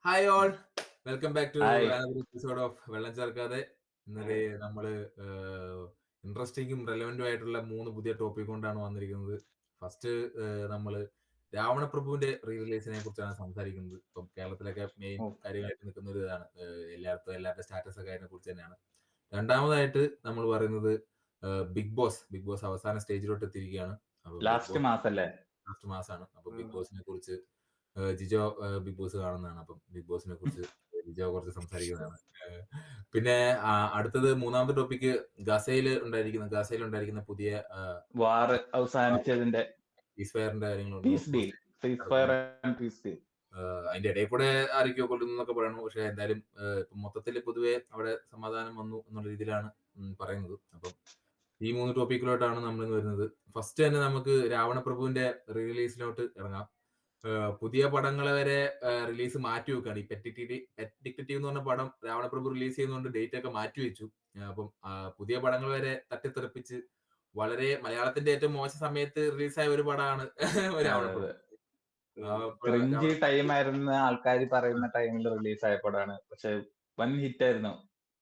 Hi all, welcome back to hi. Another episode of വെള്ളം ചേർക്കാതെ. ഇന്നലെ നമ്മള് ഇൻട്രസ്റ്റിംഗും റെലവെന്റും ആയിട്ടുള്ള 3 പുതിയ ടോപ്പിക് കൊണ്ടാണ് വന്നിരിക്കുന്നത്. ഫസ്റ്റ് നമ്മള് രാവണപ്രഭുവിന്റെ റീ റിലീസിനെ കുറിച്ചാണ് സംസാരിക്കുന്നത്. ഇപ്പം കേരളത്തിലൊക്കെ മെയിൻ കാര്യമായിട്ട് നിൽക്കുന്ന ഒരു ഇതാണ്, എല്ലാവരുടെ സ്റ്റാറ്റസ് ഒക്കെ അതിനെ കുറിച്ച് തന്നെയാണ്. രണ്ടാമതായിട്ട് നമ്മൾ പറയുന്നത് ബിഗ് ബോസ് അവസാന സ്റ്റേജിലോട്ട് എത്തിയിരിക്കുകയാണ്. അപ്പൊ ലാസ്റ്റ് മാസല്ലേ? ലാസ്റ്റ് മാസമാണ്. അപ്പൊ ബിഗ് ബോസിനെ കുറിച്ച് ജിജോ ബിഗ് ബോസ് കാണുന്നതാണ്. അപ്പം ബിഗ് ബോസിനെ കുറിച്ച് ജിജോ കുറച്ച് സംസാരിക്കുന്നതാണ്. പിന്നെ അടുത്തത് മൂന്നാമത്തെ ടോപ്പിക്ക് ഗസയിൽ ഉണ്ടായിരിക്കുന്ന പുതിയ വാർ അവസാനിച്ചതിന്റെ ഫയറിന്റെ കാര്യങ്ങളുണ്ട്. Peace deal, ceasefire and peace deal. അതിന്റെ ഇടയിൽ കൂടെ ആരൊക്കെയോ കൊല്ലുന്നൊക്കെ പറയണു. പക്ഷെ എന്തായാലും മൊത്തത്തിൽ പൊതുവെ അവിടെ സമാധാനം വന്നു എന്നുള്ള രീതിയിലാണ് പറയുന്നത്. അപ്പം ഈ 3 ടോപ്പിക്കിലോട്ടാണ് നമ്മൾ വരുന്നത്. ഫസ്റ്റ് തന്നെ നമുക്ക് രാവണപ്രഭുവിന്റെ റിലീസിലോട്ട് ഇറങ്ങാം. പുതിയ പടങ്ങളെ വരെ റിലീസ് മാറ്റി വെക്കുകയാണ്. ഈ പെറ്റ് ഡിറ്റക്റ്റീവ് എന്ന് പറഞ്ഞ പടം രാവണപ്രഭു റിലീസ് ചെയ്യുന്നതുകൊണ്ട് ഡേറ്റ് ഒക്കെ മാറ്റി വെച്ചു. അപ്പം പുതിയ പടങ്ങൾ വരെ തട്ടിത്തെറിപ്പിച്ച് വളരെ മലയാളത്തിന്റെ ഏറ്റവും മോശം സമയത്ത് റിലീസായ ഒരു പടമാണ് രാവണപ്രഭു. ക്രിഞ്ചി ടൈം ആയിരുന്ന ആൾക്കാർ പറയുന്ന ടൈമിൽ റിലീസ് ആയ പടമാണ്. പക്ഷെ വൻ ഹിറ്റ് ആയിരുന്നു.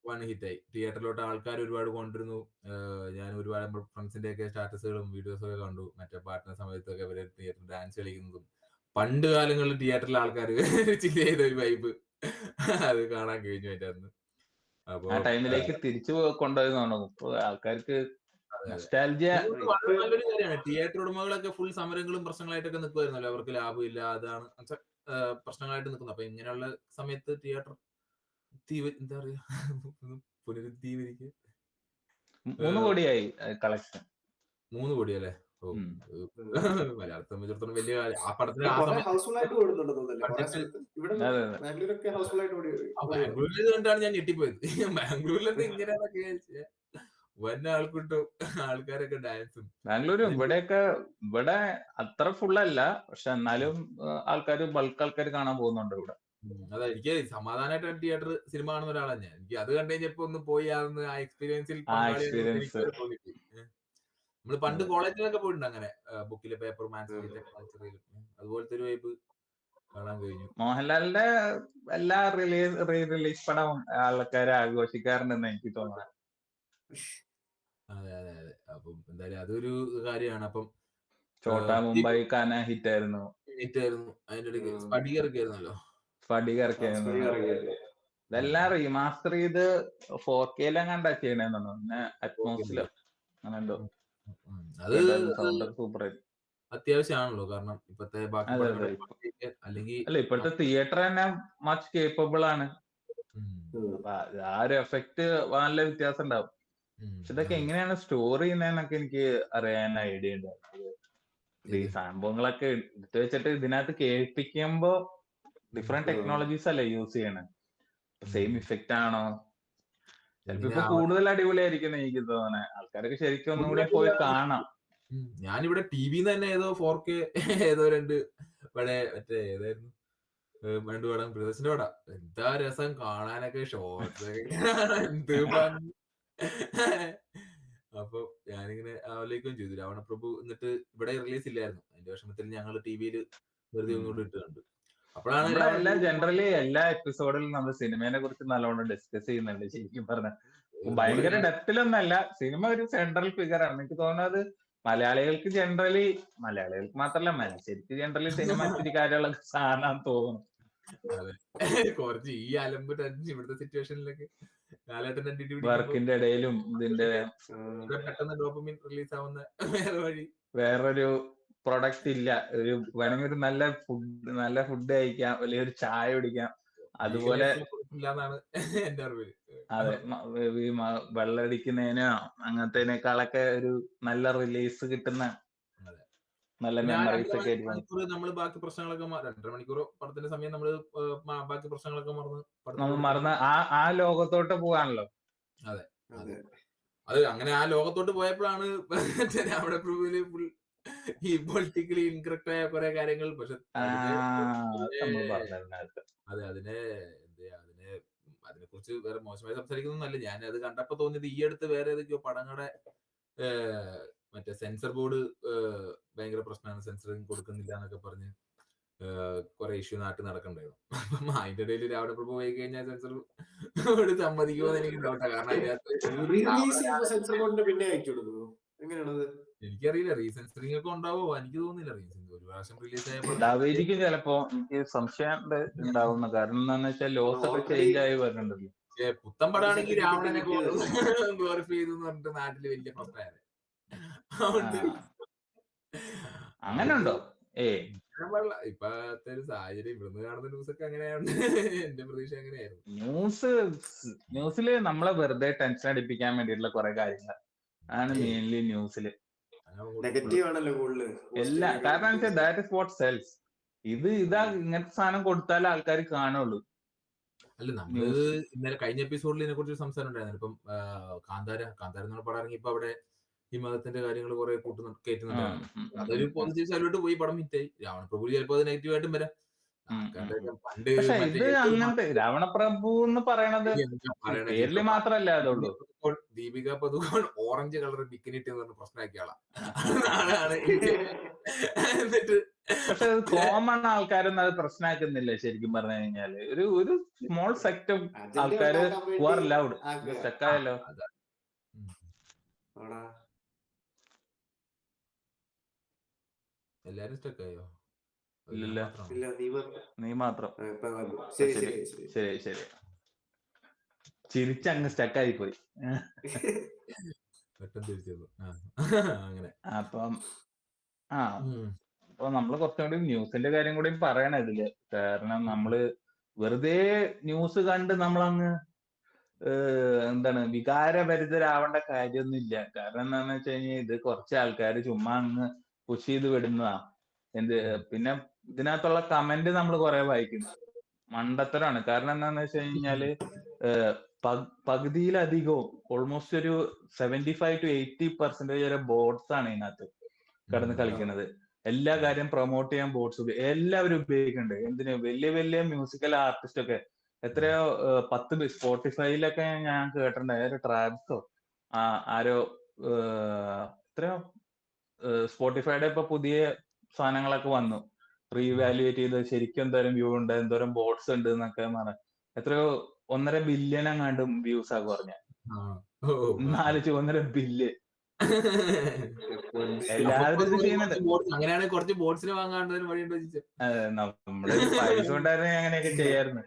വൺ ഹിറ്റായി. തിയേറ്ററിലോട്ട് ആൾക്കാർ ഒരുപാട് കൊണ്ടിരുന്നു. ഞാൻ ഒരുപാട് ഫ്രണ്ട്സിന്റെ ഒക്കെ സ്റ്റാറ്റസുകളും വീഡിയോസും ഒക്കെ കണ്ടു. മറ്റേ പാട്ടിന്റെ സമയത്തൊക്കെ അവര് തിയേറ്ററിൽ ഡാൻസ് കളിക്കുന്നതും പണ്ട് കാലങ്ങളിൽ തിയേറ്ററിൽ ആൾക്കാർ ചില്ല ചെയ്ത ഒരു വൈബ് അത് കാണാൻ കഴിഞ്ഞു പറ്റായിരുന്നു. അപ്പൊ ആ ടൈമിലേക്ക് തിരിച്ചു കൊണ്ടുപോയെന്ന് ഇപ്പൊ ആൾക്കാർക്ക് നല്ലൊരു കാര്യമാണ്. തിയേറ്റർ ഉടമകളൊക്കെ ഫുൾ സമരങ്ങളും പ്രശ്നങ്ങളായിട്ടൊക്കെ നിൽക്കുമായിരുന്നല്ലോ. അവർക്ക് ലാഭമില്ല, അതാണ് പ്രശ്നങ്ങളായിട്ട് നിൽക്കുന്നത്. അപ്പൊ ഇങ്ങനെയുള്ള സമയത്ത് തിയേറ്റർ എന്താ പറയാ പുനരുദ്ധീകരിക്കുക. 3 കോടിയായി കളക്ഷൻ. 3 കോടി അല്ലേ? ഓ, മലയാളത്തെ സംബന്ധിച്ചിടത്തോളം വലിയ കാര്യം. ആ പടത്തിന് ആ ബാംഗ്ലൂരിൽ കണ്ടാണ് ഞാൻ ഞെട്ടിപ്പോയത്. ബാംഗ്ലൂരിലൊക്കെ ഇങ്ങനെയാണൊക്കെ വന്ന ആൾക്കിട്ടും ആൾക്കാരൊക്കെ ഡാൻസും. ബാംഗ്ലൂരും ഇവിടെ അത്ര ഫുള്ളല്ല, പക്ഷെ എന്നാലും ബൾക്ക് ആൾക്കാർ കാണാൻ പോകുന്നുണ്ട് ഇവിടെ. അതെ, എനിക്ക് സമാധാനമായിട്ട് തിയേറ്റർ സിനിമ കാണുന്ന ഒരാളാണ് ഞാൻ. എനിക്ക് അത് കണ്ടു കഴിഞ്ഞപ്പോ ഒന്ന് പോയി അതൊന്ന് ആ എക്സ്പീരിയൻസിൽ പങ്കാളിയായിട്ട് തോന്നിപ്പോയി. നമ്മള് പണ്ട് കോളേജിലൊക്കെ പോയിട്ടുണ്ട് അങ്ങനെ, ബുക്കിലെ പേപ്പർ അതുപോലത്തെ ഒരു വൈബ് കാണാൻ കഴിഞ്ഞു. മോഹൻലാലിന്റെ എല്ലാ റിലീസ് പടം ആൾക്കാരെ ആഘോഷിക്കാറുണ്ടെന്ന് എനിക്ക് തോന്നുന്നത്. അതെ അതെ അതെ. അപ്പം എന്തായാലും അതൊരു കാര്യമാണ്. അപ്പം ചോട്ടാ മുംബൈ കാന ഹിറ്റ് ആയിരുന്നു. അതിന്റെ ഇടയ്ക്ക് സ്പടികറൊക്കെ ആയിരുന്നല്ലോ. ഇതെല്ലാം റീമാസ്റ്റർ ചെയ്ത് 4K കണ്ടാ ചെയ്യണേന്നു. അറ്റ്മോസിലോ അങ്ങനെ എന്തോ. അത് സൂപ്പർ ആയിരുന്നു. അത്യാവശ്യമാണല്ലോ, കാരണം ഇപ്പത്തെ ബാക്കി അല്ലെങ്കിൽ ഇപ്പോഴത്തെ തിയേറ്റർ തന്നെ മച്ച് കേപ്പബിൾ ആണ്. ആ ഒരു എഫക്ട് നല്ല വ്യത്യാസം ഉണ്ടാവും. പക്ഷെ ഇതൊക്കെ എങ്ങനെയാണ് സ്റ്റോർ ചെയ്യുന്നതെന്നൊക്കെ എനിക്ക് അറിയാൻ ഐഡിയ ഉണ്ട്. ഈ സംഭവങ്ങളൊക്കെ എടുത്തു വെച്ചിട്ട് ഇതിനകത്ത് കേൾപ്പിക്കുമ്പോ ഡിഫറെന്റ് ടെക്നോളജീസ് അല്ലേ യൂസ് ചെയ്യണേ. സെയിം ഇഫക്റ്റ് ആണോ? ചിലപ്പോ ഇപ്പൊ കൂടുതൽ അടിപൊളിയായിരിക്കും എനിക്ക് തോന്നണേ. ആൾക്കാരൊക്കെ ശരിക്കും ഒന്നും കൂടി പോയി കാണാം. ഞാനിവിടെ ടിവിന്ന് തന്നെ ഏതോ 4K ഏതോ 2 ഇവിടെ മറ്റേ ഏതായിരുന്നു രണ്ടു പടം, പ്രിയദർശന്റെ പടം, എന്താ രസം കാണാനൊക്കെ, ഷോർട്സ് എന്ത് ഭംഗി. അപ്പൊ ഞാനിങ്ങനെ ആലോചിക്കുകയും ചെയ്തു രാവണപ്രഭു. എന്നിട്ട് ഇവിടെ റിലീസ് ഇല്ലായിരുന്നു. അതിന്റെ വിഷമത്തിൽ ഞങ്ങൾ ടിവിയിൽ വെറുതെ ഒന്നുകൂടി ഇട്ട് കണ്ടു. അപ്പോഴാണ് ജനറലി എല്ലാ എപ്പിസോഡിലും നമ്മൾ സിനിമയെ കുറിച്ച് നല്ലോണം ഡിസ്കസ് ചെയ്യുന്നുണ്ട്. ശരിക്കും പറഞ്ഞ ഭയങ്കര ഡെപ്തിലൊന്നല്ല, സിനിമ ഒരു സെൻട്രൽ ഫിഗർ ആണ്. എനിക്ക് തോന്നുന്നത് മലയാളികൾക്ക് മാത്രല്ല ശരിക്കും ജനറലി സിനിമ ഇത്തിരി കാര്യമുള്ള സാധനം തോന്നുന്നു. കുറച്ച് ഈ അലമ്പ് ടെൻഷൻ ഇവിടുത്തെ സിറ്റുവേഷനിലൊക്കെ വർക്കിന്റെ ഇടയിലും ഇതിന്റെ പെട്ടെന്ന് ഡോപ്പമിൻ റിലീസ് ആവുന്ന വേറൊരു പ്രൊഡക്റ്റ് ഇല്ല. വേണമെങ്കിൽ ഒരു നല്ല ഫുഡ് കഴിക്കാം, അല്ലെങ്കിൽ ഒരു ചായ കുടിക്കാം. അതുപോലെ എന്റെ അറിവ്. അതെ, വെള്ളടിക്കുന്നതിനോ അങ്ങനത്തേനേക്കാളൊക്കെ ഒരു നല്ല റിലീസ് കിട്ടുന്ന നല്ല മെമ്മറീസ് ഒക്കെ ആയിരിക്കും. നമ്മള് ബാക്കി പ്രശ്നങ്ങളൊക്കെ 2.5 മണിക്കൂർ പടത്തിന്റെ സമയം നമ്മള് ബാക്കി പ്രശ്നങ്ങളൊക്കെ മറന്ന് ആ ലോകത്തോട്ട് പോകാണല്ലോ. അതെ അതെ, അത് അങ്ങനെ ആ ലോകത്തോട്ട് പോയപ്പോഴാണ് അവിടെ ഫുൾ ഈ പൊളിറ്റിക്കലി ഇൻകറക്റ്റ് ആയ കുറെ കാര്യങ്ങൾ. പക്ഷെ അതെ, അതിനെ കുറിച്ച് വേറെ മോശമായി സംസാരിക്കുന്നല്ല. ഞാൻ അത് കണ്ടപ്പോ തോന്നിയത് ഈ അടുത്ത് വേറെ ഏതൊക്കെയോ പടങ്ങളുടെ മറ്റേ സെൻസർ ബോർഡ് ഭയങ്കര പ്രശ്നമാണ്, സെൻസറിങ് കൊടുക്കുന്നില്ല എന്നൊക്കെ പറഞ്ഞ് കുറെ ഇഷ്യൂ നാട്ടിൽ നടക്കണ്ടായിരുന്നു. അപ്പം അതിന്റെ ഇടയിൽ രാവണ പ്രഭു പോയി കഴിഞ്ഞാൽ സെൻസർ സമ്മതിക്കുമോ എന്ന് എനിക്ക് ഡൗട്ടാ. കാരണം എനിക്കറിയില്ല റീസെൻസറിങ് ഒക്കെ ഉണ്ടാവോ, എനിക്ക് തോന്നുന്നില്ല. ഒരു പ്രാവശ്യം റിലീസ് ആയപ്പോൾ ഉണ്ടാവുമായിരിക്കും ചിലപ്പോ, എനിക്ക് സംശയം ഉണ്ടാവുന്ന. കാരണം എന്താന്ന് വെച്ചാൽ ലോസ് ഒക്കെ ചേഞ്ച് ആയി വരുന്നുണ്ടല്ലോ. പുത്തൻ പടാണെങ്കിൽ രാവണനെ ഗ്ലോറിഫൈ ചെയ്തു എന്ന് പറഞ്ഞിട്ട് നാട്ടില് വലിയ പ്രശ്നമായത്. അങ്ങനെ ഉണ്ടോ? ഇപ്പത്തെ ഒരു സാഹചര്യം ഇവിടുന്ന് കാണുന്ന ന്യൂസ് ഒക്കെ അങ്ങനെയാണ്. എന്റെ പ്രതീക്ഷ അങ്ങനെയായിരുന്നു. ന്യൂസില് നമ്മളെ വെറുതെ ടെൻഷൻ അടിപ്പിക്കാൻ വേണ്ടിയിട്ടുള്ള കുറെ കാര്യങ്ങൾ ആണ് മെയിൻലി ന്യൂസില്. എല്ലാ കാരണം ദാറ്റ് ഇസ് വാട്ട് സെൽസ്. ഇതാ ഇങ്ങനത്തെ സാധനം കൊടുത്താലേ ആൾക്കാർ കാണുള്ളൂ. അല്ല, നമ്മള് ഇന്നലെ കഴിഞ്ഞ എപ്പിസോഡിൽ ഇതിനെ കുറിച്ച് സംസാരം ഉണ്ടായിരുന്നു. ഇപ്പം കാന്താര എന്നുള്ള പടം ഇറങ്ങി ഇപ്പൊ അവിടെ ഈ മതത്തിന്റെ കാര്യങ്ങൾ കുറെ കയറ്റുന്നുണ്ടായിരുന്നു. അതൊരു പോസിറ്റീവ് സൈഡിലോട്ട് പോയി, പടം ഹിറ്റായി. രാവണപ്രഭു ചിലപ്പോ അത് നെഗറ്റീവ് ആയിട്ടും വരാം. പക്ഷെ ഇത് അങ്ങനത്തെ രാവണപ്രഭു എന്ന് പറയണത് പേരില് മാത്രല്ല അതുള്ളൂ. Deepika Padukone orange colour bikini ഇട്ട് പറഞ്ഞ് പ്രശ്നമാക്കിയ ആളാ. എന്നിട്ട് പക്ഷെ അത് കോമൺ ആൾക്കാരൊന്നും അത് പ്രശ്നമാക്കുന്നില്ല. ശരിക്കും പറഞ്ഞു കഴിഞ്ഞാല് ഒരു സ്മോൾ സെക്ട് ആൾക്കാര് ഹു ആർ ലൗഡ് സ്റ്റക്കായല്ലോ. എല്ലാരും സ്റ്റക്കായോ? ഇല്ല, നീ മാത്രം. ശരി ചിരിച്ചങ്ങ് സ്റ്റക്കായി പോയി. അങ്ങനെ അപ്പം അപ്പൊ നമ്മള് കുറച്ചും കൂടി ന്യൂസിന്റെ കാര്യം കൂടി പറയണം ഇതില്. കാരണം നമ്മള് വെറുതെ ന്യൂസ് കണ്ട് നമ്മളങ്ങ് എന്താണ് വികാരഭരിതരാവേണ്ട കാര്യമൊന്നുമില്ല. കാരണം എന്താന്ന് വെച്ച് കഴിഞ്ഞാൽ ഇത് കുറച്ച് ആൾക്കാർ ചുമ്മാ അങ്ങ് പുഷ് ചെയ്ത് വിടുന്നതാ. പിന്നെ ഇതിനകത്തുള്ള കമന്റ് നമ്മൾ കുറെ വായിക്കുന്നു, മണ്ടത്തരാണ്. കാരണം എന്താന്ന് വെച്ച് കഴിഞ്ഞാല് പകുതിയിലധികവും ഓൾമോസ്റ്റ് ഒരു 75 to 80% വരെ ബോട്ട്സ് ആണ് ഇതിനകത്ത് കിടന്ന് കളിക്കുന്നത്. എല്ലാ കാര്യം പ്രൊമോട്ട് ചെയ്യാൻ ബോട്ട്സ് എല്ലാവരും ഉപയോഗിക്കുന്നുണ്ട്. എന്തിന് വലിയ വലിയ മ്യൂസിക്കൽ ആർട്ടിസ്റ്റ് ഒക്കെ എത്രയോ 10 സ്പോട്ടിഫൈയിലൊക്കെ ഞാൻ കേട്ടിട്ടുണ്ട്. ആരോ ട്രാവിസോ ആരോ എത്രയോ സ്പോട്ടിഫൈയുടെ ഇപ്പൊ പുതിയ സാധനങ്ങളൊക്കെ വന്നു, റീവാലുവേറ്റ് ചെയ്ത് ശരിക്കും എന്തോരം വ്യൂ ഉണ്ട്, എന്തോരം ബോട്ട്സ് ഉണ്ട് എന്നൊക്കെ പറഞ്ഞു. എത്രയോ 1.5 ബില്യൺ അങ്ങാണ്ടും വ്യൂസ് ആ പറഞ്ഞ. 1.5 ബില്യൺ എല്ലാവരും ഇത് ചെയ്യുന്നുണ്ട്. അങ്ങനെയാണെങ്കിൽ കുറച്ച് ബോട്ട്സിന് വാങ്ങാണ്ട് നമ്മുടെ പൈസ ഉണ്ടായിരുന്നെങ്കിൽ അങ്ങനെയൊക്കെ ചെയ്യായിരുന്നു.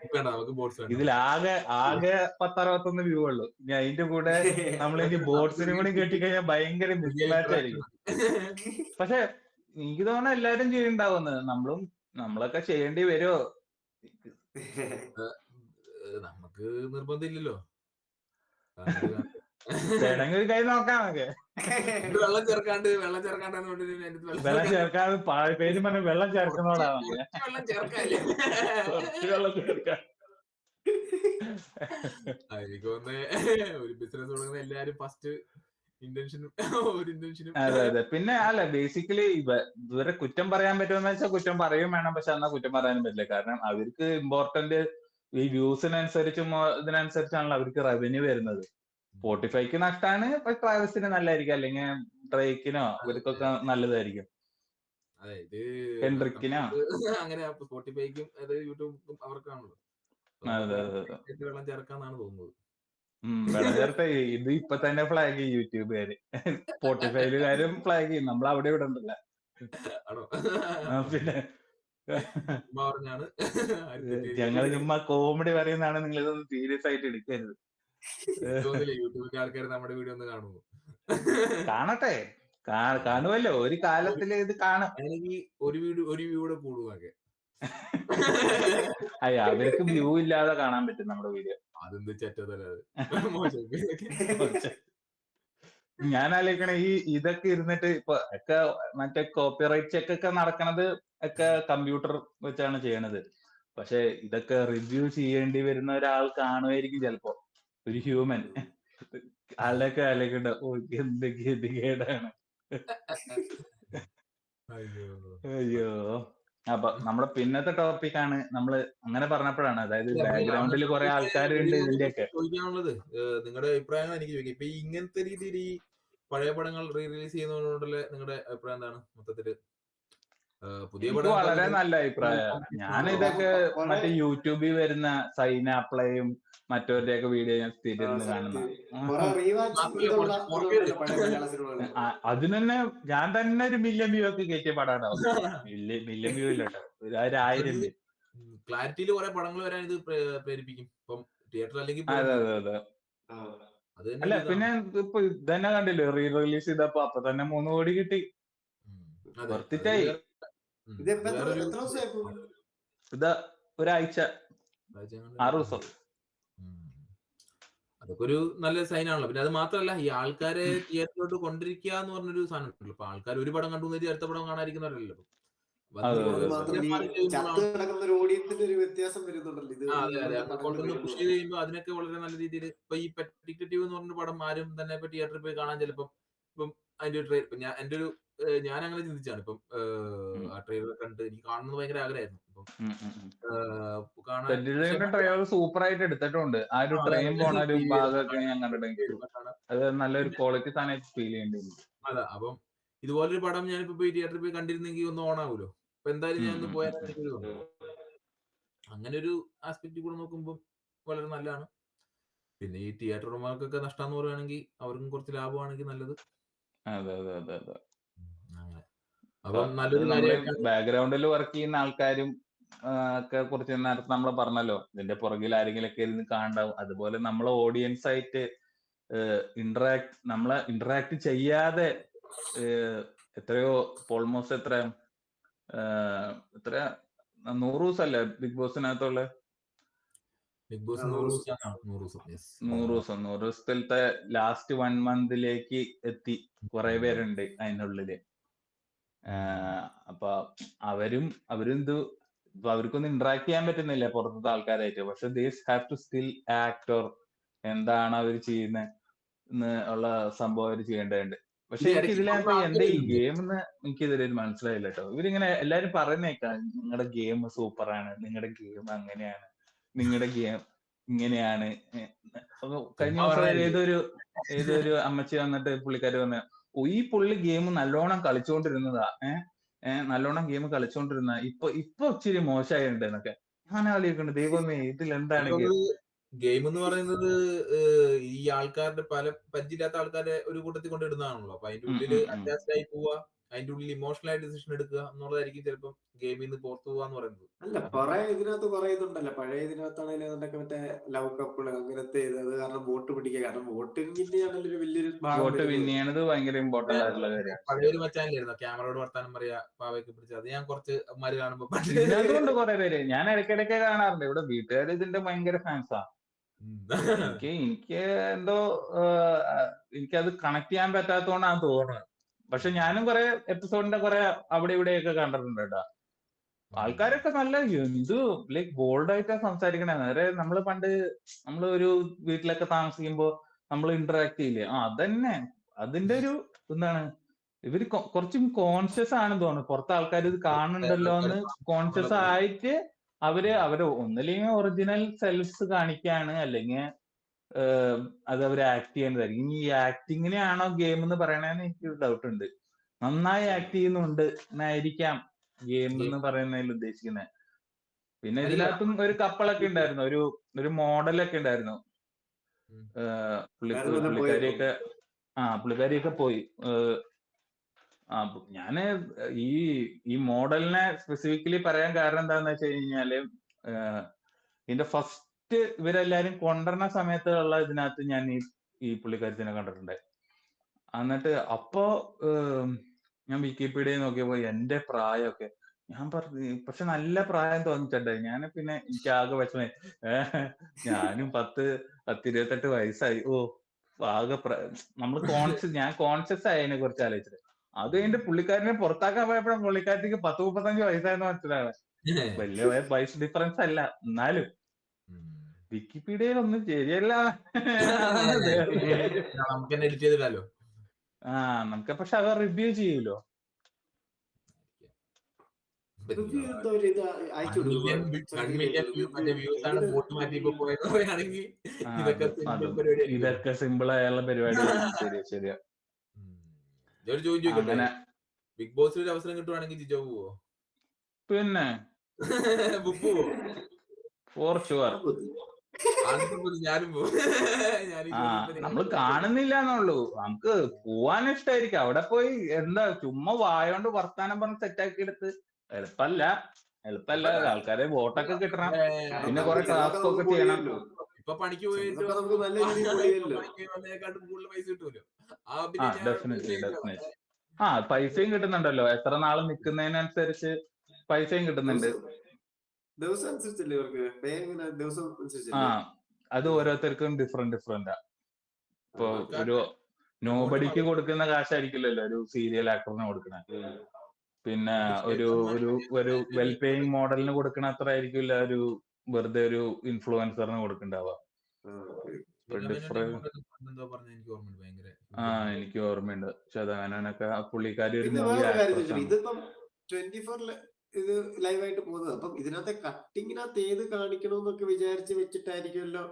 ഇതിലാകെ 10-61 വ്യൂ ഉള്ളു. ഇനി അതിന്റെ കൂടെ നമ്മളിനി ബോട്ട്സിനും കൂടി കെട്ടിക്കഴിഞ്ഞാൽ ഭയങ്കര മിസ് മാച്ച് ആയിരിക്കും. പക്ഷെ എനിക്ക് തോന്നുന്നു എല്ലാരും ചെയ്യുന്നുണ്ടാവുന്നു. നമ്മളൊക്കെ ചെയ്യേണ്ടി വരുമോ? നമുക്ക് നിർബന്ധമില്ലല്ലോ. വേണമെങ്കിൽ കൈ നോക്കാം നമുക്ക്. വെള്ളം ചേർക്കാണ്ട് വെള്ളം ചേർക്കാതെ പേര് പറഞ്ഞ വെള്ളം ചേർക്കുന്നോടാണ്. വെള്ളം ചേർക്കാല്ലേ, വെള്ളം ചേർക്കാൻ എനിക്ക് ഒരു ബിസിനസ് തുടങ്ങുന്ന എല്ലാരും ഫസ്റ്റ് ഇന്റൻഷനും. അതെ. പിന്നെ അല്ല, ബേസിക്കലി ഇവരെ കുറ്റം പറയാൻ പറ്റുമെന്ന് വെച്ചാൽ കുറ്റം പറയുകയും വേണം. പക്ഷെ എന്നാ കുറ്റം പറയാനും പറ്റില്ല. കാരണം അവർക്ക് ഇമ്പോർട്ടന്റ് ഈ വ്യൂസിനനുസരിച്ചും ഇതിനനുസരിച്ചാണല്ലോ അവർക്ക് റവന്യൂ വരുന്നത്. സ്പോട്ടിഫൈക്ക് നഷ്ടമാണ്, ട്രാവൽസിന് നല്ലതായിരിക്കും, അല്ലെങ്കിൽ ഡ്രേക്കിനോ ഇവർക്കൊക്കെ നല്ലതായിരിക്കും, ഹെൻഡ്രിക്കിനോ. അങ്ങനെ സ്പോട്ടിഫൈക്കും യൂട്യൂബും അവർക്കാണല്ലോ വെള്ളം ചേർക്കാന്നാണ് തോന്നുന്നത്. വെള്ളം ചേർത്ത ഇത് ഇപ്പൊ തന്നെ ഫ്ലാഗ് ചെയ്യും യൂട്യൂബുകാര്, സ്പോട്ടിഫൈലുകാരും ഫ്ലാഗ് ചെയ്യും. നമ്മൾ അവിടെ ഇവിടെ ഉണ്ടല്ല. പിന്നെ ഞങ്ങള് ചുമ്മാ കോമഡി പറയുന്നതാണ്, നിങ്ങൾ ഇതൊന്നും സീരിയസ് ആയിട്ട് എടുക്കരുത്. ആൾക്കാർ നമ്മുടെ വീഡിയോ ഒന്ന് കാണുമോ? കാണട്ടെ, കാണുമല്ലോ ഒരു കാലത്തില് ഇത് കാണും. ഒരു വീഡിയോ കൂടുമൊക്കെ അയ്യ, അവർക്ക് വ്യൂ ഇല്ലാതെ കാണാൻ പറ്റും നമ്മുടെ വീഡിയോ. അതെന്ത് ചെറ്റതല്ലേ. ഞാൻ ആലോചിക്കണേ ഇതൊക്കെ ഇരുന്നിട്ട് ഇപ്പൊ ഒക്കെ മറ്റേ കോപ്പിറൈറ്റ് ചെക്ക് ഒക്കെ നടക്കണത് ഒക്കെ കമ്പ്യൂട്ടർ വെച്ചാണ് ചെയ്യണത്. പക്ഷെ ഇതൊക്കെ റിവ്യൂ ചെയ്യേണ്ടി വരുന്ന ഒരാൾ കാണുമായിരിക്കും ചിലപ്പോ, ഒരു ഹ്യൂമൻ. ആളുടെയൊക്കെ ആലോചിക്കണ്ട, ഓ എന്ത് ഗതികേടാണ്. അയ്യോ. അപ്പൊ നമ്മുടെ പിന്നത്തെ ടോപ്പിക്കാണ് നമ്മള് അങ്ങനെ പറഞ്ഞപ്പോഴാണ്, അതായത് ബാക്ക്ഗ്രൗണ്ടിൽ കുറെ ആൾക്കാരുണ്ട് ഇതിന്റെയൊക്കെ. ചോദിക്കാനുള്ളത് നിങ്ങളുടെ അഭിപ്രായങ്ങൾ എനിക്ക് ചോദിക്കാം. ഇപ്പൊ ഇങ്ങനത്തെ രീതിയിൽ ഈ പഴയ പടങ്ങൾ റീ റിലീസ് ചെയ്യുന്നതിനോടുള്ള നിങ്ങളുടെ അഭിപ്രായം എന്താണ് മൊത്തത്തില്? പുതിയ എനിക്ക് പടം വളരെ നല്ല അഭിപ്രായമാണ്. ഞാനിതൊക്കെ മറ്റേ യൂട്യൂബിൽ വരുന്ന സൈനാപ്ലയും മറ്റവരുടെയൊക്കെ വീഡിയോ ഞാൻ സ്ഥിരം ഇരുന്ന് കാണുന്ന. അതിന് തന്നെ ഞാൻ തന്നെ ഒരു മില്യൺ വ്യൂ ഒക്കെ കയറ്റിയ പടമാണ്. മില്യൺ വ്യൂ ഇല്ല കേട്ടോ, 1000 വ്യൂ. ക്ലാരിറ്റിയിൽ കുറെ പടങ്ങൾ വരാൻ ഇത് പ്രേരിപ്പിക്കും. ഇപ്പം തിയേറ്റർ അല്ലെങ്കിൽ അതെ അതെ അതെ. അല്ല പിന്നെ ഇപ്പൊ ഇതന്നെ കണ്ടില്ലേ, റീ റിലീസ് ചെയ്തപ്പോ അപ്പൊ തന്നെ 3 കോടി കിട്ടി. വർത്തിറ്റായി. ഇത് ഒരാഴ്ച 6 ദിവസം. അതൊക്കെ ഒരു നല്ല സൈൻ ആണല്ലോ. പിന്നെ അത് മാത്രമല്ല, ഈ ആൾക്കാരെ തിയേറ്ററിലോട്ട് കൊണ്ടിരിക്കുക എന്ന് പറഞ്ഞൊരു സാധനം ഉണ്ടല്ലോ. ഇപ്പൊ ആൾക്കാർ ഒരു പടം കണ്ടു അടുത്ത പടം കാണാതിരിക്കുന്നവരല്ലോ. പുഷ് ചെയ്ത് കഴിയുമ്പോൾ അതിനൊക്കെ വളരെ നല്ല രീതിയിൽ ഇപ്പൊ ഈ ഡിറ്റക്റ്റീവ് എന്ന് പറഞ്ഞ പടം ആരും തന്നെ ഇപ്പൊ തിയേറ്ററിൽ പോയി കാണാൻ ചിലപ്പം ഇപ്പം അതിന്റെ ഞാൻ അങ്ങനെ ചിന്തിച്ചാണ്. ഇപ്പം ആ ട്രെയിലർ കണ്ട് എനിക്ക് കാണുന്നത് ഭയങ്കര ആഗ്രഹമായിരുന്നു. ട്രെയിലർ സൂപ്പർ ആയിട്ട് എടുത്തിട്ടുണ്ട്. ആ ഒരു ട്രെയിൻ പോണ ഒരു ഭാഗമൊക്കെ ഞാൻ കണ്ടിട്ടുണ്ടെങ്കിൽ അത് നല്ലൊരു ക്വാളിറ്റി സാധനമായിട്ട് ഫീൽ ചെയ്യേണ്ടി. അതാ, അപ്പം ഇതുപോലൊരു പടം ഞാനിപ്പോ പോയി തിയേറ്ററിൽ പോയി കണ്ടിരുന്നെങ്കിൽ ഒന്ന് ഓണാവൂലോ. അപ്പൊ എന്തായാലും ഞാൻ ഒന്ന് പോയാൽ അങ്ങനെ ഒരു ആസ്പെക്ട് കൂടെ നോക്കുമ്പോൾ വളരെ നല്ലതാണ്. പിന്നെ ഈ തിയേറ്റർ ഉടമകൾക്കൊക്കെ നഷ്ടം പറയുകയാണെങ്കിൽ അവർക്കും കുറച്ച് ലാഭമാണെങ്കിൽ നല്ലത്. അതെ അതെ അതെ അതെ. അപ്പം നല്ലൊരു കാര്യം. ബാക്ക്ഗ്രൗണ്ടിൽ വർക്ക് ചെയ്യുന്ന ആൾക്കാരും ഒക്കെ കുറച്ച് നേരത്തെ നമ്മൾ പറഞ്ഞല്ലോ, ഇതിന്റെ പുറകിൽ ആരെങ്കിലും ഒക്കെ ഇരുന്ന് കാണണ്ടാവും. അതുപോലെ നമ്മളെ ഓഡിയൻസ് ആയിട്ട് നമ്മളെ ഇന്ററാക്ട് ചെയ്യാതെ എത്രയോ ഓൾമോസ്റ്റ് എത്ര 100 ദിവസമല്ലേ ബിഗ് ബോസിനകത്തുള്ള? 100 ദിവസത്തെ ലാസ്റ്റ് 1 മന്തിലേക്ക് എത്തി കുറെ പേരുണ്ട് അതിനുള്ളില്. അപ്പൊ അവർക്കൊന്നും ഇന്ററാക്ട് ചെയ്യാൻ പറ്റുന്നില്ല പുറത്തത്തെ ആൾക്കാരായിട്ട്. പക്ഷെ these have to still act, എന്താണ് അവർ ചെയ്യുന്നത് ഉള്ള സംഭവം അവർ ചെയ്യേണ്ടതുണ്ട്. പക്ഷെ എനിക്ക് ഇതിനകത്ത് എന്താ ഈ ഗെയിം എന്ന് എനിക്കിതിൽ മനസ്സിലായില്ല കേട്ടോ. ഇവരിങ്ങനെ എല്ലാരും പറയുന്നേക്കാം, നിങ്ങളുടെ ഗെയിം സൂപ്പറാണ്, നിങ്ങളുടെ ഗെയിം അങ്ങനെയാണ്, നിങ്ങളുടെ ഗെയിം ഇങ്ങനെയാണ്. കഴിഞ്ഞ ദിവസം ഏതൊരു അമ്മച്ചി വന്നിട്ട് പുള്ളിക്കാരി വന്ന, ഈ പുള്ളി ഗെയിം നല്ലോണം കളിച്ചുകൊണ്ടിരുന്നതാ, നല്ലോണം ഗെയിം കളിച്ചുകൊണ്ടിരുന്ന ഇപ്പൊ ഇച്ചിരി മോശമായിട്ടുണ്ട് എന്നൊക്കെ ഞാൻ ആലോചിക്കുന്നുണ്ട്. ദൈവമേ, ഇതിൽ എന്താണ് ഗെയിം എന്ന് പറയുന്നത്? ഈ ആൾക്കാരുടെ പല പരിചയമില്ലാത്ത ആൾക്കാരെ ഒരു കൂട്ടത്തിൽ കൊണ്ടിടുന്നതാണല്ലോ. അപ്പൊ അതിന്റെ ഉള്ളിൽ അറ്റാച്ച്ഡ് ആയി പോവുക, അതിന്റെ ഉള്ളിൽ ഇമോഷണൽ ആയിട്ട് ഡിസിഷൻ എടുക്കുക എന്നുള്ളതായിരിക്കും ചിലപ്പോൾ ഗെയിമിൽ നിന്ന് പുറത്തു പോവാന്ന് പറയുന്നത്. അല്ല, ഇതിനകത്ത് കുറെ ഇതുണ്ടല്ലോ. പഴയ ഇതിനകത്താണെങ്കിലും അതൊക്കെ മറ്റേ ലവ് കപ്പിള് അങ്ങനത്തെ അത് കാരണം വോട്ട് പിടിക്കുക. കാരണം വോട്ടിങ്ങിന്റെ ആണെങ്കിലും വലിയൊരു വോട്ട് വിന്നിയണത് ഭയങ്കര ഇമ്പോർട്ടന്റ് ആയിട്ടുള്ള കാര്യമാണ്. പഴയൊരു മച്ചാനില്ലായിരുന്നു ക്യാമറയോട് വർത്താനം പറയാ, പാവയ്ക്ക് പിടിച്ചത്. അത് ഞാൻ കുറച്ച് അമ്മമാര് കാണുമ്പോ ഇതിനകത്തുകൊണ്ട് കുറെ പേര് ഞാൻ ഇടയ്ക്കിടയ്ക്ക് കാണാറുണ്ട്. ഇവിടെ വീട്ടുകാർ ഇതിന്റെ ഭയങ്കര ഫാൻസാ. എനിക്ക് എന്തോ എനിക്കത് കണക്ട് ചെയ്യാൻ പറ്റാത്തതുകൊണ്ടാണ് തോന്നുന്നത്. പക്ഷെ ഞാനും കുറെ എപ്പിസോഡിന്റെ കുറെ അവിടെ ഇവിടെയൊക്കെ കണ്ടിട്ടുണ്ട് കേട്ടോ. ആൾക്കാരൊക്കെ നല്ല ലൈക്ക് ബോൾഡ് ആയിട്ടാ സംസാരിക്കണേ. നേരെ നമ്മള് പണ്ട് ഒരു വീട്ടിലൊക്കെ താമസിക്കുമ്പോ നമ്മൾ ഇന്ററാക്ട് ചെയ്യില്ലേ, അതന്നെ അതിന്റെ ഒരു എന്താണ്, ഇവര് കുറച്ചും കോൺഷ്യസ് ആണെന്ന് തോന്നുന്നു. പുറത്തെ ആൾക്കാർ ഇത് കാണുന്നുണ്ടല്ലോ എന്ന് കോൺഷ്യസ് ആയിട്ട് അവര് ഒന്നില്ലെങ്കിൽ ഒറിജിനൽ സെൽഫ്സ് കാണിക്കാണ്, അല്ലെങ്കിൽ അത് അവർ ആക്ട് ചെയ്യുന്നതായിരിക്കും. ഈ ആക്ടിങ്ങിനെയാണോ ഗെയിം എന്ന് പറയണേന്ന് എനിക്ക് ഡൗട്ട് ഉണ്ട്. നന്നായി ആക്ട് ചെയ്യുന്നുണ്ട് എന്നായിരിക്കാം ഗെയിം എന്ന് പറയുന്നതിൽ ഉദ്ദേശിക്കുന്നത്. പിന്നെ ഇതിനകത്തും ഒരു കപ്പിളൊക്കെ ഉണ്ടായിരുന്നു, ഒരു മോഡലൊക്കെ ഉണ്ടായിരുന്നു. പുള്ളിക്കാരിയൊക്കെ പോയി. ഞാന് ഈ മോഡലിനെ സ്പെസിഫിക്കലി പറയാൻ കാരണം എന്താന്ന് വെച്ച് കഴിഞ്ഞാല്, ഇതിന്റെ ഫസ്റ്റ് ഇവരെല്ലാരും കൊണ്ടുവരുന്ന സമയത്തുള്ള ഇതിനകത്ത് ഞാൻ ഈ പുള്ളിക്കാരത്തിനെ കണ്ടിട്ടുണ്ട്. എന്നിട്ട് അപ്പോ ഞാൻ വിക്കിപീഡിയ നോക്കിയപ്പോ എന്റെ പ്രായമൊക്കെ ഞാൻ പറഞ്ഞു, പക്ഷെ നല്ല പ്രായം തോന്നിച്ചിട്ടേ. ഞാൻ പിന്നെ എനിക്ക് ആകെ വിഷമേ, ഞാനും 10-28 വയസ്സായി. ആകെ നമ്മൾ ഞാൻ കോൺഷ്യസ് ആയി അതിനെ കുറിച്ച് ആലോചിച്ചിട്ട്. അത് കഴിഞ്ഞിട്ട് പുള്ളിക്കാരനെ പുറത്താക്കാൻ പോയപ്പോഴും പുള്ളിക്കാരത്തേക്ക് 10-35 വയസ്സായെന്ന് മനസ്സിലാണ്. വലിയ വയസ്സ് ഡിഫറൻസ് അല്ല, എന്നാലും വിക്കിപീഡിയയിൽ ഒന്നും ശരിയല്ല. നമുക്ക് പക്ഷെ അത് റിവ്യൂ ചെയ്യൂലോ. ഇതൊക്കെ സിമ്പിൾ ആയുള്ള പരിപാടി. ശരിയാ. ബിഗ് ബോസിൽ ഒരു അവസരം കിട്ടുവാണെങ്കിൽ ജിജോ പോവോ? പിന്നെ ബുബു ഫോർ ഷുവർ. ഞാൻ പോയി. ഞാനും പോകും. ഞാൻ ഈ ആ ചോദ്യത്തിന് നമ്മള് കാണുന്നില്ല എന്നുള്ളൂ. നമുക്ക് പോവാൻ ഇഷ്ടമായിരിക്കും. അവിടെ പോയി എന്താ ചുമ്മാ വായോണ്ട് വർത്താനം പറഞ്ഞ് സെറ്റാക്കി എടുത്ത് എളുപ്പല്ല. ആൾക്കാരെ വോട്ടൊക്കെ കിട്ടണം. പിന്നെ കുറെ ചിലതൊക്കെ ടാസ്ക് നമുക്ക് ഒക്കെ ചെയ്യണം. പൊളിയല്ലോ. ഇപ്പൊ പണിക്ക് പോയിട്ട് ചിലതൊക്കെ നമുക്ക് നല്ല രീതിയിൽ പൊളിയല്ലോ. പണിക്ക് വന്നേക്കാട്ടും കൂടുതൽ പൈസ കിട്ടുമല്ലോ. ആ ഡെഫിനറ്റ്ലി. ആ പൈസയും കിട്ടുന്നുണ്ടല്ലോ. എത്ര നാൾ നിൽക്കുന്നതിനനുസരിച്ച് പൈസയും കിട്ടുന്നുണ്ട്. ദിവസം അനുസരിച്ചല്ലേ ഇവർക്ക് പേ? ഇങ്ങനെ ദിവസം ആ അനുസരിച്ചല്ലേ? അത് ഓരോരുത്തർക്കും ഡിഫറെന്റാ. ഇപ്പൊ ഒരു നോബഡിക്ക് കൊടുക്കുന്ന കാശായിരിക്കില്ലല്ലോ ഒരു സീരിയൽ ആക്ടറിന് കൊടുക്കണ. പിന്നെ ഒരു ഒരു ഒരു വെൽ പേയിങ് മോഡലിന് കൊടുക്കണ അത്ര ആയിരിക്കില്ല ഒരു വെറുതെ ഒരു ഇൻഫ്ലുവൻസറിന് കൊടുക്കണ്ടാവുക. എനിക്ക് ഓർമ്മയുണ്ട്. ശതമാനൊക്കെ പുള്ളിക്കാരി ഒരു പിന്നെ മൂവി വേറെ കാര്യം ആക്ട്രസ് ചോദിക്കണം, ആണ്. ഇതിപ്പം 24 ഇത് ലൈവായിട്ട് പോകുന്നത്. അപ്പം ഇതിനകത്തെ കട്ടിങ്ങിനകത്ത് ഏത് കാണിക്കണമെന്നൊക്കെ വിചാരിച്ച് വെച്ചിട്ടായിരിക്കുമല്ലോ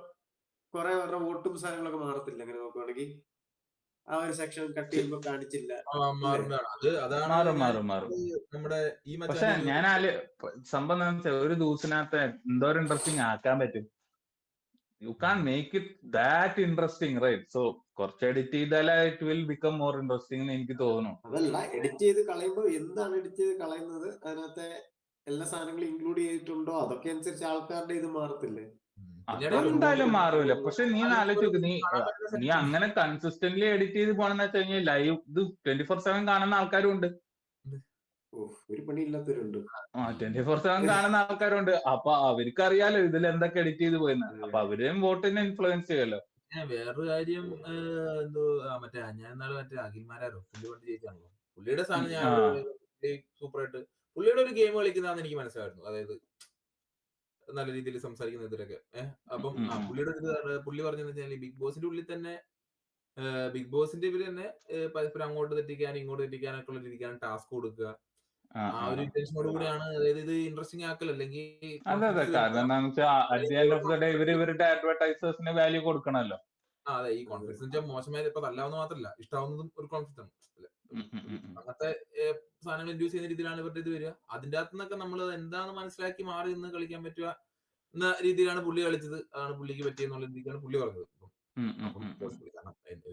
കുറെ പേരുടെ വോട്ടും സാധനങ്ങളൊക്കെ മാറത്തില്ല. അങ്ങനെ നോക്കുവാണെങ്കിൽ ആ ഒരു സെക്ഷൻ കട്ട് ചെയ്യുമ്പോ കാണിച്ചില്ല. മാറും. നമ്മുടെ ഈ പക്ഷെ ഞാൻ സംഭവം എന്താണെന്ന് വെച്ചാൽ ഒരു ദിവസത്തിനകത്ത് എന്തോരം ഇൻട്രസ്റ്റിംഗ് ആക്കാൻ പറ്റും. You can make it that interesting, right? So കുറച്ച് എഡിറ്റ് ചെയ്താൽ it will become more interesting എന്ന് എനിക്ക് തോന്നുന്നു. അതല്ല, എഡിറ്റ് ചെയ്ത് കളയുമ്പോൾ എന്താണ് എഡിറ്റ് ചെയ്ത് കളയുന്നത്, അതിനകത്തെ എല്ലാ സാധനങ്ങളും ഇൻക്ലൂഡ് ചെയ്തിട്ടുണ്ടോ, അതൊക്കെ അനുസരിച്ച് ആൾക്കാരുടെ ഇത് മാറത്തില്ലേ? അതെന്തായാലും മാറൂല. പക്ഷെ നീ ആലോചിച്ച് നീ അങ്ങനെ കൺസിസ്റ്റന്റ്ലി എഡിറ്റ് ചെയ്ത് പോണെന്ന് വെച്ച് കഴിഞ്ഞാൽ ലൈവ് ഇത് 24/7 കാണുന്ന ആൾക്കാരും ഉണ്ട്. ഒരു പണി ഇല്ലാത്തവരുണ്ട്. 24/7 കാണുന്ന ആൾക്കാരുണ്ട്. അപ്പൊ അവർക്ക് അറിയാലോ ഇതിൽ എന്തൊക്കെ എഡിറ്റ് ചെയ്ത് പോയെന്ന്. അപ്പൊ അവരെയും വോട്ടിനെ ഇൻഫ്ലുവൻസ് ചെയ്യുമല്ലോ. വേറൊരു കാര്യം എന്തോ ഞാൻ ഇന്നാള് അഖിൽമാരാരോ പുള്ളി കൊണ്ട് ജയിച്ചാണല്ലോ. പുള്ളിയുടെ സാധനം ഞാൻ സൂപ്പറായിട്ട് പുള്ളിയുടെ ഒരു ഗെയിം കളിക്കുന്നതാന്ന് എനിക്ക് മനസ്സിലായിരുന്നു. അതായത് നല്ല രീതിയിൽ സംസാരിക്കുന്ന ഇതിലൊക്കെ. അപ്പം പുള്ളിയുടെ പുള്ളി പറഞ്ഞെന്ന് വെച്ചാൽ ബിഗ് ബോസിന്റെ ഉള്ളിൽ തന്നെ ബിഗ് ബോസിന്റെ ഇവര് തന്നെ പരസ്പരം അങ്ങോട്ട് തെറ്റിക്കാനും ഇങ്ങോട്ട് തെറ്റിക്കാനൊക്കെ ഉള്ള രീതിക്കാണ് ടാസ്ക് കൊടുക്കുക. ആ ഒരു ഇന്റൻഷനോട് കൂടിയാണ്. അതായത് ഇത് ഇൻട്രസ്റ്റിംഗ് ആക്കൽ അല്ലെങ്കിൽ അതെ. കാരണം എന്താണെന്ന് വെച്ചാൽ at the end of the day ഇവരുടെ അഡ്വർടൈസേഴ്സിന് വാല്യൂ കൊടുക്കണമല്ലോ. അതെ, ഈ കോൺഫിഡൻസ് വെച്ചാൽ മോശമായത് ഇപ്പൊ നല്ലാവുന്ന മാത്രമല്ല ഇഷ്ടാവുന്നതും ഒരു കോൺഫിഡൻസ് ആണ്. അങ്ങനത്തെ സാധനങ്ങൾ ഇൻഡ്യൂസ് ചെയ്യുന്ന രീതിയിലാണ് ഇവരുടെ ഇത് വരിക. അതിന്റെ അകത്തു നിന്നൊക്കെ നമ്മൾ എന്താണെന്ന് മനസ്സിലാക്കി മാറി നിന്ന് കളിക്കാൻ പറ്റുക എന്ന രീതിയിലാണ് പുള്ളി കളിച്ചത്. അതാണ് പുള്ളിക്ക് പറ്റിയെന്നുള്ള രീതിക്കാണ് പുള്ളി പറഞ്ഞത്.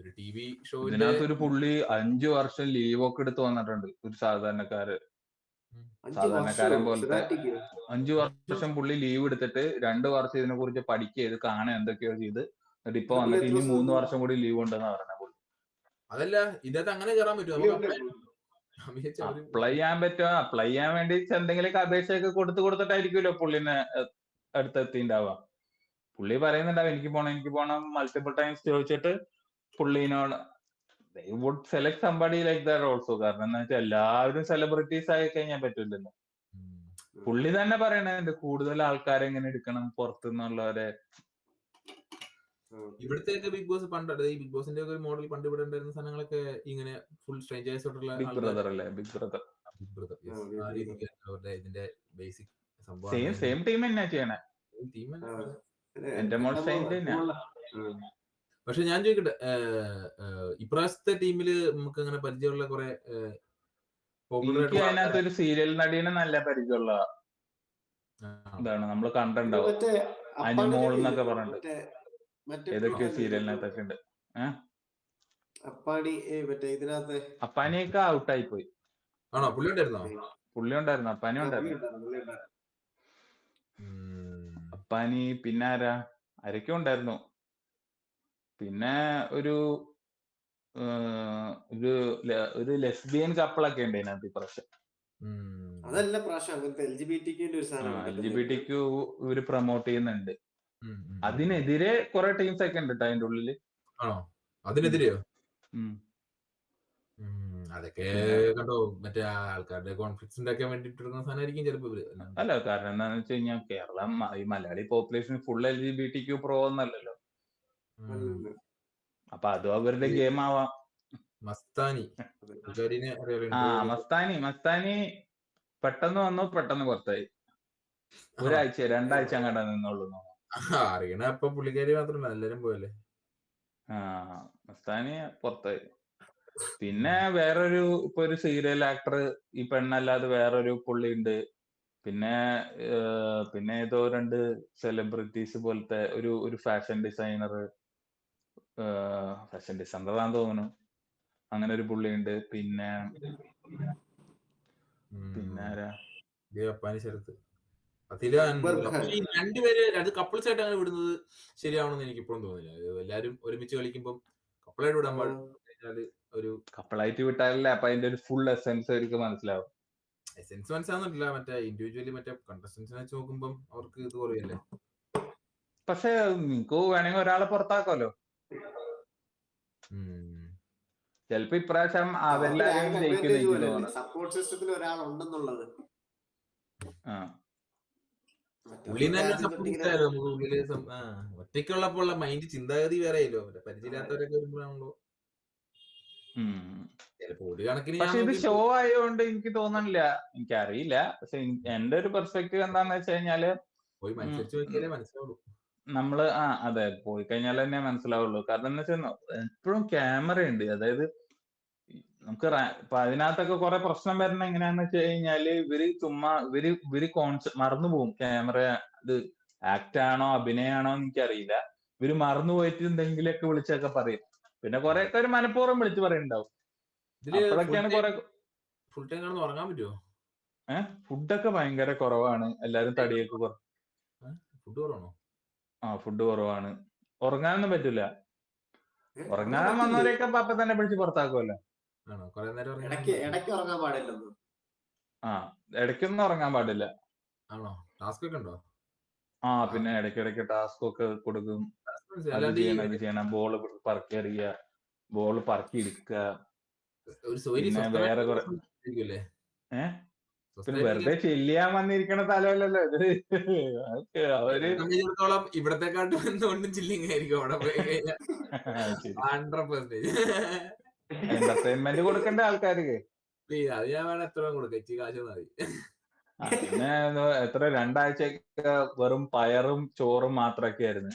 ഒരു ടി വി ഷോ ഇതിനകത്തൊരു പുള്ളി 5 വർഷം ലീവ് ഒക്കെ എടുത്ത് വന്നിട്ടുണ്ട്. ഒരു സാധാരണക്കാരൻ പോലത്തെ 5 വർഷം പുള്ളി ലീവ് എടുത്തിട്ട് 2 വർഷം ഇതിനെ കുറിച്ച് പഠിക്കുക, കാണാൻ എന്തൊക്കെയോ ചെയ്ത് എന്നിട്ട് ഇപ്പൊ വന്നിട്ട് ഇനി 3 വർഷം കൂടി ലീവ് ഉണ്ടെന്ന് പറഞ്ഞ പുള്ളി. അതല്ല, ഇതിനകത്ത് അങ്ങനെ കയറാൻ പറ്റുമോ? അപ്ലൈ ചെയ്യാൻ പറ്റുമോ? അപ്ലൈ ചെയ്യാൻ വേണ്ടി എന്തെങ്കിലുമൊക്കെ അപേക്ഷയൊക്കെ കൊടുത്തിട്ടായിരിക്കുമല്ലോ പുള്ളിനെ അടുത്തെത്തിണ്ടാവുക. പുള്ളി പറയുന്നുണ്ടാവും എനിക്ക് പോണം മൾട്ടിപ്പിൾ ടൈംസ് ചോദിച്ചിട്ട് പുള്ളിനോട് they would select somebody like that also. കാരണം എന്താ വെച്ചാൽ എല്ലാവരും സെലിബ്രിറ്റീസ് ആയി കഴിഞ്ഞാൽ പറ്റില്ലല്ലോ. പുള്ളി തന്നെ പറയണത് കൂടുതൽ ആൾക്കാരെ എങ്ങനെ എടുക്കണം പുറത്തുനിന്നുള്ളവരെ. ഇവിടുത്തെ ബിഗ് ബോസ് പണ്ട് ഈ ബിഗ് ബോസിന്റെ ഒരു മോഡൽ പണ്ട് ഇവിടെ ഉണ്ടായിരുന്ന സാധനങ്ങളൊക്കെ ഇങ്ങനെ ഫുൾ സ്ട്രേഞ്ചേഴ്സ് ആയിട്ടുള്ള ബിഗ് ബ്രദർ അല്ലേ? ബിഗ് ബ്രദർ ഇതിന്റെ ബേസിക് സംഭവം സെയിം ടീം തന്നെയാ ചെയ്യണേ. എന്റെ മോൾ പക്ഷെ ഞാൻ ചോദിക്കട്ടെ, ഇപ്രാവശ്യത്തെ ടീമില് നമുക്ക് അങ്ങനെ പരിചയമുള്ള കുറെ എനിക്ക് അതിനകത്ത് ഒരു സീരിയൽ നടീനെ നല്ല പരിചയമുള്ള ഇതാണ് നമ്മൾ കണ്ടിട്ടുണ്ടാവും. അനിമോൾ എന്നൊക്കെ പറഞ്ഞിട്ട് ഏതൊക്കെയോ സീരിയലിനകത്തൊക്കെ ഉണ്ട്. അപ്പാനിയൊക്കെ ഔട്ടായി പോയി. ആണോ? പുള്ളി ഉണ്ടായിരുന്നോ? പുള്ളി ഉണ്ടായിരുന്നു. അപ്പാനി ഉണ്ടായിരുന്നു. അപ്പാനി പിന്നെ ആരൊക്കെ ഉണ്ടായിരുന്നു. പിന്നെ ഒരു ലെസ്ബിയൻ കപ്പിളൊക്കെ ഉണ്ട് അതിനകത്ത് ഇപ്രാവശ്യം. LGBTQ ഇവര് പ്രൊമോട്ട് ചെയ്യുന്നുണ്ട്. അതിനെതിരെ കുറെ ടീംസ് ഒക്കെ ഉണ്ട് അതിന്റെ ഉള്ളില്. ആണോ? അതിനെതിരെയോ? അതൊക്കെ കണ്ടോ, മറ്റേ ആൾക്കാരുടെ കോൺഫിഡൻസ് ഉണ്ടാക്കാൻ വേണ്ടിട്ട് സാധനമായിരിക്കും ചിലപ്പോ. അല്ല, കാരണം എന്താണെന്ന് വെച്ച് കഴിഞ്ഞാൽ കേരളം ഈ Malayali population full LGBTQ pro ഒന്നല്ലല്ലോ. അപ്പൊ അതും അവരുടെ ഗെയിം ആവാം. മസ്താനി പെട്ടെന്ന് വന്നു, പെട്ടെന്ന് പുറത്തായി. 2 ആഴ്ച അങ്ങോട്ട് നിന്നുള്ളൂ. അറിയണ അപ്പൊ പുള്ളിക്കാരി മാത്രമല്ല എല്ലാരും പോയല്ലേ. മസ്താനി പുറത്തായി. പിന്നെ വേറൊരു ഇപ്പൊ ഒരു സീരിയൽ ആക്ടർ, ഈ പെണ്ണല്ലാതെ വേറൊരു പുള്ളി ഉണ്ട്, പിന്നെ പിന്നെ ഏതോ 2 സെലിബ്രിറ്റീസ് പോലത്തെ ഒരു ഫാഷൻ ഡിസൈനർ ആണെന്ന് തോന്നുന്നു. അങ്ങനെ ഒരു പുള്ളിയുണ്ട്. പിന്നെ ആരാ? ജപ്പാനി ശരത്ത് ഈ രണ്ടുപേര് കപ്പിൾസ് ആയിട്ട് അങ്ങനെ വിടുന്നത് ശരിയാവണമെന്ന് എനിക്ക് ഇപ്പോഴും തോന്നുന്നില്ല. എല്ലാരും ഒരുമിച്ച് കളിക്കുമ്പോൾ കപ്പിളായിട്ട് വിടാൻ പാടില്ല. ഒരു കപ്പിളായിട്ട് വിട്ടാലല്ലേ അപ്പൊ അതിന്റെ ഒരു ഫുൾ എസെൻസ് അവർക്ക് മനസ്സിലാവും. എസെൻസ് മനസ്സിലാവുന്നില്ല. മറ്റേ ഇൻഡിവിജ്വലി മറ്റേ കണ്ടസ്റ്റൻസിനെ വെച്ച് നോക്കുമ്പോൾ അവർക്ക് ഇത് കുറയല്ലേ. പക്ഷെ നിനക്ക് വേണമെങ്കിൽ ഒരാളെ പുറത്താക്കാലോ. ചിലപ്പോ ഇപ്രാവശ്യം അവരെല്ലാരും ജയിക്കുന്ന എനിക്ക് തോന്നുന്നു. സപ്പോർട്ട് സിസ്റ്റത്തിൽ ഒരാളുണ്ടെന്നുള്ളത്. ഒറ്റയ്ക്കുള്ളപ്പോൾ മൈൻഡ് ചിന്താഗതി വേറെ ആയല്ലോ. പരിചയമില്ലാത്തവരൊക്കെ വരുമ്പോഴാണല്ലോ. പക്ഷെ ഇത് ഷോ ആയതുകൊണ്ട് എനിക്ക് തോന്നണില്ല, എനിക്കറിയില്ല. പക്ഷെ എന്റെ ഒരു പെർസ്പെക്റ്റീവ് എന്താന്ന് വെച്ച് കഴിഞ്ഞാല് നമ്മള് അതെ പോയി കഴിഞ്ഞാൽ തന്നെ മനസ്സിലാവുള്ളൂ. കാരണം എന്ന് വെച്ചാൽ എപ്പോഴും ക്യാമറ ഉണ്ട്. അതായത് നമുക്ക് ഇപ്പൊ അതിനകത്തൊക്കെ കുറെ പ്രശ്നം വരുന്ന എങ്ങനെയാന്ന് വെച്ച് കഴിഞ്ഞാല് ഇവര് മറന്നു പോകും. ക്യാമറ ഇത് ആക്ട് ആണോ അഭിനയാണോ എന്ന് എനിക്കറിയില്ല. ഇവര് മറന്നു പോയിട്ട് എന്തെങ്കിലുമൊക്കെ വിളിച്ചൊക്കെ പറയും. പിന്നെ കുറെ ഒക്കെ ഒരു മനഃപൂർവ്വം വിളിച്ചു പറയുന്നുണ്ടാവും. അപ്പോഴൊക്കെയാണ് കുറെ ഉറങ്ങാൻ പറ്റുമോ? ഫുഡൊക്കെ ഭയങ്കര കുറവാണ്. എല്ലാരും തടിയൊക്കെ ഫുഡ് കുറവാണോ? ഫുഡ് കുറവാണ്. ഉറങ്ങാനൊന്നും പറ്റില്ല. ഉറങ്ങാൻ വന്നവരെയൊക്കെ അപ്പൊ തന്നെ പിടിച്ച് പുറത്താക്കുമല്ലോ. ഇടയ്ക്ക് ഉറങ്ങാൻ പാടില്ലെന്ന്. ഇടയ്ക്കൊന്നും ഉറങ്ങാൻ പാടില്ല. ടാസ്ക് ഒക്കെ ഉണ്ടോ? പിന്നെ ഇടയ്ക്കിടയ്ക്ക് ടാസ്ക് ഒക്കെ കൊടുക്കും. അത് ചെയ്യണം, ബോള് പറക്കി എറിയുക, ബോള് പറക്കി എടുക്കുക. പിന്നെ വേറെ കുറെ പിന്നെ വെറുതെ ചെല്ലിയാൻ വന്നിരിക്കണ സ്ഥലമല്ലല്ലോ ഇത്. അവര് ഇവിടത്തെക്കാട്ടും എന്തുകൊണ്ടും ചില്ലിങ് ആയിരിക്കും അവിടെ പോയി കഴിഞ്ഞാൽ. എന്റർടൈൻമെന്റ് കൊടുക്കേണ്ട ആൾക്കാർക്ക്. അത് ഞാൻ വേണം എത്ര കൊടുക്കാം, ഇച്ചി കാശ് മതി. പിന്നെ എത്ര 2 ആഴ്ചയൊക്കെ വെറും പയറും ചോറും മാത്രമൊക്കെ ആയിരുന്നു.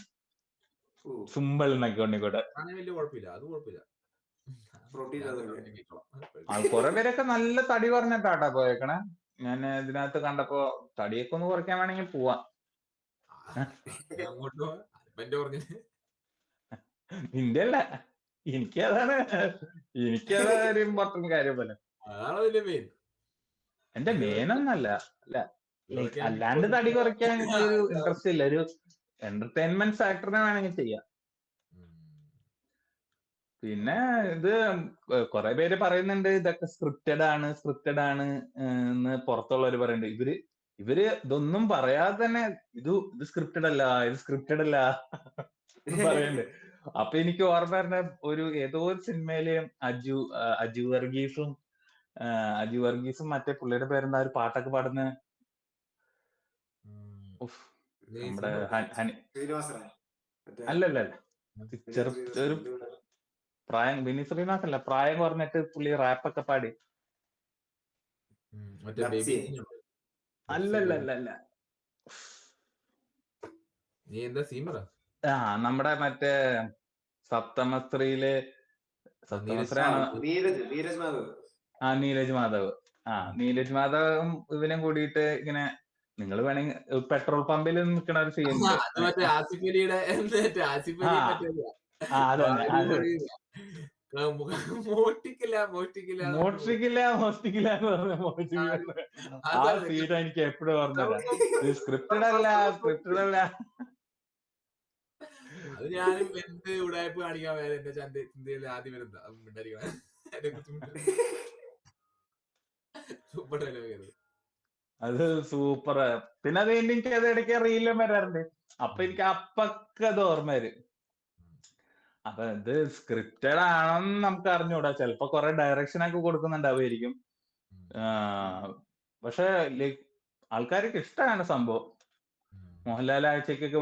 സിമ്പിൾ എന്നൊക്കെ ഉണ്ണിക്കൂടെ. വലിയ കുഴപ്പമില്ല, അത് കുഴപ്പമില്ല. കുറെ പേരൊക്കെ നല്ല തടി പറഞ്ഞിട്ടാട്ടാ പോയേക്കണേ. ഞാൻ ഇതിനകത്ത് കണ്ടപ്പോ തടിയൊക്കെ ഒന്ന് കുറയ്ക്കാൻ വേണമെങ്കിൽ പോവാം. നിന്റെ അല്ല, എനിക്കതാണ് ഒരു ഇമ്പോർട്ടന്റ് കാര്യം പോലെ. എന്റെ മെയിനൊന്നല്ല, അല്ലാണ്ട് തടി കുറയ്ക്കാൻ ഒരു ഇൻട്രസ്റ്റ് ഇല്ല. ഒരു എന്റർടൈൻമെന്റ് ഫാക്ടറിനെ വേണമെങ്കിൽ ചെയ്യാം. പിന്നെ ഇത് കുറെ പേര് പറയുന്നുണ്ട് ഇതൊക്കെ സ്ക്രിപ്റ്റഡ് ആണ് എന്ന് പുറത്തുള്ളവര് പറയുന്നുണ്ട്. ഇവര് ഇതൊന്നും പറയാതെ തന്നെ ഇത് സ്ക്രിപ്റ്റഡ് അല്ല പറയുന്നുണ്ട്. അപ്പൊ എനിക്ക് ഓർമ്മ വരുന്ന ഏതോ ഒരു സിനിമയില് അജു വർഗീസും മറ്റേ പുള്ളിയുടെ പേരെന്താ, ഒരു പാട്ടൊക്കെ പാടുന്ന നമ്മുടെ അല്ലല്ല ഒരു പ്രായം, വിനീത് ശ്രീനിവാസൻ അല്ല, പ്രായം കുറഞ്ഞിട്ട് പുള്ളി റാപ്പൊക്കെ പാടി. അല്ലല്ല നമ്മുടെ മറ്റേ സപ്തമസ്ത്രീയില് നീരജ് മാധവ്. നീരജ് മാധവും ഇവനും കൂടിയിട്ട് ഇങ്ങനെ, നിങ്ങൾ വേണമെങ്കിൽ പെട്രോൾ പമ്പിൽ നിൽക്കണ ഒരു സീൻ. എനിക്ക് എപ്പോഴും ഓർമ്മ. സ്ക്രിപ്റ്റഡ് അല്ല. അത് ഞാനും എന്ത് ഉടായ്പ കാണിക്കാൻ വേറെ എന്റെ ചിന്തയിൽ ആദ്യം വരുന്ന സൂപ്പർ ഡയലോഗ്. അത് സൂപ്പർ. പിന്നെ അത് എനിക്ക് അത് ഇടയ്ക്ക് റീലും വരാറുണ്ട്. അപ്പൊ എനിക്ക് അപ്പൊക്കെ അത് ഓർമ്മ വരും. അപ്പൊ ഇത് സ്ക്രിപ്റ്റഡ് ആണെന്ന് നമുക്ക് അറിഞ്ഞൂടാ. ചിലപ്പോ കുറെ ഡയറക്ഷൻ ഒക്കെ കൊടുക്കുന്നുണ്ടാവുമായിരിക്കും. പക്ഷെ ആൾക്കാർക്ക് ഇഷ്ടമാണ് സംഭവം. മോഹൻലാൽ ആഴ്ചക്കൊക്കെ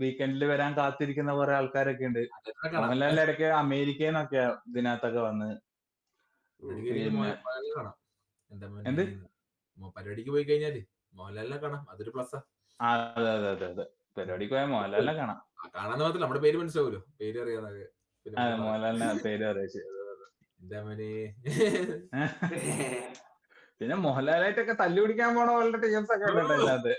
വീക്കെൻഡിൽ വരാൻ കാത്തിരിക്കുന്ന കുറെ ആൾക്കാരൊക്കെ ഉണ്ട്. മോഹൻലാലിന്റെ ഇടയ്ക്ക് അമേരിക്കയിൽ നിന്നൊക്കെ ഇതിനകത്തൊക്കെ വന്ന് എന്ത് പരിപാടിക്ക് പോയി കഴിഞ്ഞാല് മോഹൻലാലിനെ കാണാം. അതൊരു പ്ലസ്സാ. അതെ പരിപാടിക്ക് പോയാൽ മോഹൻലാലിനെ കാണാം. കാണാന്ന് മാത്രമല്ല നമ്മുടെ പേര് മനസ്സിലാവുമല്ലോ, പേര് അറിയാന്നൊക്കെ. മോഹൻലാലിനെ പേര് അറിയാം. പിന്നെ മോഹൻലാലായിട്ടൊക്കെ തല്ലു പിടിക്കാൻ പോണ പോലുള്ള ടീംസ് ഒക്കെ ഉണ്ട് അതിനകത്ത്.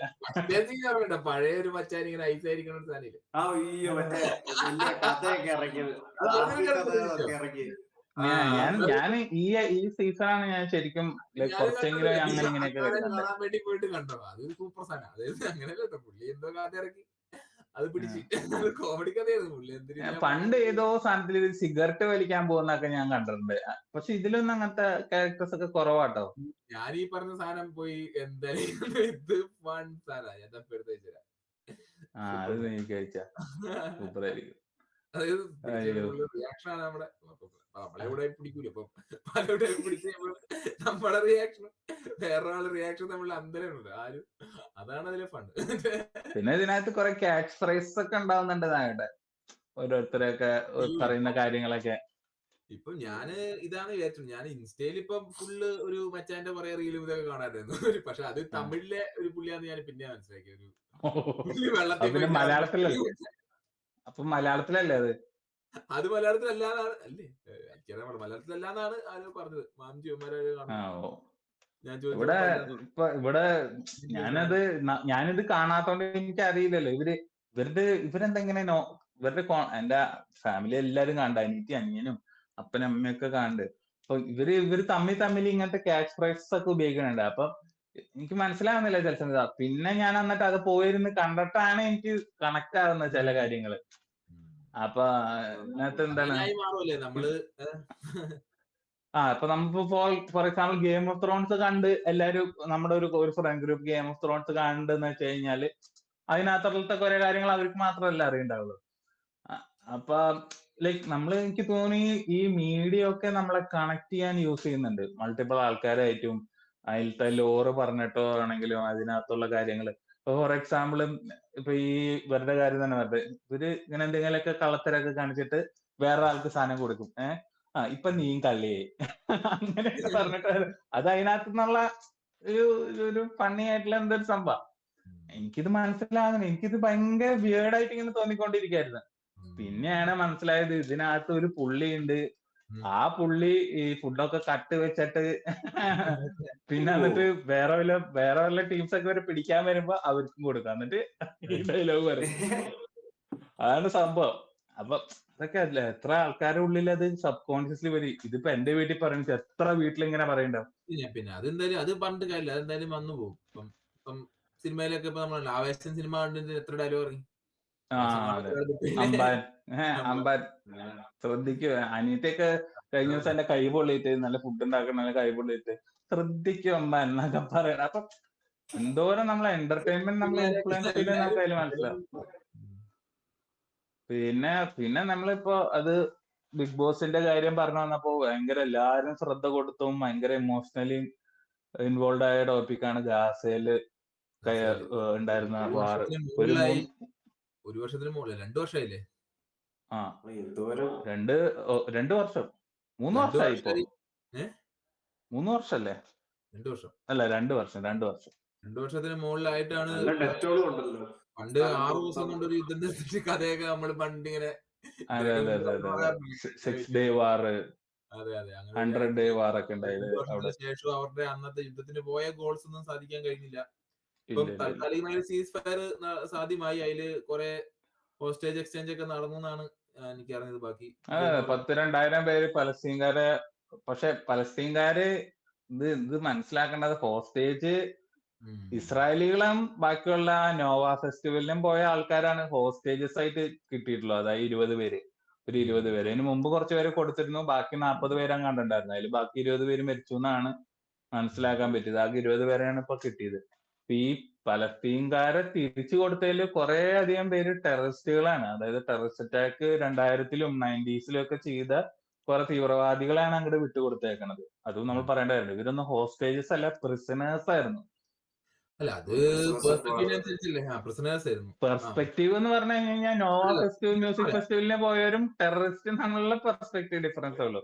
പഴയ ഒരു മച്ചാൻ ഇങ്ങനെ ഐസായിരിക്കണ ഒരു സാധനം അയ്യോ മറ്റേ വലിയ കഥയൊക്കെ ഇറങ്ങിയത്, കഥകളൊക്കെ ഇറങ്ങി. ഞാൻ ഈ സീസണാണ് ഞാൻ ശരിക്കും കുറച്ചെങ്കിലും അങ്ങനെ ഇങ്ങനെയൊക്കെ വരുന്നുണ്ട്. കാണാൻ വേണ്ടി പോയിട്ട് കണ്ടോ, അതൊരു സൂപ്പർ സാധനം. അതായത് അങ്ങനെയല്ല പുള്ളി എന്തോ കഥ ഇറക്കി അത് പിടിച്ച് കോമഡി കഥയായിരുന്നു പുള്ളി. എന്തിനാ പണ്ട് ഏതോ സാധനത്തിൽ ഇത് സിഗരറ്റ് വലിക്കാൻ പോകുന്നൊക്കെ ഞാൻ കണ്ടിട്ടുണ്ട്. പക്ഷെ ഇതിലൊന്നും അങ്ങനത്തെ ക്യാരക്ടേഴ്സ് ഒക്കെ കുറവാട്ടോ. ഞാൻ ഈ പറഞ്ഞ സാധനം പോയി എന്തായാലും ഇത് ഫൺ സാധനം ഞാൻ തപ്പെടുത്ത് വെച്ചുതരാം. അത് എനിക്ക് കഴിച്ചാ സൂപ്പർ ആയിരിക്കും. അതായത് റിയാക്ഷൻ ആണ് നമ്മുടെ നമ്മളെ ഇവിടെ പിടിക്കൂല. അപ്പൊ പലവിടെ പിടിച്ച് നമ്മുടെ റിയാക്ഷൻ വേറൊരാളുടെ റിയാക്ഷൻ നമ്മൾ അന്തരമുണ്ട് ആരും. അതാണ് അതിലെ ഫണ്ട്. പിന്നെ ഇതിനകത്ത് കുറെ ക്യാച്ച് ഫ്രൈസ് ഒക്കെ ഉണ്ടാവുന്നുണ്ട് നായുടെ ഓരോരുത്തരൊക്കെ പറയുന്ന കാര്യങ്ങളൊക്കെ. ഇപ്പൊ ഞാന് ഇതാണ് വിചാരിച്ചത്. ഞാൻ ഇൻസ്റ്റയിൽ ഇപ്പൊ ഫുള്ള് ഒരു മച്ചാന്റെ കുറെ റീലും ഇതൊക്കെ കാണാമായിരുന്നു. പക്ഷെ അത് തമിഴിലെ ഒരു പുള്ളിയാന്ന് ഞാൻ പിന്നെ മനസ്സിലാക്കി. ഒരു വെള്ളത്തിൽ മലയാളത്തിലല്ലേ? അപ്പൊ മലയാളത്തിലല്ലേ അത് മലയാളത്തിലല്ലാന്നാണ് അല്ലേ? എനിക്കറിയാം മലയാളത്തിലല്ലാന്നാണ് ആരോ പറഞ്ഞത്. ഇവിടെ ഞാനിത് കാണാത്തോണ്ട് എനിക്ക് അറിയില്ലല്ലോ. ഇവരെന്തെങ്ങനെ ഇവരുടെ എന്റെ ഫാമിലി എല്ലാരും കാണണ്ട, അനിയത്തി അനിയനും അപ്പനും അമ്മയൊക്കെ കാണണ്ട്. അപ്പൊ ഇവര് തമ്മിൽ ഇങ്ങനത്തെ ക്യാച്ച് ഫ്രൈസസ് ഒക്കെ ഉപയോഗിക്കുന്നുണ്ട്. അപ്പൊ എനിക്ക് മനസ്സിലാവുന്നില്ല ചില സമയത്ത്. പിന്നെ ഞാൻ എന്നിട്ട് അത് പോയിരുന്ന് കണ്ടിട്ടാണ് എനിക്ക് കണക്ട് ആവുന്നത് ചില കാര്യങ്ങള്. അപ്പൊ അതിനകത്ത് എന്താണ് ഇപ്പൊ നമ്മളിപ്പോ for example Game of Thrones കണ്ട് എല്ലാരും നമ്മുടെ ഒരു friend group Game of Thrones കണ്ടെന്ന് വെച്ച് കഴിഞ്ഞാല് അതിനകത്തുള്ള കുറെ കാര്യങ്ങൾ അവർക്ക് മാത്രമല്ല അറിയണ്ടാവുള്ളൂ. അപ്പൊ എനിക്ക് തോന്നി ഈ മീഡിയ ഒക്കെ നമ്മളെ കണക്ട് ചെയ്യാൻ യൂസ് ചെയ്യുന്നുണ്ട് മൾട്ടിപ്പിൾ ആൾക്കാരായിട്ടും. അതിലത്തെ ലോറ് പറഞ്ഞിട്ടോ ആണെങ്കിലും അതിനകത്തുള്ള കാര്യങ്ങള്. ഇപ്പൊ ഫോർ എക്സാമ്പിൾ ഇപ്പൊ ഈ ഇവരുടെ കാര്യം തന്നെ പറഞ്ഞത്, ഇവര് ഇങ്ങനെ എന്തെങ്കിലുമൊക്കെ കള്ളത്തരൊക്കെ കാണിച്ചിട്ട് വേറെ ആൾക്ക് സാധനം കൊടുക്കും. ഇപ്പൊ നീയും കള്ളിയായി അങ്ങനെയൊക്കെ പറഞ്ഞിട്ട് അത് അതിനകത്തു നിന്നുള്ള ഒരു ഫണ്ണി ആയിട്ടുള്ള എന്തൊരു സംഭവം. എനിക്കിത് മനസ്സിലാകുന്നില്ല. എനിക്കിത് ഭയങ്കര വിയേർഡായിട്ട് ഇങ്ങനെ തോന്നിക്കൊണ്ടിരിക്കുകയായിരുന്നു. പിന്നെയാണ് മനസ്സിലായത് ഇതിനകത്ത് ഒരു പുള്ളിയുണ്ട്. ആ പുള്ളി ഈ ഫുഡൊക്കെ കട്ട് വെച്ചിട്ട് പിന്നെ എന്നിട്ട് വേറെ വല്ല ടീംസ് ഒക്കെ വരെ പിടിക്കാൻ വരുമ്പോ അവർക്കും കൊടുക്കാം, എന്നിട്ട് ഈ ഡയലോഗ് പറയും. അതാണ് സംഭവം. അപ്പൊ അതൊക്കെ അല്ല എത്ര ആൾക്കാരുടെ ഉള്ളിൽ അത് സബ് കോൺഷ്യസ്ലി വരും. ഇതിപ്പോ എന്റെ വീട്ടിൽ പറയുന്നത് എത്ര വീട്ടിൽ ഇങ്ങനെ പറയണ്ടാവും. പിന്നെ അതെന്തായാലും അത് പറഞ്ഞിട്ട് കാര്യമില്ല, അതെന്തായാലും വന്നു പോകും. ഇപ്പം സിനിമയിലൊക്കെ ഇപ്പൊ നമ്മൾ ആവേശം സിനിമ കണ്ടിട്ട് എത്ര ഡയലോഗ് ഇറങ്ങി. അമ്പാൻ ശ്രദ്ധിക്കുക. അനിയത്തൊക്കെ കഴിഞ്ഞ ദിവസം എന്റെ കൈ പൊള്ളിയിട്ട് നല്ല ഫുഡ് ഉണ്ടാക്കണ കൈ പൊള്ളിയിട്ട് ശ്രദ്ധിക്കും അമ്മ എന്നൊക്കെ പറയണം. അപ്പൊ എന്തോരം നമ്മളെ എന്റർടൈൻമെന്റ് നമ്മളെ ഇൻഫ്ലുവൻസ് ചെയ്ത് നമുക്ക് അതിൽ മനസ്സിലാവും. പിന്നെ നമ്മളിപ്പോ അത് ബിഗ് ബോസിന്റെ കാര്യം പറഞ്ഞു വന്നപ്പോ ഭയങ്കര എല്ലാരും ശ്രദ്ധ കൊടുത്തും ഭയങ്കര ഇമോഷണലി ഇൻവോൾവ് ആയ ടോപ്പിക്കാണ് ഗാസയില് ഉണ്ടായിരുന്ന വാർ. ഒരു വർഷത്തിന് മുകളിൽ 2 വർഷമായില്ലേ? 2 വർഷം 3 വർഷമായി ഇപ്പൊ. 3 വർഷല്ലേ? 2 വർഷം അല്ല 2 വർഷം 2 വർഷത്തിന് മുകളിലായിട്ടാണ്. പണ്ട് 6 ദിവസം കൊണ്ടൊരു യുദ്ധം നിർത്തിട്ട് കഥയൊക്കെ നമ്മൾ പണ്ട് ഇങ്ങനെ 6 ഡേ വാർ, അതെ 100 ഡേ വാർ ഒക്കെ ഉണ്ടായത്. ശേഷം അവരുടെ അന്നത്തെ യുദ്ധത്തിന് പോയ ഗോൾസ് ഒന്നും സാധിക്കാൻ കഴിഞ്ഞില്ല. ഇപ്പം തൽക്കാലികമായി സീസ് ഫയർ സാധ്യമായി. അതില് കുറെ ഹോസ്റ്റേജ് എക്സ്ചേഞ്ച് ഒക്കെ നടന്നു എന്നാണ് എനിക്ക് അറിഞ്ഞത്. ബാക്കി 10,000-2,000 പേര് പലസ്തീൻകാരെ. പക്ഷെ പലസ്തീൻകാര് ഇത് മനസ്സിലാക്കേണ്ടത് ഹോസ്റ്റേജ് ഇസ്രായേലികളും ബാക്കിയുള്ള നോവ ഫെസ്റ്റിവലിനും പോയ ആൾക്കാരാണ് ഹോസ്റ്റേജസ് ആയിട്ട് കിട്ടിയിട്ടുള്ളത്. അതായത് 20 പേര്. ഒരു 20 പേര്. അതിന് മുമ്പ് കുറച്ച് പേര് കൊടുത്തിരുന്നു. ബാക്കി 40 പേര് കണ്ടിട്ടുണ്ടായിരുന്നു. അതിൽ ബാക്കി 20 പേര് മരിച്ചു എന്നാണ് മനസ്സിലാക്കാൻ പറ്റിയത്. ആകെ 20 പേരാണ് ഇപ്പൊ കിട്ടിയത്. ഈ പലസ്തീൻകാരെ തിരിച്ചു കൊടുത്തതിൽ കുറെ അധികം പേര് ടെററിസ്റ്റുകളാണ്. അതായത് ടെററിസ്റ്റ് അറ്റാക്ക് 2000-ലും 90s ഒക്കെ ചെയ്ത കുറെ തീവ്രവാദികളാണ് അങ്ങോട്ട് വിട്ടുകൊടുത്തേക്കണത്. അതും നമ്മൾ പറയേണ്ടതായിരുന്നു. ഇവരൊന്നും ഹോസ്റ്റേജസ് അല്ല, പ്രിസണേഴ്സ് ആയിരുന്നു. പെർസ്പെക്റ്റീവ് എന്ന് പറഞ്ഞു കഴിഞ്ഞാൽ നോവ ഫെസ്റ്റിവൽ മ്യൂസിക് ഫെസ്റ്റിവലിന് പോയവരും ടെററിസ്റ്റും തമ്മിലുള്ള പെർസ്പെക്റ്റീവ് ഡിഫറൻസ് ഉള്ളൂ.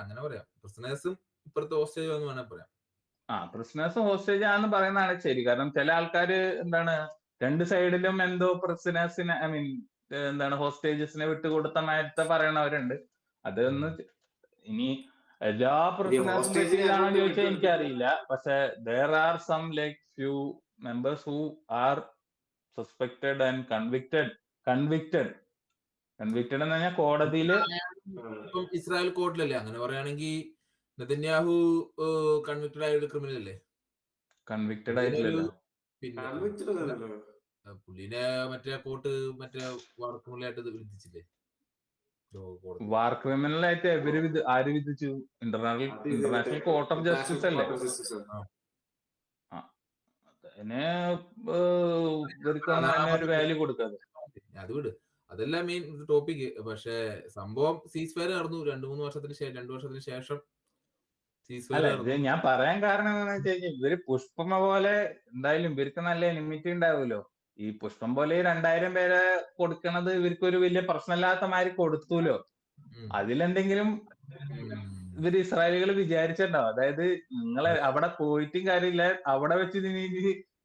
അങ്ങനെ പറയാം. പ്രിസണേഴ്സും ഇപ്പുറത്തെ ഹോസ്റ്റേജ് എന്ന് വേണമെങ്കിൽ പറയാം. പ്രിസണേഴ്സും ഹോസ്റ്റേജ് ആണെന്ന് പറയുന്നതാണ് ശരി. കാരണം ചില ആൾക്കാര് എന്താണ് രണ്ട് സൈഡിലും എന്തോ പ്രിസണേഴ്സിനെ ഹോസ്റ്റേജസിനെ വിട്ടുകൊടുത്ത മാറ്റത്തെ പറയണവരുണ്ട്. അതൊന്ന് ഇനി എല്ലാ പ്രശ്നത്തിനും hostage പറ്റിയതാണോ അങ്ങോട്ട് ചോദിച്ചാൽ വിട്ടു എനിക്കറിയില്ല. പക്ഷെ there are some like few members who are suspected and convicted എന്ന് പറഞ്ഞാൽ കോടതിയില് ഇപ്പം ഇസ്രായേൽ കോർട്ടിലല്ലേ, അങ്ങനെ പറയുകയാണെങ്കിൽ നെതന്യാഹു കൺവിക്റ്റഡ് ആയ ഒരു ക്രിമിനൽ അല്ലേ? കൺവിക്റ്റഡ് ആയിട്ടില്ലല്ലോ. പിന്നെ convicted അല്ലല്ലോ. പുള്ളിനെ മറ്റേ കോർട്ട് മറ്റേ വാർ ക്രിമിനലായിട്ട് വിധിച്ചില്ലേ കോടതി. വാർ ക്രിമിനൽ ആയിട്ട് ആര് വിധിച്ചു? ഇന്റർനാഷണൽ കോർട്ട് ഓഫ് ജസ്റ്റിസ് അല്ലേ? അതിന് ഇവർക്കൊന്നും തന്നെ ഒരു വാല്യൂ കൊടുക്കാതെ. അത് വിട്, അതെല്ലാം മെയിൻ ടോപ്പിക്. പക്ഷെ സംഭവം സീസ് ഫയർ നടന്നു 2 വർഷത്തിന് ശേഷം അല്ല, ഇത് ഞാൻ പറയാൻ കാരണം എന്താണെന്ന് വെച്ച് കഴിഞ്ഞാൽ ഇവര് പുഷ്പമ പോലെ എന്തായാലും ഇവർക്ക് നല്ല എനിമിറ്റി ഉണ്ടാവുമല്ലോ. ഈ പുഷ്പം പോലെ 2000 പേരെ കൊടുക്കണത് ഇവർക്ക് ഒരു വലിയ പ്രശ്നമില്ലാത്ത മാതിരി കൊടുത്തൂലോ. അതിലെന്തെങ്കിലും ഇവര് ഇസ്രായേലികൾ വിചാരിച്ചിട്ടുണ്ടാവും. അതായത് നിങ്ങളെ അവിടെ പോയിട്ടും കാര്യമില്ല, അവിടെ വെച്ച്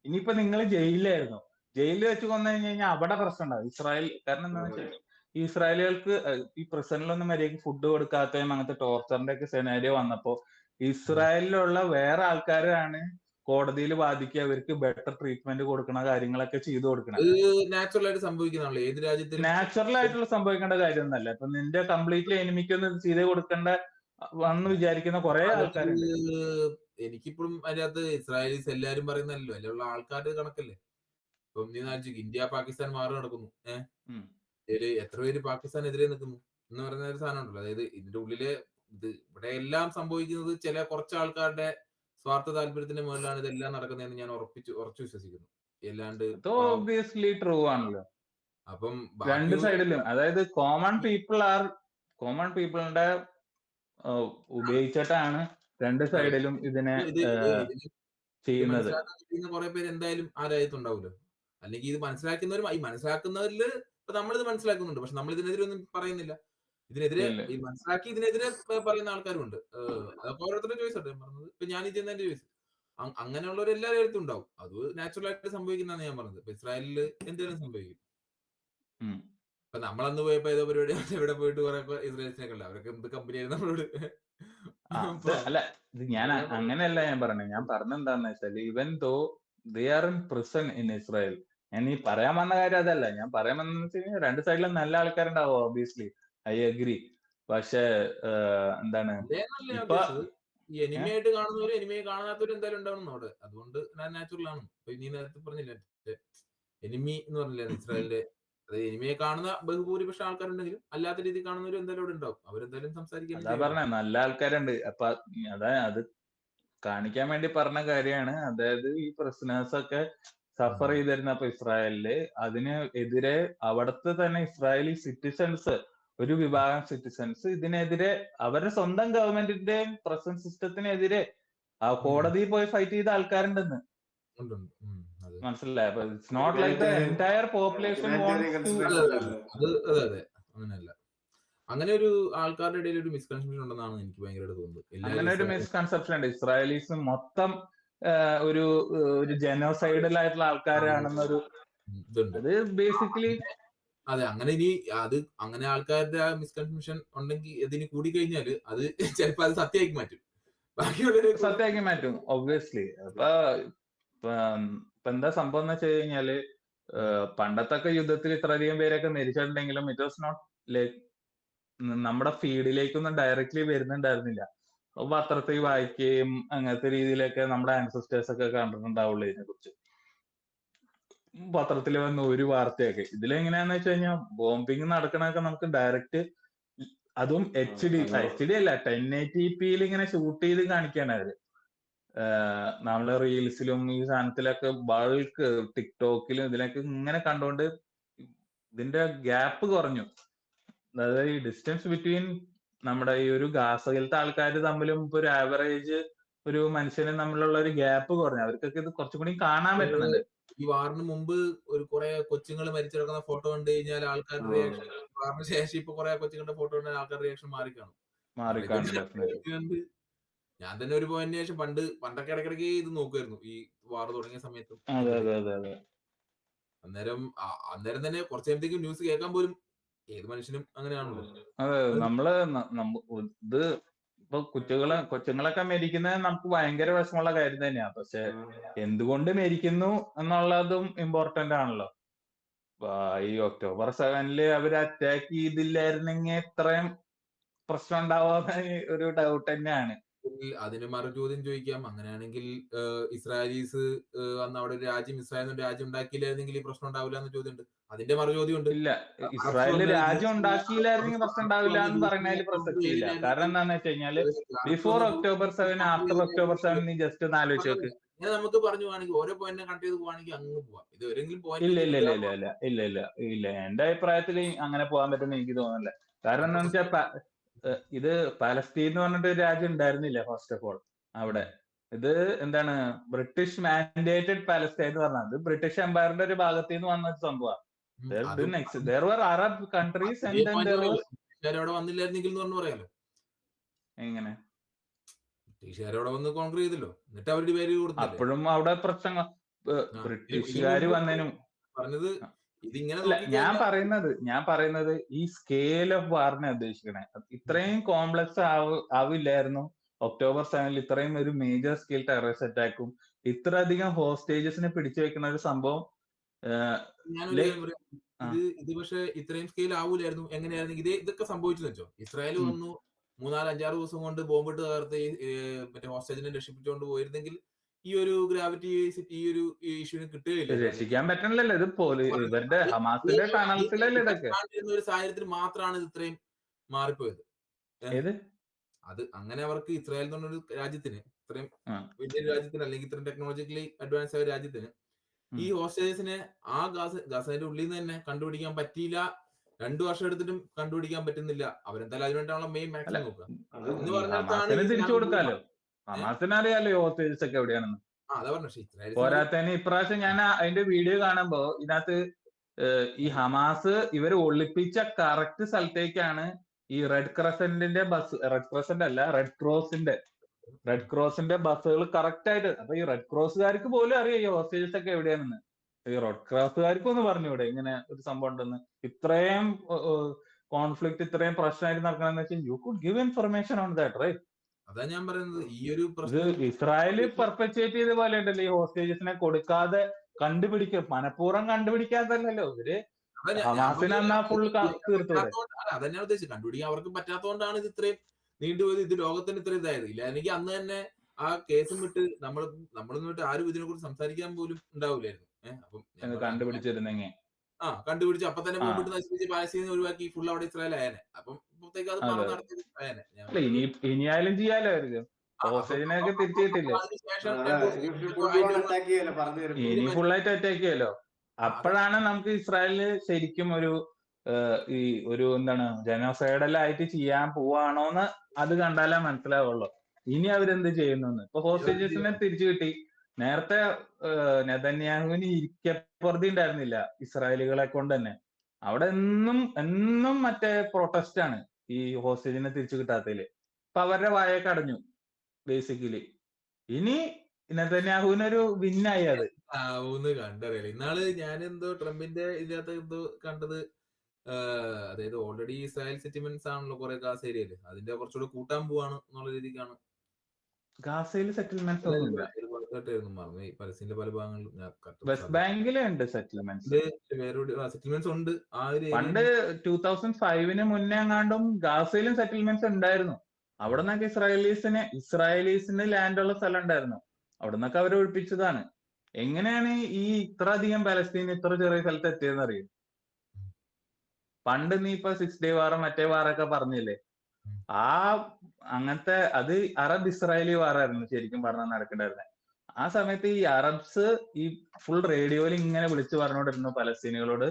ഇനിയിപ്പോ നിങ്ങൾ ജയിലിലായിരുന്നു, ജയിലിൽ വെച്ച് കൊന്നു കഴിഞ്ഞാൽ അവിടെ പ്രശ്നം ഉണ്ടാവും ഇസ്രായേൽ. കാരണം എന്താണെന്ന് വെച്ചാൽ ഈ ഇസ്രായേലികൾക്ക് ഈ പ്രസിഡന്റിലൊന്നും മര്യാദയ്ക്ക് ഫുഡ് കൊടുക്കാത്തതും അങ്ങനത്തെ ടോർച്ചറിന്റെ ഒക്കെ സെനാരിയോ വന്നപ്പോ ഇസ്രായേലിലുള്ള വേറെ ആൾക്കാരാണ് കോടതിയിൽ വാദിക്കുക, അവർക്ക് ബെറ്റർ ട്രീറ്റ്മെന്റ് കൊടുക്കണ കാര്യങ്ങളൊക്കെ ചെയ്തു കൊടുക്കണം. നാച്ചുറൽ ആയിട്ട് സംഭവിക്കുന്നതാണല്ലോ ഏത് രാജ്യത്തിലും. നാച്ചുറൽ ആയിട്ടുള്ള സംഭവിക്കേണ്ട കാര്യമൊന്നുമല്ല. ഇപ്പൊ നിന്റെ കംപ്ലീറ്റ്ലി എനിമിക്കൊന്നും ചെയ്ത് കൊടുക്കേണ്ട വന്ന് വിചാരിക്കുന്ന കുറെ ആൾക്കാരുണ്ട്. എനിക്കിപ്പോഴും അതിനകത്ത് ഇസ്രായേലീസ് എല്ലാരും പറയുന്നല്ലോ, അതിലുള്ള ആൾക്കാരുടെ കണക്കല്ലേ. ഇപ്പം നീ നാട്ടിൽ ഇന്ത്യ പാകിസ്ഥാൻ മാറി നടക്കുന്നു. എത്ര പേര് പാകിസ്ഥാനെതിരെ നിൽക്കുന്നു എന്ന് പറയുന്ന ഒരു സാധനം ഉണ്ടല്ലോ. അതായത് ഇതിന്റെ ഉള്ളില് ഇവിടെ എല്ലാം സംഭവിക്കുന്നത് ചില കുറച്ച് ആൾക്കാരുടെ സ്വാർത്ഥ താല്പര്യത്തിന്റെ മുകളിലാണ് ഇതെല്ലാം നടക്കുന്നതെന്ന് ഞാൻ ഉറച്ചു വിശ്വസിക്കുന്നു. അല്ലാണ്ട് ഓബ്വിയസ്ലി ട്രൂ ആണല്ലോ. അപ്പം രണ്ട് സൈഡിലും, അതായത് കോമൺ പീപ്പിളിന്റെ ഉപയോഗിച്ചിട്ടാണ് രണ്ട് സൈഡിലും ഇതിനെ ചെയ്യുന്നത്. കുറെ പേര് എന്തായാലും ആ രാജ്യത്തുണ്ടാവുമല്ലോ. അല്ലെങ്കിൽ ഇത് മനസ്സിലാക്കുന്നവരില് ഇപ്പൊ നമ്മളിത് മനസ്സിലാക്കുന്നുണ്ട്, പക്ഷെ നമ്മൾ ഇതിനെതിരെ ഒന്നും പറയുന്നില്ല. ഇതിനെതിരെ ഇതിനെതിരെ പറയുന്ന ആൾക്കാരുണ്ട്. അതൊക്കെ ഓരോരുത്തരുടെ ചോയ്സ് ആണ്. ഞാൻ പറഞ്ഞത് ഇപ്പൊ ഞാൻ ഇത് എന്റെ ചോയ്സ്. അങ്ങനെയുള്ളവർ എല്ലാ രാജ്യത്തും ഉണ്ടാവും. അത് നാച്ചുറൽ ആയിട്ട് സംഭവിക്കുന്നതാണ് ഞാൻ പറഞ്ഞത്. ഇപ്പൊ ഇസ്രായേലില് എന്തെങ്കിലും സംഭവിക്കും. ഇപ്പൊ നമ്മളന്ന് പോയപ്പോ ഏതോ പരിപാടി ഇവിടെ പോയിട്ട് കുറെ ഇസ്രായേൽസിനെ കണ്ട, അവരൊക്കെ എന്ത് കമ്പനിയായിരുന്നു നമ്മളോട്. അല്ല, ഇത് ഞാൻ അങ്ങനെയല്ല ഞാൻ പറഞ്ഞത്. ഞാൻ പറഞ്ഞെന്താന്ന് വെച്ചാൽ ഇവൻ though they are in prison in Israel. ഞാൻ ഈ പറയാൻ വന്ന കാര്യം അതല്ല. ഞാൻ പറയാൻ വന്നെന്ന് വെച്ച് കഴിഞ്ഞാൽ രണ്ട് സൈഡിലും നല്ല ആൾക്കാരുണ്ടാവും, ഓബിയസ്ലി ഐ അഗ്രി. പക്ഷെ എന്താണ് ഇപ്പൊ എനിമയായിട്ട് കാണുന്നവരും എനിമയെ കാണാത്തവരും എന്തായാലും ഉണ്ടാവണം അവിടെ. അതുകൊണ്ട് നാച്ചുറൽ ആണ്. നീ നേരത്തെ പറഞ്ഞില്ലേ എനിമി എന്ന് പറഞ്ഞില്ലേ ഇസ്രായേലിന്റെ, അത് എനിമയെ കാണുന്ന ബഹുഭൂരിപക്ഷം ആൾക്കാരുണ്ടെങ്കിലും അല്ലാത്ത രീതി കാണുന്നവരും എന്തായാലും അവിടെ ഉണ്ടാവും. അവരെന്തായാലും സംസാരിക്കാൻ പറഞ്ഞ നല്ല ആൾക്കാരുണ്ട്. അപ്പൊ അത് കാണിക്കാൻ വേണ്ടി പറഞ്ഞ കാര്യമാണ്. അതായത് ഈ പ്രശ്നേഴ്സ് ഒക്കെ സഫർ ചെയ്തിരുന്നപ്പോ ഇസ്രായേലില് അതിന് എതിരെ അവിടുത്തെ തന്നെ ഇസ്രായേലി സിറ്റിസൺസ്, ഒരു വിഭാഗം സിറ്റിസൺസ് ഇതിനെതിരെ അവരുടെ സ്വന്തം ഗവൺമെന്റിന്റെയും പ്രസന്റ് സിസ്റ്റത്തിനെതിരെ ആ കോടതിയിൽ പോയി ഫൈറ്റ് ചെയ്ത ആൾക്കാരുണ്ടെന്ന് മനസ്സിലായി. അപ്പൊ it's not like the entire population അതെ അങ്ങനെയല്ല. അങ്ങനെ ഒരു ആൾക്കാരുടെ ഇടയിൽ ഒരു മിസ്കൺസെപ്ഷൻ ഉണ്ടെന്നാണ് എനിക്ക് ഭയങ്കരമായിട്ട് തോന്നുന്നത്. അങ്ങനെ ഒരു മിസ്കൺസെപ്ഷൻ ഉണ്ട്. ഇസ്രായേലീസ് മൊത്തം ഒരു ജനോസൈഡൽ ആയിട്ടുള്ള ആൾക്കാരാണെന്നൊരു അത് ബേസിക്കലി. അതെ, അങ്ങനെ ആൾക്കാരുടെ ആ മിസ്കൺസെപ്ഷൻ ഉണ്ടെങ്കിൽ ഇതിന് കൂടി കഴിഞ്ഞാല് അത് ചിലപ്പോ അത് സത്യമാക്കി മാറ്റും, സത്യമാക്കി മാറ്റും ഒബ്വിയസ്ലി. ഇപ്പൊ എന്താ സംഭവം എന്ന് വെച്ച് കഴിഞ്ഞാല് പണ്ടത്തൊക്കെ യുദ്ധത്തിൽ ഇത്രയധികം പേരൊക്കെ മരിച്ചിട്ടുണ്ടെങ്കിലും ഇറ്റ് വാസ് നോട്ട് ലൈക്ക് നമ്മുടെ ഫീൽഡിലേക്കൊന്നും ഡയറക്ട്ലി വരുന്നുണ്ടായിരുന്നില്ല. പത്രത്തിൽ വായിക്കുകയും അങ്ങനത്തെ രീതിയിലൊക്കെ നമ്മുടെ ആൻസസ്റ്റേഴ്സ് ഒക്കെ കണ്ടിട്ടുണ്ടാവുള്ളൂ ഇതിനെ കുറിച്ച്. പത്രത്തിൽ വന്ന ഒരു വാർത്തയൊക്കെ ഇതിലെങ്ങനെയാന്ന് വെച്ച് കഴിഞ്ഞാൽ ബോംബിങ് നടക്കണൊക്കെ നമുക്ക് ഡയറക്റ്റ്, അതും HD അല്ല 1080p ഇങ്ങനെ ഷൂട്ട് ചെയ്ത് കാണിക്കാണ് അവര്. നമ്മള് റീൽസിലും ഈ സാധനത്തിലൊക്കെ ബൾക്ക് ടിക്ടോക്കിലും ഇതിലൊക്കെ ഇങ്ങനെ കണ്ടുകൊണ്ട് ഇതിന്റെ ഗ്യാപ്പ് കുറഞ്ഞു. അതായത് ഈ ഡിസ്റ്റൻസ് ബിറ്റ്വീൻ നമ്മുടെ ഈ ഒരു ഗാസയിലത്തെ ആൾക്കാർ തമ്മിലും ഇപ്പൊ ഒരു ആവറേജ് ഒരു മനുഷ്യനും തമ്മിലുള്ള ഒരു ഗ്യാപ്പ് കുറഞ്ഞു. അവർക്കൊക്കെ ഇത് കുറച്ചും കൂടി കാണാൻ പറ്റുന്നുണ്ട്. ഈ വാറിന് മുമ്പ് ഒരു കുറെ കൊച്ചുങ്ങൾ മരിച്ചെടുക്കുന്ന ഫോട്ടോ കണ്ടു കഴിഞ്ഞാൽ ആൾക്കാരുടെ റിയാക്ഷൻ, വാറിന് ശേഷം ഇപ്പൊ കുറെ കൊച്ചുങ്ങളുടെ ഫോട്ടോ കണ്ടാൽ ആൾക്കാരുടെ റിയാക്ഷൻ മാറിക്കാണും. ഞാൻ തന്നെ ഒരു പോയിന്റിന് ശേഷം പണ്ടൊക്കെ ഇടയ്ക്കിടയ്ക്ക് ഇത് നോക്കുമായിരുന്നു ഈ വാർ തുടങ്ങിയ സമയത്തും. അന്നേരം തന്നെ കുറച്ചു നേരത്തേക്കും ന്യൂസ് കേൾക്കാൻ പോലും ഏത് മനുഷ്യനും അങ്ങനെയാണല്ലോ. അതെ, നമ്മള് ഇത് ഇപ്പൊ കൊച്ചുങ്ങളൊക്കെ മരിക്കുന്നത് നമുക്ക് ഭയങ്കര വിഷമമുള്ള കാര്യം തന്നെയാണ്. പക്ഷെ എന്തുകൊണ്ട് മരിക്കുന്നു എന്നുള്ളതും ഇമ്പോർട്ടന്റ് ആണല്ലോ. ഈ October 7 അവര് അറ്റാക്ക് ചെയ്തില്ലായിരുന്നെങ്കിൽ ഇത്രയും പ്രശ്നം ഉണ്ടാവാന്ന് ഒരു ഡൗട്ട് തന്നെയാണ്. അതിന് മറുചോദ്യം ചോദിക്കാം. അങ്ങനെയാണെങ്കിൽ ഇസ്രായേലീസ് അന്ന് അവിടെ ഒരു രാജ്യം രാജ്യം ഉണ്ടാക്കിയില്ലായിരുന്നെങ്കിൽ ഈ പ്രശ്നം ഉണ്ടാവില്ല എന്ന് ചോദ്യമുണ്ട്. അതിന്റെ മറുചോദ്യം ഉണ്ട്. ഇല്ല, ഇസ്രായേല് രാജ്യം ഉണ്ടാക്കിയില്ലായിരുന്നെങ്കിൽ പ്രശ്നം ഉണ്ടാവില്ല എന്ന് പറയുന്നതിൽ പ്രസക്തിയില്ല. കാരണം എന്താന്ന് വെച്ച് കഴിഞ്ഞാല് ബിഫോർ October 7 ആഫ്റ്റർ October 7 നീ ജസ്റ്റ് ഒന്ന് ആലോചിച്ച് നോക്ക്. നമുക്ക് പറഞ്ഞു പോവാണെങ്കിൽ ഓരോ പോയിന്റിനെ കട്ട് ചെയ്ത് പോവാണെങ്കിൽ അങ്ങ് പോവാം. ഇത് ഒരെങ്കിലും ഇല്ല. എന്റെ അഭിപ്രായത്തിൽ അങ്ങനെ പോകാൻ പറ്റുമെന്ന് എനിക്ക് തോന്നുന്നില്ല. കാരണം എന്താണെന്ന് വെച്ചാൽ ഇത് പാലസ്തീൻ എന്ന് പറഞ്ഞിട്ട് ഒരു രാജ്യം ഉണ്ടായിരുന്നില്ല ഫസ്റ്റ് ഓഫ് ഓൾ അവിടെ. ഇത് എന്താണ് ബ്രിട്ടീഷ് മാൻഡേറ്റഡ് പാലസ്തീൻ എന്ന് പറഞ്ഞത് ബ്രിട്ടീഷ് എംപയറിന്റെ ഒരു ഭാഗത്ത് നിന്ന് വന്ന ഒരു സംഭവമാണ്. There were Arab countries and then there was അവിടെ വന്നില്ലായിരുന്നെങ്കിൽ എന്ന് പറഞ്ഞു പറയാലോ. എങ്ങനെ ബ്രിട്ടീഷുകാരവിടെ വന്ന് കോൺക്രീ ചെയ്തല്ലോ, എന്നിട്ട് അവരുടെ പേര് കൊടുത്തു. അപ്പോഴും അവിടെ പ്രശ്നങ്ങൾ ബ്രിട്ടീഷുകാര് വന്നതിനും പറഞ്ഞത് ഇതിങ്ങനെ. ഞാൻ പറയുന്നത് ഈ സ്കെയിൽ ഓഫ് വാറിനെ ഉദ്ദേശിക്കണേ. ഇത്രയും കോംപ്ലക്സ് ആവില്ലായിരുന്നു October 7 ഇത്രയും ഒരു മേജർ സ്കെയിൽ ടെററിസ്റ്റ് അറ്റാക്കും ഇത്രയധികം ഹോസ്റ്റേജസിനെ പിടിച്ചു വെക്കുന്ന ഒരു സംഭവം. ഇത് പക്ഷെ ഇത്രയും സ്കെയിൽ ആവൂലായിരുന്നു. എങ്ങനെയായിരുന്നു ഇതൊക്കെ സംഭവിച്ചെന്ന് വെച്ചോ. ഇസ്രായേൽ വന്നു 3-4-5-6 ദിവസം കൊണ്ട് ബോംബിട്ട് തകർത്ത് മറ്റേ ഹോസ്റ്റേജിനെ രക്ഷിപ്പിച്ചുകൊണ്ട് പോയിരുന്നെങ്കിൽ ഈ ഒരു ഗ്രാവിറ്റി ഈ ഒരു ഇഷ്യൂവിന് കിട്ടുകയില്ല. രക്ഷിക്കാൻ പറ്റണില്ലല്ലോ. ഇത് ഇവരുടെ ഹമാസിന്റെ ടണൽസിലല്ലേ ഇതൊക്കെ. ഒരു സാഹചര്യത്തിൽ മാത്രമാണ് ഇത് ഇത്രയും മാറിപ്പോയത്. അത് അങ്ങനെ അവർക്ക് ഇസ്രായേൽ എന്ന് പറഞ്ഞൊരു രാജ്യത്തിന്, ഇത്രയും വലിയൊരു രാജ്യത്തിന് അല്ലെങ്കിൽ ഇത്രയും ടെക്നോളജിക്കലി അഡ്വാൻസ് ആയ രാജ്യത്തിന് ഈ ഹോസ്റ്റേജസിനെ ആ ഗസയുടെ ഉള്ളിൽ നിന്ന് തന്നെ കണ്ടുപിടിക്കാൻ പറ്റിയില്ല. 2 വർഷം എടുത്തിട്ടും കണ്ടുപിടിക്കാൻ പറ്റുന്നില്ല. അവരെന്തായാലും അതിനുവേണ്ടിയുള്ള മെയിൻ മാക്സിമം നോക്കുക എന്ന് പറഞ്ഞാൽ തിരിച്ചു കൊടുക്കാലോ. ഹമാസിനറിയാലോ ഹോസ്റ്റേജസ് ഒക്കെ എവിടെയാണെന്ന്. പോരാത്തതിന് ഇപ്രാവശ്യം ഞാൻ അതിന്റെ വീഡിയോ കാണുമ്പോ ഇതിനകത്ത് ഈ ഹമാസ് ഇവര് ഒളിപ്പിച്ച കറക്റ്റ് സ്ഥലത്തേക്കാണ് ഈ റെഡ് ക്രോസിന്റെ ബസ്സുകൾ കറക്റ്റ് ആയിട്ട്. അപ്പൊ ഈ റെഡ് ക്രോസുകാർക്ക് പോലും അറിയാം ഈ ഹോസ്റ്റേജസ് ഒക്കെ എവിടെയാണെന്ന്. ഈ റെഡ് ക്രോസുകാർക്ക് ഒന്ന് പറഞ്ഞൂടെ ഇങ്ങനെ ഒരു സംഭവം ഉണ്ടെന്ന്? ഇത്രയും കോൺഫ്ലിക്ട് ഇത്രയും പ്രശ്നമായിട്ട് നടക്കണമെന്ന് വെച്ചാൽ you could give information on that, right? അതാ ഞാൻ പറയുന്നത്. ഈ ഒരു ഇസ്രായേല് പെർപെച്വേറ്റ് ചെയ്ത പോലെ ഉണ്ടല്ലോ ഈ ഹോസ്റ്റേജസിനെ കൊടുക്കാതെ മനഃപൂർവ്വം കണ്ടുപിടിക്കാത്തല്ലോ ഇവര്. അതന്നെ ഉദ്ദേശിച്ചത്. കണ്ടുപിടിക്കാൻ അവർക്ക് പറ്റാത്തതുകൊണ്ടാണ് ഇത് ഇത്രയും നീണ്ടുപോയത്. ഇത് ലോകത്തിന് ഇത്രയും ഇതായത്. ഇല്ല എനിക്ക് അന്ന് തന്നെ ആ കേസും വിട്ട് നമ്മളൊന്നും വിട്ട് ആരും ഇതിനെ കുറിച്ച് സംസാരിക്കാൻ പോലും ഉണ്ടാവില്ലായിരുന്നു. അപ്പം കണ്ടുപിടിച്ചിരുന്നെങ്കിൽ കണ്ടുപിടിച്ച് അപ്പൊ തന്നെ ബോംബിട്ട് നശിപ്പിച്ച് പാലസ്തീനെ ഒഴിവാക്കി ഫുൾ അവിടെ ഇസ്രായേൽ ആയനെ. അപ്പം ഇപ്പത്തേക്ക് അത് നടത്തിയനെ. ഇനിയായാലും ചെയ്യാലായിരിക്കും. ഇനി ഫുള്ളായിട്ട് അറ്റാക്ക് ചെയ്യല്ലോ. അപ്പോഴാണ് നമുക്ക് ഇസ്രായേലിന് ശരിക്കും ഒരു എന്താണ് ജനോസൈഡൽ ആയിട്ട് ചെയ്യാൻ പോവാണോന്ന് അത് കണ്ടാലേ മനസ്സിലാവുള്ളൂ. ഇനി അവരെന്ത് ചെയ്യുന്നു. ഇപ്പൊ ഹോസ്റ്റേജസിനെ തിരിച്ചു കിട്ടി. നേരത്തെ നെതന്യാഹുവിന് ഇരിക്കപ്പുറതി ഉണ്ടായിരുന്നില്ല ഇസ്രായേലുകളെ കൊണ്ട് തന്നെ. അവിടെ എന്നും മറ്റേ പ്രൊട്ടസ്റ്റ് ആണ് ഈ ഹോസ്റ്റേജിനെ തിരിച്ചു കിട്ടാത്തതില്. അപ്പൊ അവരുടെ വായൊക്കെ അടഞ്ഞു ബേസിക്കലി. ഇനി നെതന്യാഹുവിനൊരു വിന്നായി അത്. കണ്ടറിയില്ല. ഇന്നാള് ഞാനെന്തോ ട്രംപിന്റെ ഇതിനകത്ത് എന്തോ കണ്ടത്, അതായത് ഓൾറെഡി ഇസ്രായേൽ സെറ്റിൽമെന്റ്സ് ആണല്ലോ കുറെ ഗാസ ഏരിയയില്. അതിന്റെ കുറച്ചുകൂടെ കൂട്ടാൻ പോവാണ് എന്നുള്ള രീതിക്കാണ്. ഗാസയിൽ സെറ്റിൽമെന്റ്സ് ഒന്നുമില്ല. പലസ്തീനിലെ പല ഭാഗങ്ങളിലും വെസ്റ്റ് ബാങ്കിലുണ്ട് സെറ്റിൽമെന്റ്സ് ഉണ്ട്. പണ്ട് 2005 മുന്നേ എങ്ങാണ്ടും ഗാസയിലും സെറ്റിൽമെന്റ്സ് ഉണ്ടായിരുന്നു. അവിടെ നിന്നൊക്കെ ഇസ്രായേലീസിന് ലാൻഡുള്ള സ്ഥലം ഉണ്ടായിരുന്നു. അവിടെ നിന്നൊക്കെ അവർ ഒഴിപ്പിച്ചതാണ്. എങ്ങനെയാണ് ഈ ഇത്ര അധികം പലസ്തീൻ ഇത്ര ചെറിയ സ്ഥലത്ത് എത്തിയെന്ന് അറിയും? പണ്ട് നീ ഇപ്പൊ 6 ഡേ വാറും മറ്റേ വാറൊക്കെ പറഞ്ഞില്ലേ, അങ്ങനത്തെ അത് അറബ് ഇസ്രായേലി വാറായിരുന്നു ശരിക്കും പറഞ്ഞാൽ നടക്കണ്ടായിരുന്നത്. ആ സമയത്ത് ഈ അറബ്സ് ഈ ഫുൾ റേഡിയോയിൽ ഇങ്ങനെ വിളിച്ചു പറഞ്ഞുകൊണ്ടിരുന്നു പലസ്തീനികളോട്,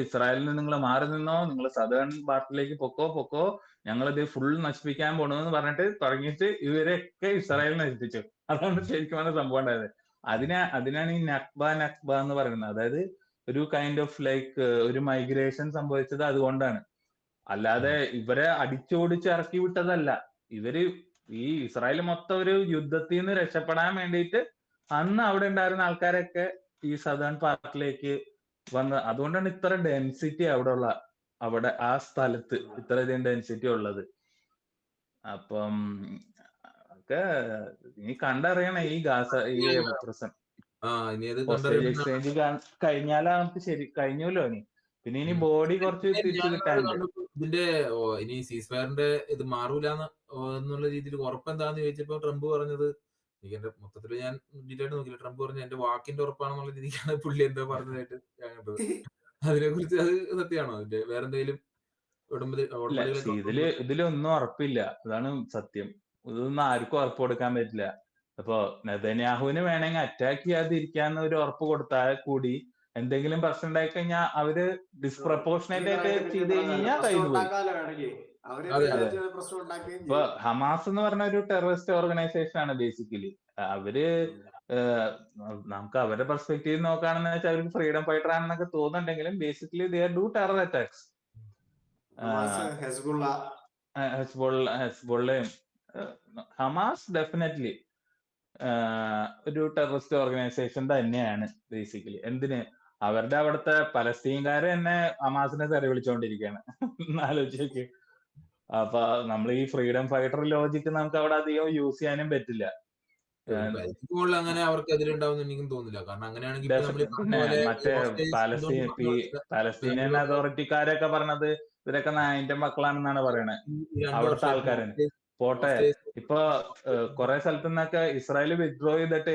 ഇസ്രായേലിൽ നിന്ന് നിങ്ങൾ മാറി നിന്നോ, നിങ്ങൾ സദേൺ പാർട്ടിലേക്ക് പൊക്കോ, ഞങ്ങളിത് ഫുൾ നശിപ്പിക്കാൻ പോണെന്ന് പറഞ്ഞിട്ട് തുടങ്ങിയിട്ട് ഇവരെയൊക്കെ ഇസ്രായേൽ നശിപ്പിച്ചു. അതാണ് ശരിക്കും പറഞ്ഞ സംഭവം ഉണ്ടായത്. അതിനാണ് ഈ നക്ബ എന്ന് പറയുന്നത്. അതായത് ഒരു കൈൻഡ് ഓഫ് ലൈക്ക് ഒരു മൈഗ്രേഷൻ സംഭവിച്ചത് അതുകൊണ്ടാണ്. അല്ലാതെ ഇവരെ അടിച്ചോടിച്ച് ഇറക്കി വിട്ടതല്ല. ഈ ഇസ്രായേൽ മൊത്തം ഒരു യുദ്ധത്തിൽ നിന്ന് രക്ഷപ്പെടാൻ വേണ്ടിയിട്ട് അന്ന് അവിടെ ഉണ്ടായിരുന്ന ആൾക്കാരൊക്കെ ഈ സദേൺ പാർട്ടിലേക്ക് വന്ന്. അതുകൊണ്ടാണ് ഇത്ര ഡെൻസിറ്റി അവിടെ ആ സ്ഥലത്ത് ഇത്രയധികം ഡെൻസിറ്റി ഉള്ളത്. അപ്പം ഒക്കെ ഇനി കണ്ടറിയണം ഈ ഗാസ ഈ പ്രശ്നം ഇനി അത് ഹോസ്റ്റേജ് കണ്ടറിയണം. എക്സ്ചേഞ്ച് കഴിഞ്ഞാലാണ് നമുക്ക് ശരി കഴിഞ്ഞല്ലോ ഇനി. പിന്നെ ഇനി ബോഡി കുറച്ച് തിരിച്ചു കിട്ടാനുണ്ട്. ഇതിന്റെ ഇനി സീസ്ഫയറിന്റെ ഇത് മാറൂലെന്ന് എന്നുള്ള രീതിയിൽ ഉറപ്പെന്താന്ന് ചോദിച്ചപ്പോ ട്രംപ് പറഞ്ഞത്, എനിക്ക് എന്റെ മൊത്തത്തിൽ ഞാൻ ഡീറ്റെയിൽ നോക്കില്ല, ട്രംപ് പറഞ്ഞു എന്റെ വാക്കിന്റെ ഉറപ്പാണെന്നുള്ള രീതിക്കാണ് പുള്ളി എന്തോ പറഞ്ഞതായിട്ട് ഞാൻ കണ്ടത്. അതിനെ കുറിച്ച് അത് സത്യമാണോ? അതിന്റെ വേറെ എന്തെങ്കിലും ഇതിലൊന്നും ഉറപ്പില്ല, അതാണ് സത്യം. ഇതൊന്നും ആർക്കും ഉറപ്പ് കൊടുക്കാൻ പറ്റില്ല. അപ്പൊ നെതന്യാഹുവിന് വേണമെങ്കിൽ അറ്റാക്ക് ചെയ്യാതിരിക്കാന്ന് ഒരു ഉറപ്പ് കൊടുത്താൽ കൂടി എന്തെങ്കിലും പ്രശ്നം ഉണ്ടായി കഴിഞ്ഞാൽ അവര് ഡിസ്പ്രപ്പോർഷനേറ്റ് ആയിട്ട് ചെയ്ത് കഴിഞ്ഞാൽ കഴിഞ്ഞു പോയി. ഇപ്പൊ ഹമാസ് എന്ന് പറഞ്ഞ ഒരു ടെററിസ്റ്റ് ഓർഗനൈസേഷൻ ആണ് ബേസിക്കലി. അവര് നമുക്ക് അവരുടെ പെർസ്പെക്റ്റീവ് നോക്കുകയാണെന്ന് വെച്ചാൽ അവർക്ക് ഫ്രീഡം ഫൈറ്റർ ആണെന്നൊക്കെ തോന്നുന്നുണ്ടെങ്കിലും basically they do terror attacks. ഹെസ്ബുള്ളയും ഹമാസ് ഡെഫിനറ്റ്ലി ഒരു ടെററിസ്റ്റ് ഓർഗനൈസേഷൻ തന്നെയാണ് ബേസിക്കലി. എന്തിന്? അവരുടെ അവിടുത്തെ പലസ്തീൻകാരെ തന്നെ ഹമാസിനെ തെറി വിളിച്ചുകൊണ്ടിരിക്കുകയാണ്. ആലോചിച്ചേക്ക്. അപ്പൊ നമ്മൾ ഈ ഫ്രീഡം ഫൈറ്റർ ലോജിക്ക് നമുക്ക് അവിടെ അധികം യൂസ് ചെയ്യാനും പറ്റില്ല. അങ്ങനെ അവർക്ക് എതിരുണ്ടാവുന്ന എനിക്കും തോന്നുന്നില്ല. കാരണം അങ്ങനെയാണെങ്കിൽ മറ്റേ പാലസ്തീനിയൻ അതോറിറ്റിക്കാരൊക്കെ പറഞ്ഞത് ഇവരൊക്കെ നായന്റെ മക്കളാണെന്നാണ് പറയണത്, അവിടുത്തെ ആൾക്കാരാണ്. പോട്ടെ, ഇപ്പൊ കുറെ സ്ഥലത്തു നിന്നൊക്കെ ഇസ്രായേൽ വിത്ഡ്രോ ചെയ്തിട്ട്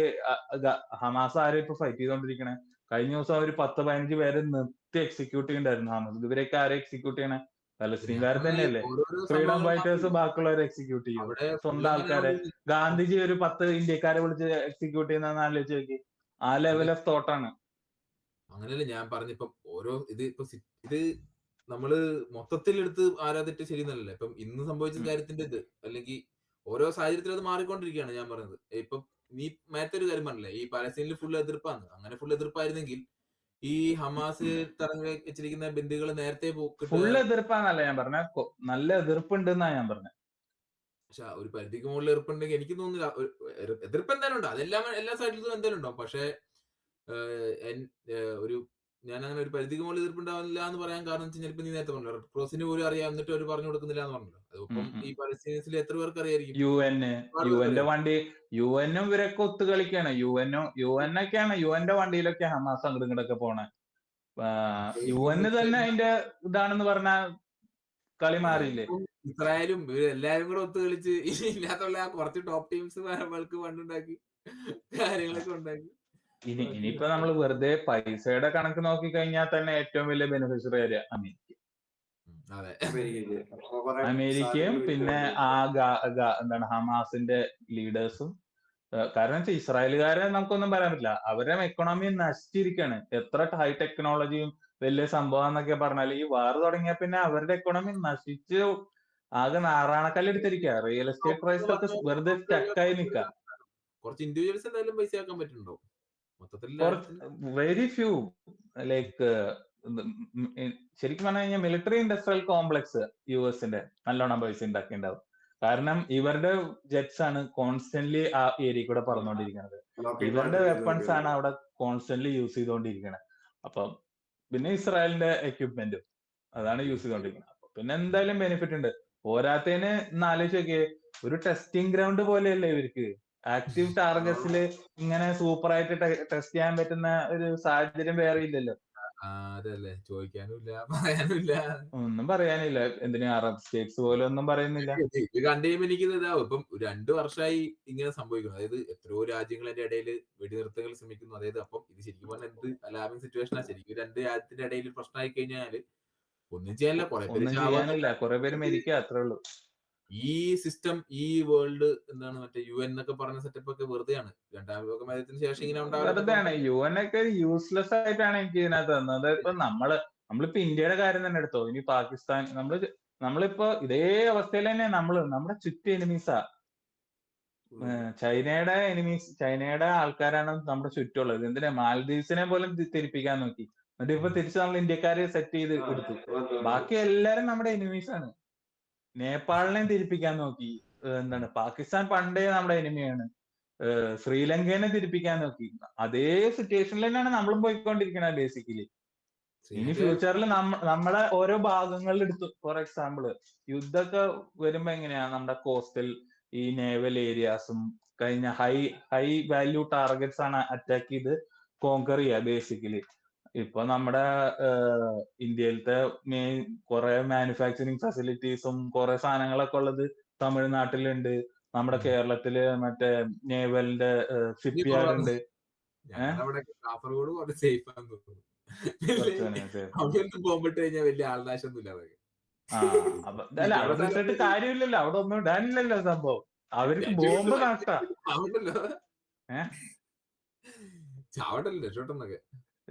ഹമാസ് ആരും ഇപ്പൊ ഫൈറ്റ് ചെയ്തോണ്ടിരിക്കണേ. കഴിഞ്ഞ ദിവസം അവർ 10-15 പേര് നിർത്തി എക്സിക്യൂട്ട് ചെയ്യണ്ടായിരുന്നു ഹമാസ്. ഇവരൊക്കെ ആരെ എക്സിക്യൂട്ട് ചെയ്യണേ? പലസ്തീൻകാർ തന്നെയല്ലേ. ഫ്രീഡം ഫൈറ്റേഴ്സ് ബാക്കിയുള്ളവരെ എക്സിക്യൂട്ട് ചെയ്യും, സ്വന്തം ആൾക്കാരെ. ഗാന്ധിജി ഒരു 10 ഇന്ത്യക്കാരെ വിളിച്ച് എക്സിക്യൂട്ട് ചെയ്യുന്ന ആലോചിച്ച് നോക്കി. ആ ലെവൽ ഓഫ് തോട്ടാണ്. അങ്ങനെയല്ല ഞാൻ പറഞ്ഞിപ്പോ ഓരോ ഇത് നമ്മള് മൊത്തത്തിൽ എടുത്ത് ആരാധിട്ട് ശരിയെന്നല്ലേ. ഇപ്പം ഇന്ന് സംഭവിച്ച കാര്യത്തിന്റെ ഇത് അല്ലെങ്കിൽ ഓരോ സാഹചര്യത്തിൽ അത് മാറിക്കൊണ്ടിരിക്കുകയാണ്. ഞാൻ പറഞ്ഞത് ഇപ്പം നീ നേരത്തെ ഒരു കാര്യം പറഞ്ഞില്ലേ, ഈ പാലസ്തീനിൽ ഫുൾ എതിർപ്പാണ്. അങ്ങനെ ഫുൾ എതിർപ്പായിരുന്നെങ്കിൽ ഈ ഹമാസ് തറങ്ങി വെച്ചിരിക്കുന്ന ബന്ദികൾ നേരത്തെ ഫുൾ എതിർപ്പാന്നല്ല ഞാൻ പറഞ്ഞ, നല്ല എതിർപ്പുണ്ടെന്നാ ഞാൻ പറഞ്ഞത്. പക്ഷെ ഒരു പരിധിക്ക് മുകളിൽ എതിർപ്പുണ്ടെങ്കിൽ എനിക്ക് തോന്നുന്നില്ല. എതിർപ്പ് എന്തായാലും ഉണ്ടോ, അതെല്ലാം എല്ലാ സൈഡിലും എന്തായാലും ഉണ്ടാവും. പക്ഷെ ഒരു ഞാൻ അങ്ങനെ ഒരു പരിധിക്ക് മുകളിൽ എതിർപ്പുണ്ടാവില്ല എന്ന് പറയാൻ കാരണം വെച്ച് കഴിഞ്ഞാൽ ഇപ്പൊ നീ നേരത്തെ പറഞ്ഞു റെഡ് ക്രോസിന് പോലും അറിയാം, എന്നിട്ട് അവർ പറഞ്ഞു കൊടുക്കുന്നില്ല എന്ന് പറഞ്ഞല്ലോ. അതിപ്പം ഈ പലസ്തീനത്തിൽ എത്ര പേർക്ക് അറിയായിരിക്കും? യുഎന്നും ഇവരൊക്കെ ഒത്തു കളിക്കാണ്. യുഎന്നൊക്കെയാണ് യുഎന്റെ വണ്ടിയിലൊക്കെ ഹമാസ് അങ്ങോട്ടും ഇങ്ങോട്ടൊക്കെ പോണേ. യുഎന് തന്നെ അതിന്റെ ഇതാണെന്ന് പറഞ്ഞ കളി മാറിയില്ലേ? ഇസ്രായേലും എല്ലാരും കൂടെ ഒത്തു കളിച്ച് ഇതിനകത്തുള്ള കുറച്ച് ടോപ്പ് ടീംസ് ഫണ്ടുണ്ടാക്കി കാര്യങ്ങളൊക്കെ ഉണ്ടാക്കി. ഇനിയിപ്പോ നമ്മൾ വെറുതെ പൈസയുടെ കണക്ക് നോക്കി കഴിഞ്ഞാൽ തന്നെ ഏറ്റവും വലിയ ബെനിഫിഷ്യറി അമേരിക്കയും പിന്നെ എന്താണ് ഹമാസിന്റെ ലീഡേഴ്സും. കാരണം വെച്ചാൽ ഇസ്രായേലുകാരെ നമുക്കൊന്നും പറയാൻ പറ്റില്ല, അവരുടെ എക്കണോമി നശിച്ചിരിക്കുകയാണ്. എത്ര ഹൈ ടെക്നോളജിയും വലിയ സംഭവം എന്നൊക്കെ പറഞ്ഞാൽ ഈ വാർ തുടങ്ങിയ പിന്നെ അവരുടെ എക്കണോമി നശിച്ച് ആകെ നാറാണക്കല്ലെടുത്തിരിക്കുക. റിയൽ എസ്റ്റേറ്റ് പ്രൈസ് ഒക്കെ വെറുതെ സ്റ്റക്കായി നിൽക്കുക. കുറച്ച് ഇൻഡിവിജ്വൽസ് എന്തായാലും പൈസ ആക്കാൻ പറ്റുന്നുണ്ടോ? Very few. ലൈക്ക് ശരിക്കും പറഞ്ഞു കഴിഞ്ഞാൽ മിലിറ്ററി ഇൻഡസ്ട്രിയൽ കോംപ്ലക്സ് യുഎസിന്റെ നല്ലോണം പൈസ ഉണ്ടാക്കിണ്ടാവും. കാരണം ഇവരുടെ ജെറ്റ്സ് ആണ് കോൺസ്റ്റന്റ്ലി ആ ഏരിയ കൂടെ പറന്നുകൊണ്ടിരിക്കുന്നത്. ഇവരുടെ വെപ്പൺസ് ആണ് അവിടെ കോൺസ്റ്റന്റ്ലി യൂസ് ചെയ്തുകൊണ്ടിരിക്കുന്നത്. അപ്പം പിന്നെ ഇസ്രായേലിന്റെ എക്യുപ്മെന്റും അതാണ് യൂസ് ചെയ്തുകൊണ്ടിരിക്കുന്നത്. അപ്പൊ പിന്നെ എന്തായാലും ബെനിഫിറ്റ് ഉണ്ട്. പോരാത്തതിന് ആലോചിച്ച് നോക്കിയേ, ഒരു ടെസ്റ്റിംഗ് ഗ്രൗണ്ട് പോലെയല്ലേ ഇവർക്ക്. ആക്റ്റീവ് ടാർഗറ്റ്സിൽ ഇങ്ങനെ സൂപ്പർ ആയിട്ട് ടെസ്റ്റ് ചെയ്യാൻ പറ്റുന്ന ഒരു സാഹചര്യം വേറെ ഇല്ലല്ലോ. അതല്ലേ, ചോദിക്കാനുമില്ല പറയാനുമില്ല, ഒന്നും പറയാനില്ല. എന്തിനാ അറബ് സ്റ്റേറ്റ്സ് പോലെ ഒന്നും പറയുന്നില്ല. ഇത് കണ്ടുകഴിയുമ്പോൾ എനിക്ക് ഇതാവും. ഇപ്പം 2 വർഷമായി ഇങ്ങനെ സംഭവിക്കുന്നു. അതായത് എത്രയോ രാജ്യങ്ങളുടെ ഇടയിൽ വെടിനിർത്തൽ ശ്രമിക്കുന്നു. അതായത് അപ്പം ഇത് ശരിക്കും പറഞ്ഞാൽ എന്ത് അലാമിംഗ് സിറ്റുവേഷനാ. ശരിക്കും 2 രാജ്യത്തിന്റെ ഇടയിൽ പ്രശ്നമായി കഴിഞ്ഞാല് ഒന്നും ചെയ്യാനില്ല, കുറെ പേര് മരിക്കുക, അത്രേ ഉള്ളൂ. ഈ സിസ്റ്റം, ഈ വേൾഡ് എന്താണ് മറ്റേ UN എന്നൊക്കെ പറഞ്ഞ സെറ്റപ്പ് ഒക്കെ വെറുതെയാണ്. 2ാം ലോക മരണത്തിന് ശേഷം ഇങ്ങനെ വെറുതെയാണ്. UN ഒക്കെ യൂസ്ലെസ് ആയിട്ടാണ് എനിക്ക് ഇതിനകത്ത് തന്നത്. ഇപ്പൊ നമ്മളിപ്പോ ഇന്ത്യയുടെ കാര്യം തന്നെ എടുത്തോ, ഇനി പാകിസ്ഥാൻ, നമ്മളിപ്പോ ഇതേ അവസ്ഥയിൽ തന്നെ നമ്മുടെ ചുറ്റും എനിമീസാ. ചൈനയുടെ ആൾക്കാരാണ് നമ്മുടെ ചുറ്റുമുള്ളത്. എന്തിനാ മാൽദീവ്സിനെ പോലും തിരിപ്പിക്കാൻ നോക്കി, എന്നിട്ട് ഇപ്പൊ തിരിച്ച് നമ്മൾ ഇന്ത്യക്കാരെ സെറ്റ് ചെയ്ത് എടുത്തു. ബാക്കി എല്ലാരും നമ്മുടെ എനിമീസ് ആണ്. നേപ്പാളിനെയും തിരിപ്പിക്കാൻ നോക്കി. എന്താണ്, പാകിസ്ഥാൻ പണ്ടേ നമ്മുടെ എനിമിയാണ്. ശ്രീലങ്കേനെ തിരിപ്പിക്കാൻ നോക്കി. അതേ സിറ്റുവേഷനിൽ തന്നെയാണ് നമ്മളും പോയിക്കൊണ്ടിരിക്കുന്നത് ബേസിക്കലി. ഇനി ഫ്യൂച്ചറിൽ നമ്മുടെ ഓരോ ഭാഗങ്ങളിൽ എടുത്തു ഫോർ എക്സാമ്പിൾ യുദ്ധമൊക്കെ വരുമ്പോ എങ്ങനെയാ നമ്മുടെ കോസ്റ്റൽ ഈ നേവൽ ഏരിയാസും കഴിഞ്ഞ ഹൈ വാല്യൂ ടാർഗറ്റ്സ് ആണ് അറ്റാക്ക് ചെയ്ത് കോങ്കർ ചെയ്യുക ബേസിക്കലി. ഇപ്പൊ നമ്മുടെ ഇന്ത്യയിലത്തെ മെയിൻ കുറെ മാനുഫാക്ചറിങ് ഫെസിലിറ്റീസും കുറെ സാധനങ്ങളൊക്കെ ഉള്ളത് തമിഴ്നാട്ടിലുണ്ട്. നമ്മുടെ കേരളത്തില് മറ്റേ നേവലിന്റെ ഷിപ്പ് യാർഡ് ഉണ്ട്. കാസർഗോഡ് വളരെ സേഫ് ആണെന്ന് തോന്നുന്നു. അവിടെ ഒന്നും പോകുമ്പോട്ട് കഴിഞ്ഞാൽ വലിയ ആൾനാശമൊന്നും ഇല്ല. അല്ല അവിടെ ഇട്ടിട്ട് കാര്യമില്ലല്ലോ, അവിടെ ഒന്നും ഇടാനില്ലല്ലോ സംഭവം. അവർക്ക് ബോംബ് നഷ്ടാ.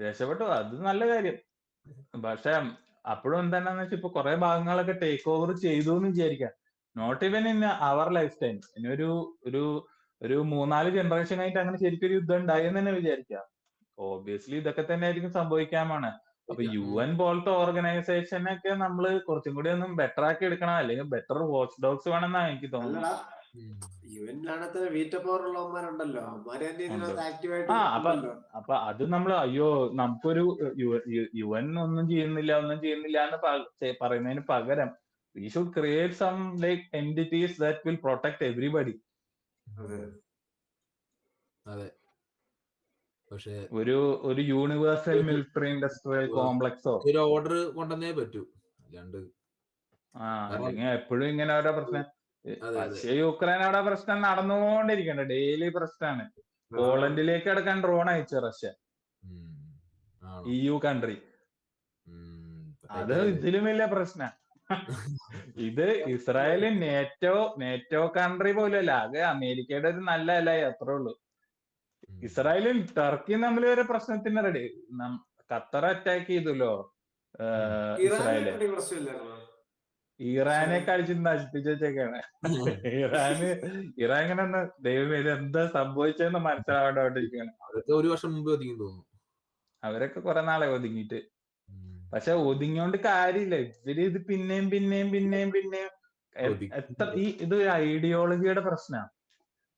രക്ഷപ്പെട്ടു, അത് നല്ല കാര്യം. പക്ഷെ അപ്പോഴും എന്താണെന്ന് വെച്ചാൽ ഇപ്പൊ കുറെ ഭാഗങ്ങളൊക്കെ ടേക്ക് ഓവർ ചെയ്തു എന്ന് വിചാരിക്കാം. നോട്ട് ഇവൻ ഇൻ അവർ ലൈഫ് ടൈം. ഇനി ഒരു 3-4 ജനറേഷൻ കഴിഞ്ഞിട്ട് അങ്ങനെ ശരിക്കും ഒരു യുദ്ധം ഉണ്ടായെന്ന് തന്നെ വിചാരിക്കാം. ഓബിയസ്ലി ഇതൊക്കെ തന്നെ ആയിരിക്കും സംഭവിക്കാമാണ്. അപ്പൊ UN പോലത്തെ ഓർഗനൈസേഷനൊക്കെ നമ്മള് കുറച്ചും കൂടി ഒന്നും ബെറ്റർ ആക്കി എടുക്കണം, അല്ലെങ്കിൽ ബെറ്റർ വാച്ച് ഡോഗ്സ് വേണമെന്നാണ് എനിക്ക് തോന്നുന്നത്. അപ്പൊ അത് നമ്മൾ നമുക്കൊരു UN ഒന്നും ചെയ്യുന്നില്ല എന്ന് പറയുന്നതിന് പകരം we should create some like entities that will protect everybody. പക്ഷേ ഒരു യൂണിവേഴ്സൽ മിലിറ്ററി ഇൻഡസ്ട്രിയൽ കോംപ്ലക്സോ ഒരു ഓർഡർ കൊണ്ടുവന്നേ പറ്റൂ. അല്ലാണ്ട് അല്ലെങ്കിൽ എപ്പോഴും ഇങ്ങനെ ഓരോ പ്രശ്നം. റഷ്യ യുക്രൈൻ അവിടെ പ്രശ്നം നടന്നുകൊണ്ടിരിക്കണ്ട, ഡെയിലി പ്രശ്നമാണ്. പോളണ്ടിലേക്ക് അടക്കാൻ ഡ്രോൺ അയച്ചു റഷ്യ, EU കൺട്രി. അത് ഇതിലും വലിയ പ്രശ്നം. ഇത് ഇസ്രായേൽ നേറ്റോ കൺട്രി പോലും ആകെ അമേരിക്കയുടെ ഒരു നല്ല അല്ലായി, അത്രേ ഉള്ളൂ. ഇസ്രായേലും ടർക്കിയും തമ്മിൽ വരെ പ്രശ്നത്തിന് റെഡി. ഖത്തർ അറ്റാക്ക് ചെയ്തല്ലോ ഇസ്രായേല്. ഇറാനെ കളിച്ച് നശിപ്പിച്ചു വെച്ചേക്കാണ്. ഇറാൻ ഇങ്ങനെ ദൈവമേ എന്താ സംഭവിച്ചതെന്ന് മനസ്സിലാവേണ്ടോണ്ടിരിക്കുകയാണ്. ഒരു വർഷം മുമ്പ് ഒതുങ്ങി തോന്നുന്നു. അവരൊക്കെ കുറെ നാളെ ഒതുങ്ങിയിട്ട്. പക്ഷെ ഒതുങ്ങിയോണ്ട് കാര്യമില്ല. ഇവര് ഇത് പിന്നെയും ഇത് ഐഡിയോളജിയുടെ പ്രശ്നമാണ്.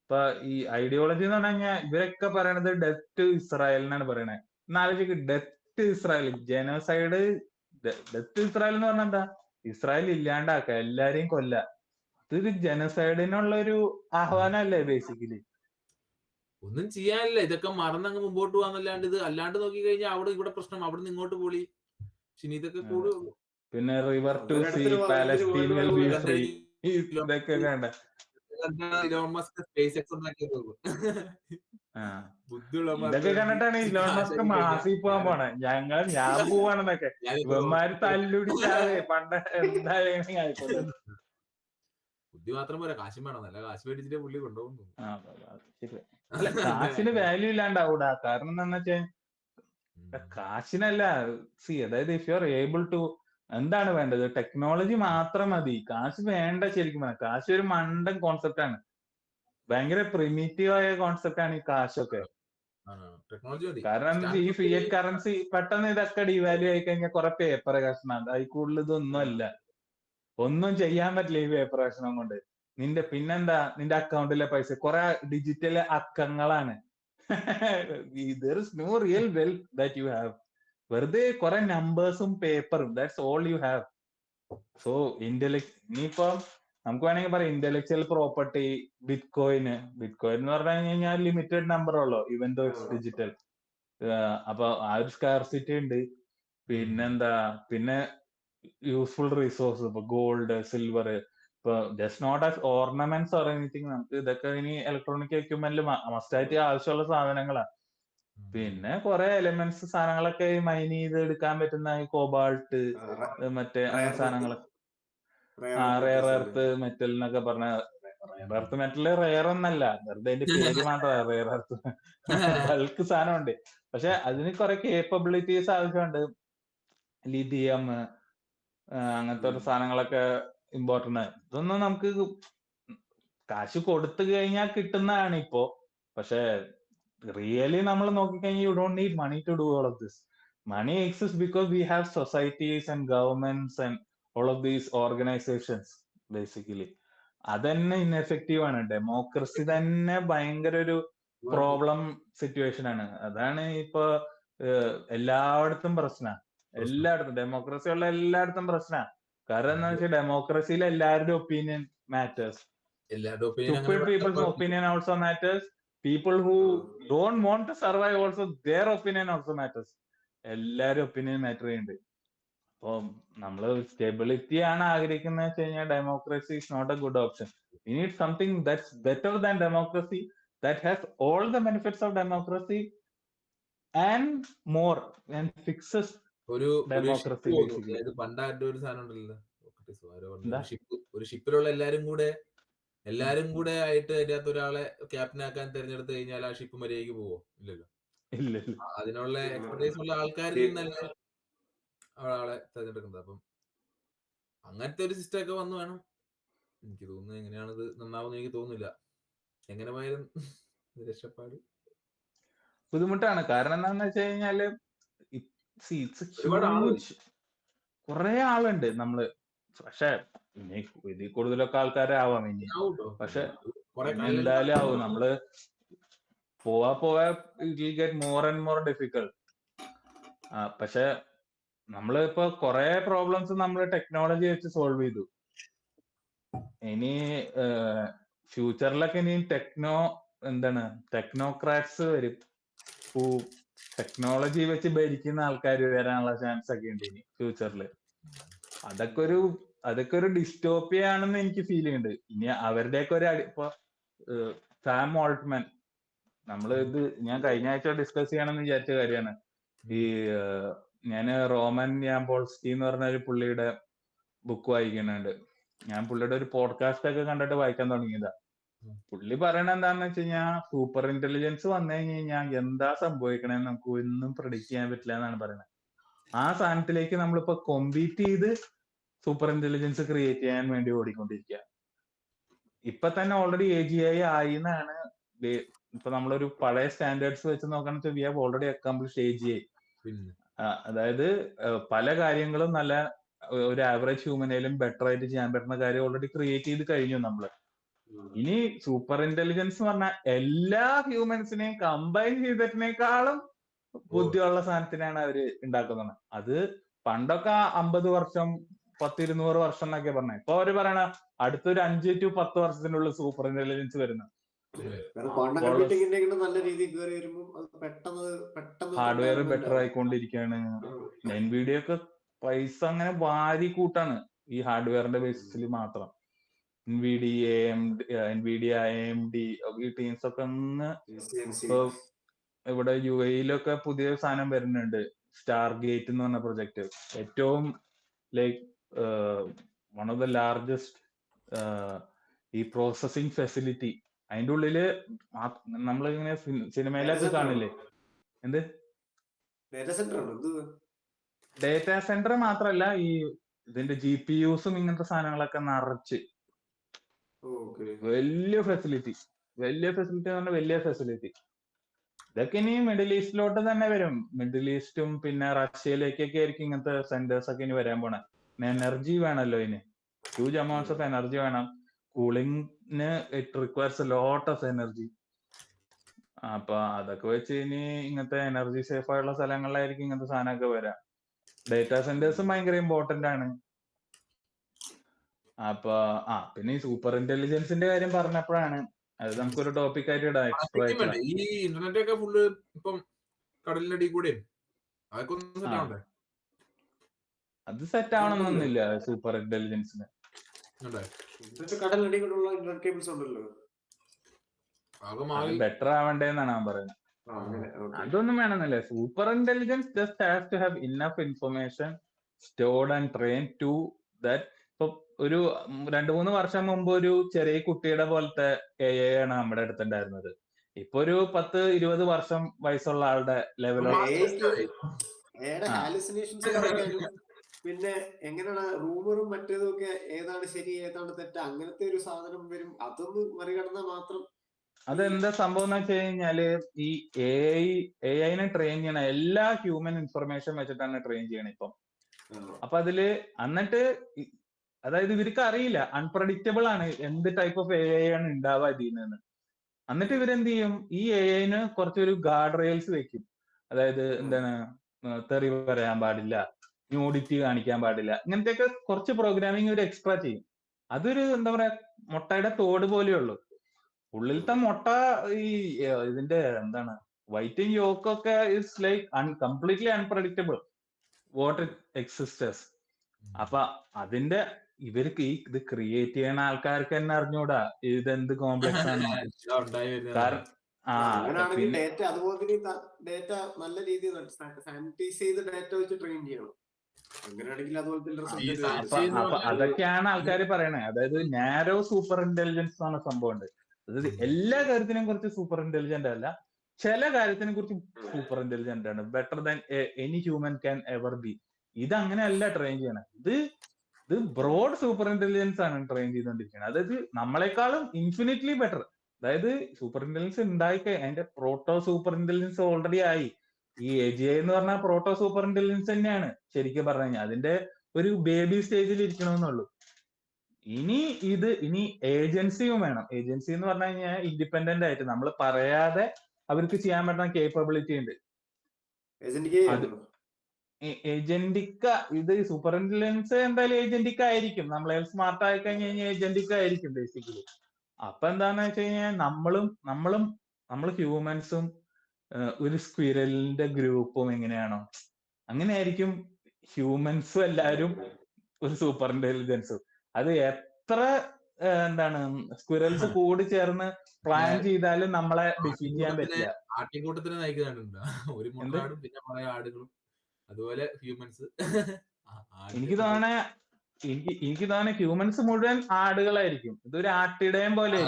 ഇപ്പൊ ഈ ഐഡിയോളജി എന്ന് പറഞ്ഞു കഴിഞ്ഞാൽ ഇവരൊക്കെ പറയണത് ഡെത്ത് ഇസ്രായേൽ എന്നാണ് പറയണത്. എന്നാലോചിക്ക്, death Israel, genocide. Death Israel എന്ന് പറഞ്ഞാൽ എന്താ? ഇസ്രായേൽ ഇല്ലാണ്ടാക്ക, എല്ലാരെയും കൊല്ല. ഇതൊരു ജനസൈഡിനുള്ള ഒരു ആഹ്വാനമല്ലേ ബേസിക്കലി? ഒന്നും ചെയ്യാനില്ല, ഇതൊക്കെ മറന്നങ്ങ് മുമ്പോട്ട് പോകാന്നല്ലാണ്ട്. ഇത് അല്ലാണ്ട് നോക്കി കഴിഞ്ഞാൽ അവിടെ ഇവിടെ പ്രശ്നം, അവിടെ നിന്ന് ഇങ്ങോട്ട് പോളി. ഇതൊക്കെ കൂടുള്ളൂ. പിന്നെ river to sea, Palestine will be free, ഇതൊക്കെ കണ്ട ഇതൊക്കെ കണ്ടിട്ടാണ് ഇലോൺ മസ്ക് മാസി പോകാൻ പോണേ. ഞാൻ പോവാണെന്നൊക്കെ ഇവന്മാര് തല്ലുടിച്ചാതെ പണ്ട് എന്തായാലും ആയിക്കോട്ടെ. ബുദ്ധി മാത്രം പോരാ, കാശും വേണം. നല്ല കാശ് മേടിച്ചിട്ട് പുള്ളി കൊണ്ടുപോകുന്നു. അല്ല, കാശിന് വാല്യൂ ഇല്ലാണ്ടാവൂടാ. കാരണം എന്താന്ന് വെച്ചാൽ കാശിനല്ല. അതായത് if you are able to, എന്താണ് വേണ്ടത്? ടെക്നോളജി മാത്രം മതി, കാശ് വേണ്ട. ശരിക്കും കാശ് ഒരു മണ്ടൻ കോൺസെപ്റ്റ് ആണ്, ഭയങ്കര പ്രിമിറ്റീവ് ആയ കോൺസെപ്റ്റ് ആണ് ഈ കാശൊക്കെ. കാരണം ഈ ഫിയറ്റ് കറൻസി പെട്ടെന്ന് ഇതൊക്കെ ഡിവാല്യൂ ആയി കഴിഞ്ഞാൽ കുറെ പേപ്പർ കഷ്ണം, അതിൽ കൂടുതൽ ഇതൊന്നും അല്ല. ഒന്നും ചെയ്യാൻ പറ്റില്ല ഈ പേപ്പർ കഷ്ണം കൊണ്ട്. പിന്നെന്താ, നിന്റെ അക്കൗണ്ടിലെ പൈസ കുറെ digital അക്കങ്ങളാണ്. there is no real wealth that you have. വെറുതെ കുറെ നമ്പേഴ്സും പേപ്പറും, that's all you have. So ഇനിയിപ്പോ നമുക്ക് വേണമെങ്കിൽ പറയാം ഇന്റലക്ച്വൽ പ്രോപ്പർട്ടി, ബിറ്റ്കോയിൻ എന്ന് പറഞ്ഞു കഴിഞ്ഞാൽ ലിമിറ്റഡ് നമ്പർ ഉള്ളൂ, ഈവൻ ദോ ഇറ്റ്സ് ഡിജിറ്റൽ. അപ്പൊ ആ ഒരു സ്കാർസിറ്റി ഉണ്ട്. പിന്നെ യൂസ്ഫുൾ റിസോഴ്സ്, ഇപ്പൊ ഗോൾഡ്, സിൽവർ. ഇപ്പൊ just not as ornaments or anything. നമുക്ക് ഇതൊക്കെ ഇനി ഇലക്ട്രോണിക് എക്യുപ്മെന്റിൽ മസ്റ്റായിട്ട് ആവശ്യമുള്ള സാധനങ്ങളാണ്. പിന്നെ കുറെ എലിമെന്റ്സ് സാധനങ്ങളൊക്കെ മൈൻ ചെയ്ത് എടുക്കാൻ പറ്റുന്ന കോബാൾട്ട്, മറ്റേ അങ്ങനെ സാധനങ്ങളൊക്കെ. റെയർ എർത്ത് മെറ്റൽ എന്നൊക്കെ പറഞ്ഞ, റെയർ എർത്ത് മെറ്റൽ റെയർ ഒന്നല്ല, വെറുതെ അതിന്റെ പേര് മാത്രമാണ് റെയർ എർത്ത്. ബൾക്ക് സാധനമുണ്ട്, പക്ഷെ അതിന് കുറെ കേപ്പബിലിറ്റീസ് ആവശ്യമുണ്ട്. ലിഥിയം അങ്ങനത്തെ ഒരു സാധനങ്ങളൊക്കെ ഇമ്പോർട്ടന്റ്. ഇതൊന്നും നമുക്ക് കാശ് കൊടുത്തു കഴിഞ്ഞാൽ കിട്ടുന്നതാണ് ഇപ്പോ. പക്ഷെ റിയലി നമ്മൾ നോക്കിക്കഴിഞ്ഞാൽ you don't need money to do all of this. Money exist because we have societies and governments and all of these organisations basically. അതന്നെ ഇൻഎഫക്റ്റീവ് ആണ്. ഡെമോക്രസി തന്നെ ഭയങ്കര ഒരു പ്രോബ്ലം സിറ്റുവേഷൻ ആണ്. അതാണ് ഇപ്പൊ എല്ലായിടത്തും പ്രശ്നം. എല്ലായിടത്തും ഡെമോക്രസി ഉള്ള എല്ലായിടത്തും പ്രശ്നമാണ്. കാരണം എന്താ വെച്ചാൽ ഡെമോക്രസിയിൽ എല്ലാവരുടെ ഒപ്പീനിയൻ മാറ്റേഴ്സ്. എല്ലാവരുടെ opinion Stupid people's opinion also matters. People who don't want to survive also, their opinion also matters. എല്ലാരും ഒപ്പീനിയൻ മാറ്റർ ചെയ്യുന്നുണ്ട്. അപ്പൊ നമ്മള് സ്റ്റെബിലിറ്റി ആണ് ആഗ്രഹിക്കുന്നത് വെച്ച് കഴിഞ്ഞാൽ democracy is not a good option. We need something that's better than democracy, that has all the benefits of democracy and more and fixes democracy. പണ്ടായിട്ട് ഒരു സാധനം ഉണ്ടല്ലോ, ഒരു ഷിപ്പിലുള്ള എല്ലാരും കൂടെ ആയിട്ട് അതിന്റെ അകത്ത് ഒരാളെ ക്യാപ്റ്റൻ ആക്കാൻ തെരഞ്ഞെടുത്ത് കഴിഞ്ഞാൽ ആ ഷിപ്പ് മര്യാദയ്ക്ക് പോവോ? ഇല്ലല്ലോ. അതിനുള്ള എക്സ്പെർട്ടൈസ് ഉള്ള ആൾക്കാരിൽ നിന്നല്ല ആളെ തെരഞ്ഞെടുക്കുന്നത്. അപ്പം അങ്ങനത്തെ ഒരു സിസ്റ്റം ഒക്കെ വന്നു വേണം. എനിക്ക് തോന്നുന്നു എങ്ങനെയാണിത് നന്നാവുന്ന എനിക്ക് തോന്നുന്നില്ല. എങ്ങനെ പോയാലും രക്ഷപ്പാട് ബുദ്ധിമുട്ടാണ്. കാരണം എന്താണെന്ന് വെച്ച് കഴിഞ്ഞാല് കുറെ ആളുണ്ട് നമ്മള്, പക്ഷെ ഇനി ഇതിൽ കൂടുതലൊക്കെ ആൾക്കാരെ ആവാം ഇനി. പക്ഷെ എന്തായാലും ആവും. നമ്മള് പോവാ it will get more and more difficult. പക്ഷെ നമ്മള് ഇപ്പൊ കുറെ പ്രോബ്ലംസ് നമ്മൾ ടെക്നോളജി വെച്ച് സോൾവ് ചെയ്തു. ഇനി ഫ്യൂച്ചറിലൊക്കെ ഇനി ടെക്നോക്രാറ്റ്സ് വരും. ടെക്നോളജി വെച്ച് ഭരിക്കുന്ന ആൾക്കാർ വരാനുള്ള ചാൻസ് ഒക്കെ ഉണ്ട് ഇനി ഫ്യൂച്ചറിൽ. അതൊക്കെ ഒരു ഡിസ്റ്റോപ്പിയ ആണെന്ന് എനിക്ക് ഫീൽ ചെയ്യുന്നുണ്ട്. ഇനി അവരുടെയൊക്കെ ഇപ്പൊ സാം ഓൾട്ട്മാൻ, ഞാൻ കഴിഞ്ഞ ആഴ്ച ഡിസ്കസ് ചെയ്യണമെന്ന് വിചാരിച്ച കാര്യമാണ്. ഞാന് റോമൻ യാമ്പോൾസ്കി എന്ന് പറഞ്ഞ ഒരു പുള്ളിയുടെ ബുക്ക് വായിക്കുന്നുണ്ട്. ഞാൻ പുള്ളിയുടെ ഒരു പോഡ്കാസ്റ്റ് ഒക്കെ കണ്ടിട്ട് വായിക്കാൻ തുടങ്ങിയതാ. പുള്ളി പറയണ എന്താന്ന് വെച്ച് കഴിഞ്ഞാൽ സൂപ്പർ ഇന്റലിജൻസ് വന്നു കഴിഞ്ഞാൽ എന്താ സംഭവിക്കണേന്ന് നമുക്ക് ഒന്നും പ്രെഡിക്റ്റ് ചെയ്യാൻ പറ്റില്ല എന്നാണ് പറയുന്നത്. ആ സാധനത്തിലേക്ക് നമ്മളിപ്പോ കോമ്പീറ്റ് ചെയ്ത് സൂപ്പർ ഇന്റലിജൻസ് ക്രിയേറ്റ് ചെയ്യാൻ വേണ്ടി ഓടിക്കൊണ്ടിരിക്കുക. ഇപ്പൊ തന്നെ ഓൾറെഡി AGI ആയി എന്നാണ്. ഇപ്പൊ നമ്മളൊരു പഴയ സ്റ്റാൻഡേർഡ്സ് വെച്ച് നോക്കുകയാണെന്ന് വെച്ചാൽ we have already accomplished AGI. അതായത് പല കാര്യങ്ങളും നല്ല ഒരു ആവറേജ് ഹ്യൂമനേലും ബെറ്റർ ആയിട്ട് ചെയ്യാൻ പറ്റുന്ന കാര്യം ഓൾറെഡി ക്രിയേറ്റ് ചെയ്ത് കഴിഞ്ഞു നമ്മള്. ഇനി സൂപ്പർ ഇന്റലിജൻസ് എന്ന് പറഞ്ഞാൽ എല്ലാ ഹ്യൂമൻസിനെയും കമ്പൈൻ ചെയ്തതിനേക്കാളും ബുദ്ധിയുള്ള സാധനത്തിനാണ് അവര് ഉണ്ടാക്കുന്നത്. അത് പണ്ടൊക്കെ 50 വർഷം 10-200 വർഷം എന്നൊക്കെ പറഞ്ഞത്. ഇപ്പൊ അവര് പറയണ അടുത്തൊരു 5 to 10 വർഷത്തിനുള്ളിൽ സൂപ്പർ ഇന്റലിജൻസ് വരുന്നത്. ഹാർഡ്വെയർ ബെറ്റർ ആയിക്കൊണ്ടിരിക്കുകയാണ്. NVIDIA ഒക്കെ പൈസ അങ്ങനെ വാരി കൂട്ടാണ് ഈ ഹാർഡ്വെയറിന്റെ ബേസിസിൽ മാത്രം. NVIDIA AMD ഈ ടീംസ് ഒക്കെ ഇപ്പൊ ഇവിടെ UAE-ലൊക്കെ പുതിയ സാധനം വരുന്നുണ്ട്, സ്റ്റാർ ഗേറ്റ് എന്ന് പറഞ്ഞ പ്രൊജക്ട്. ഏറ്റവും വൺ ഓഫ് ദ ലാർജസ്റ്റ് ഈ പ്രോസസിങ് ഫെസിലിറ്റി. അതിന്റെ ഉള്ളില് നമ്മളിങ്ങനെ സിനിമയിലൊക്കെ കാണില്ലേ, എന്ത് ഡേറ്റാ സെന്റർ മാത്രല്ല, ഈ ഇതിന്റെ GPUസും ഇങ്ങനത്തെ സാധനങ്ങളൊക്കെ നിറച്ച് വലിയ ഫെസിലിറ്റി എന്ന് പറഞ്ഞാൽ വലിയ ഫെസിലിറ്റി. ഇതൊക്കെ ഇനി മിഡിൽ ഈസ്റ്റിലോട്ട് തന്നെ വരും. മിഡിൽ ഈസ്റ്റും പിന്നെ റഷ്യയിലേക്കൊക്കെ ആയിരിക്കും ഇങ്ങനത്തെ സെന്റേഴ്സ് ഒക്കെ ഇനി വരാൻ പോണേ. എനർജി വേണമല്ലോ ഇതിന്, ഹ്യൂജ് അമൗണ്ട്സ് ഓഫ് എനർജി വേണം. കൂളിംഗിന് it requires lot of energy. അപ്പൊ അതൊക്കെ വെച്ച് ഇനി ഇങ്ങനത്തെ എനർജി സേഫ് ആയുള്ള സ്ഥലങ്ങളിലായിരിക്കും ഇങ്ങനത്തെ സാധനമൊക്കെ വരാം. ഡേറ്റാ സെന്റേഴ്സും ഭയങ്കര ഇമ്പോർട്ടന്റ് ആണ്. അപ്പൊ പിന്നെ ഈ സൂപ്പർ ഇന്റലിജൻസിന്റെ കാര്യം പറഞ്ഞപ്പോഴാണ് അത് നമുക്കൊരു ടോപ്പിക് ആയിട്ട് ഇടാം. ഈ ഇന്റർനെറ്റ് ഒക്കെ ഫുള്ള് ഇപ്പം കടലിനടി കൂടെ അത് സെറ്റ് ആവണമെന്നൊന്നുമില്ല സൂപ്പർ ഇന്റലിജൻസിന്. ബെറ്റർ ആവണ്ടേന്നാണ് ഞാൻ പറയുന്നത്. അതൊന്നും വേണമെന്നില്ല. Super intelligence just has to have enough information stored and train to that. ഇപ്പൊ ഒരു 2-3 വർഷം മുമ്പ് ഒരു ചെറിയ കുട്ടിയുടെ പോലത്തെ AI ആണ് നമ്മുടെ അടുത്തുണ്ടായിരുന്നത്. ഇപ്പൊ ഒരു 10-20 വർഷം വയസ്സുള്ള ആളുടെ ലെവലുള്ള പിന്നെ എങ്ങനെയാണ് റൂമറും മറ്റേതും ഒക്കെ ഏതാണ് ശരി ഏതാണ് തെറ്റ് അങ്ങനത്തെ ഒരു സാധനം വരും. അതൊന്ന് മറികടന്നാൽ മാത്രം. അതെന്താ സംഭവം എന്ന് വെച്ച് കഴിഞ്ഞാല് ഈ AI-നെ ട്രെയിൻ ചെയ്യണ എല്ലാ ഹ്യൂമൻ ഇൻഫർമേഷൻ വെച്ചിട്ടാണ് ട്രെയിൻ ചെയ്യണത് ഇപ്പം. അപ്പൊ അതില് എന്നിട്ട് അതായത് ഇവർക്ക് അറിയില്ല, അൺപ്രഡിക്റ്റബിൾ ആണ് എന്ത് ടൈപ്പ് ഓഫ് AI ആണ് ഉണ്ടാവുക ഇതിൽ. എന്നിട്ട് ഇവരെന്ത് ചെയ്യും, ഈ AI-ന് കുറച്ചൊരു ഗാർഡ് റെയിൽസ് വെക്കും. അതായത് എന്താണ്, തെറി പറയാൻ പാടില്ല, ന്യൂഡിറ്റി കാണിക്കാൻ പാടില്ല, ഇങ്ങനത്തെയൊക്കെ കുറച്ച് പ്രോഗ്രാമിംഗ് ഒരു എക്സ്ട്രാ ചെയ്യും. അതൊരു എന്താ പറയാ മുട്ടയുടെ തോട് പോലെയുള്ളൂ. ഉള്ളിലത്തെ മുട്ട ഈ ഇതിന്റെ എന്താണ് വൈറ്റും യോക്കൊക്കെ is like completely unpredictable what it എക്സിസ്റ്റേഴ്സ്. അപ്പൊ അതിന്റെ ഇവർക്ക് ഈ ഇത് ക്രിയേറ്റ് ചെയ്യുന്ന ആൾക്കാർക്ക് തന്നെ അറിഞ്ഞൂടാ ഇതെന്ത് കോംപ്ലക്സ് ആണ്. കാരണം അങ്ങനെയാണെങ്കിൽ ഡേറ്റ അതുപോലെ ഡേറ്റ നല്ല രീതിയിൽ സാനിറ്റൈസ് ചെയ്ത് ഡേറ്റ വെച്ച് ട്രെയിൻ ചെയ്യണം. അങ്ങനെയാണെങ്കിൽ അപ്പൊ അതൊക്കെയാണ് ആൾക്കാർ പറയണേ. അതായത് നാരോ സൂപ്പർ ഇന്റലിജൻസ് എന്ന സംഭവം ഉണ്ട്. അതായത് എല്ലാ കാര്യത്തിനും കുറിച്ച് സൂപ്പർ ഇന്റലിജന്റ് അല്ല, ചില കാര്യത്തിനെ കുറിച്ച് സൂപ്പർ ഇന്റലിജന്റ് ആണ്. Better than any human can ever B. ഇത് അങ്ങനെയല്ല ട്രെയിൻ ചെയ്യണം. ഇത് ബ്രോഡ് സൂപ്പർ ഇന്റലിജൻസ് ആണ് ട്രെയിൻ ചെയ്തുകൊണ്ടിരിക്കുന്നത്. അതായത് നമ്മളെക്കാളും ഇൻഫിനിറ്റ്ലി ബെറ്റർ. അതായത് സൂപ്പർ ഇന്റലിജൻസ് ഉണ്ടായിക്കേ അതിന്റെ പ്രോട്ടോ സൂപ്പർ ഇന്റലിജൻസ് ഓൾറെഡി ആയി. ഈ AGI എന്ന് പറഞ്ഞാൽ പ്രോട്ടോ സൂപ്പർ ഇന്റലിജൻസ് തന്നെയാണ് ശരിക്കും പറഞ്ഞു കഴിഞ്ഞാൽ. അതിന്റെ ഒരു ബേബി സ്റ്റേജിൽ ഇരിക്കണമെന്നുള്ളൂ. ഇനി ഏജൻസിയും വേണം. ഏജൻസി എന്ന് പറഞ്ഞു കഴിഞ്ഞാൽ ഇൻഡിപെൻഡന്റ് ആയിട്ട് നമ്മൾ പറയാതെ അവർക്ക് ചെയ്യാൻ പറ്റുന്ന കേപ്പബിലിറ്റി ഉണ്ട്. ഏജന്റിക്ക ഇത് സൂപ്പർ ഇന്റലിജൻസ് എന്തായാലും ഏജന്റിക്ക ആയിരിക്കും. നമ്മളെ സ്മാർട്ട് ആയി കഴിഞ്ഞ് കഴിഞ്ഞാൽ ഏജന്റിക്ക ആയിരിക്കും ബേസിക്കലി. അപ്പൊ എന്താന്ന് വെച്ച് കഴിഞ്ഞാൽ നമ്മൾ ഹ്യൂമൻസും ഒരു സ്ക്വിരലിന്റെ ഗ്രൂപ്പും എങ്ങനെയാണോ അങ്ങനെ ആയിരിക്കും ഹ്യൂമൻസും എല്ലാവരും ഒരു സൂപ്പർ ഇന്റലിജൻസും. അത് എത്ര എന്താണ് സ്ക്വിറൽസ് കൂടി ചേർന്ന് പ്ലാൻ ചെയ്താലും നമ്മളെ ഡിഫീറ്റ് ചെയ്യാൻ പറ്റില്ല. ആട്ടിൻകൂട്ടത്തിന് നയിക്കുന്നുണ്ട് ഒരു മുട്ടാടും പിന്നെ കുറെ ആടുകളും, അതുപോലെ ഹ്യൂമൻസ്. എനിക്ക് തോന്നണേ ഹ്യൂമൻസ് മുഴുവൻ ആടുകളായിരിക്കും. ഇതൊരു ആട്ടിടയം പോലെ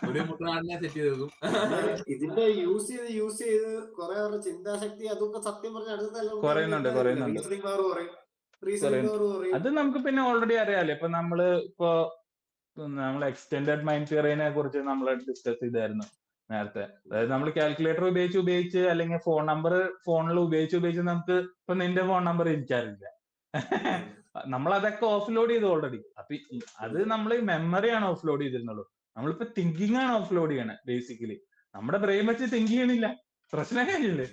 ഒരു മുട്ടാടിനെ സെറ്റ് ചെയ്തു. ഇതിന്റെ യൂസ് ചെയ്ത് കുറെ ചിന്താശക്തി അതൊക്കെ സത്യം പറഞ്ഞ കുറയുന്നുണ്ട്. അത് നമുക്ക് പിന്നെ ഓൾറെഡി അറിയാലോ. ഇപ്പൊ നമ്മൾ എക്സ്റ്റെൻഡഡ് മൈൻഡ് തിയറിനെ കുറിച്ച് നമ്മൾ ഡിസ്കസ് ചെയ്തായിരുന്നു നേരത്തെ. അതായത് നമ്മൾ കാൽക്കുലേറ്റർ ഉപയോഗിച്ച് അല്ലെങ്കിൽ ഫോൺ നമ്പർ ഫോണിൽ ഉപയോഗിച്ച് നമുക്ക് ഇപ്പൊ നിന്റെ ഫോൺ നമ്പർ എനിക്കറിയില്ല. നമ്മൾ അതൊക്കെ ഓഫ്ലോഡ് ചെയ്തു ഓൾറെഡി. അപ്പൊ അത് നമ്മൾ മെമ്മറിയാണ് ഓഫ്ലോഡ് ചെയ്തിരുന്നുള്ളൂ. നമ്മളിപ്പോ തിങ്കിങ് ആണ് ഓഫ്ലോഡ് ചെയ്യണേ ബേസിക്കലി. നമ്മുടെ ബ്രെയിൻ വെച്ച് തിങ്ക് ചെയ്യണില്ല. പ്രശ്നം കഴിഞ്ഞില്ലേ?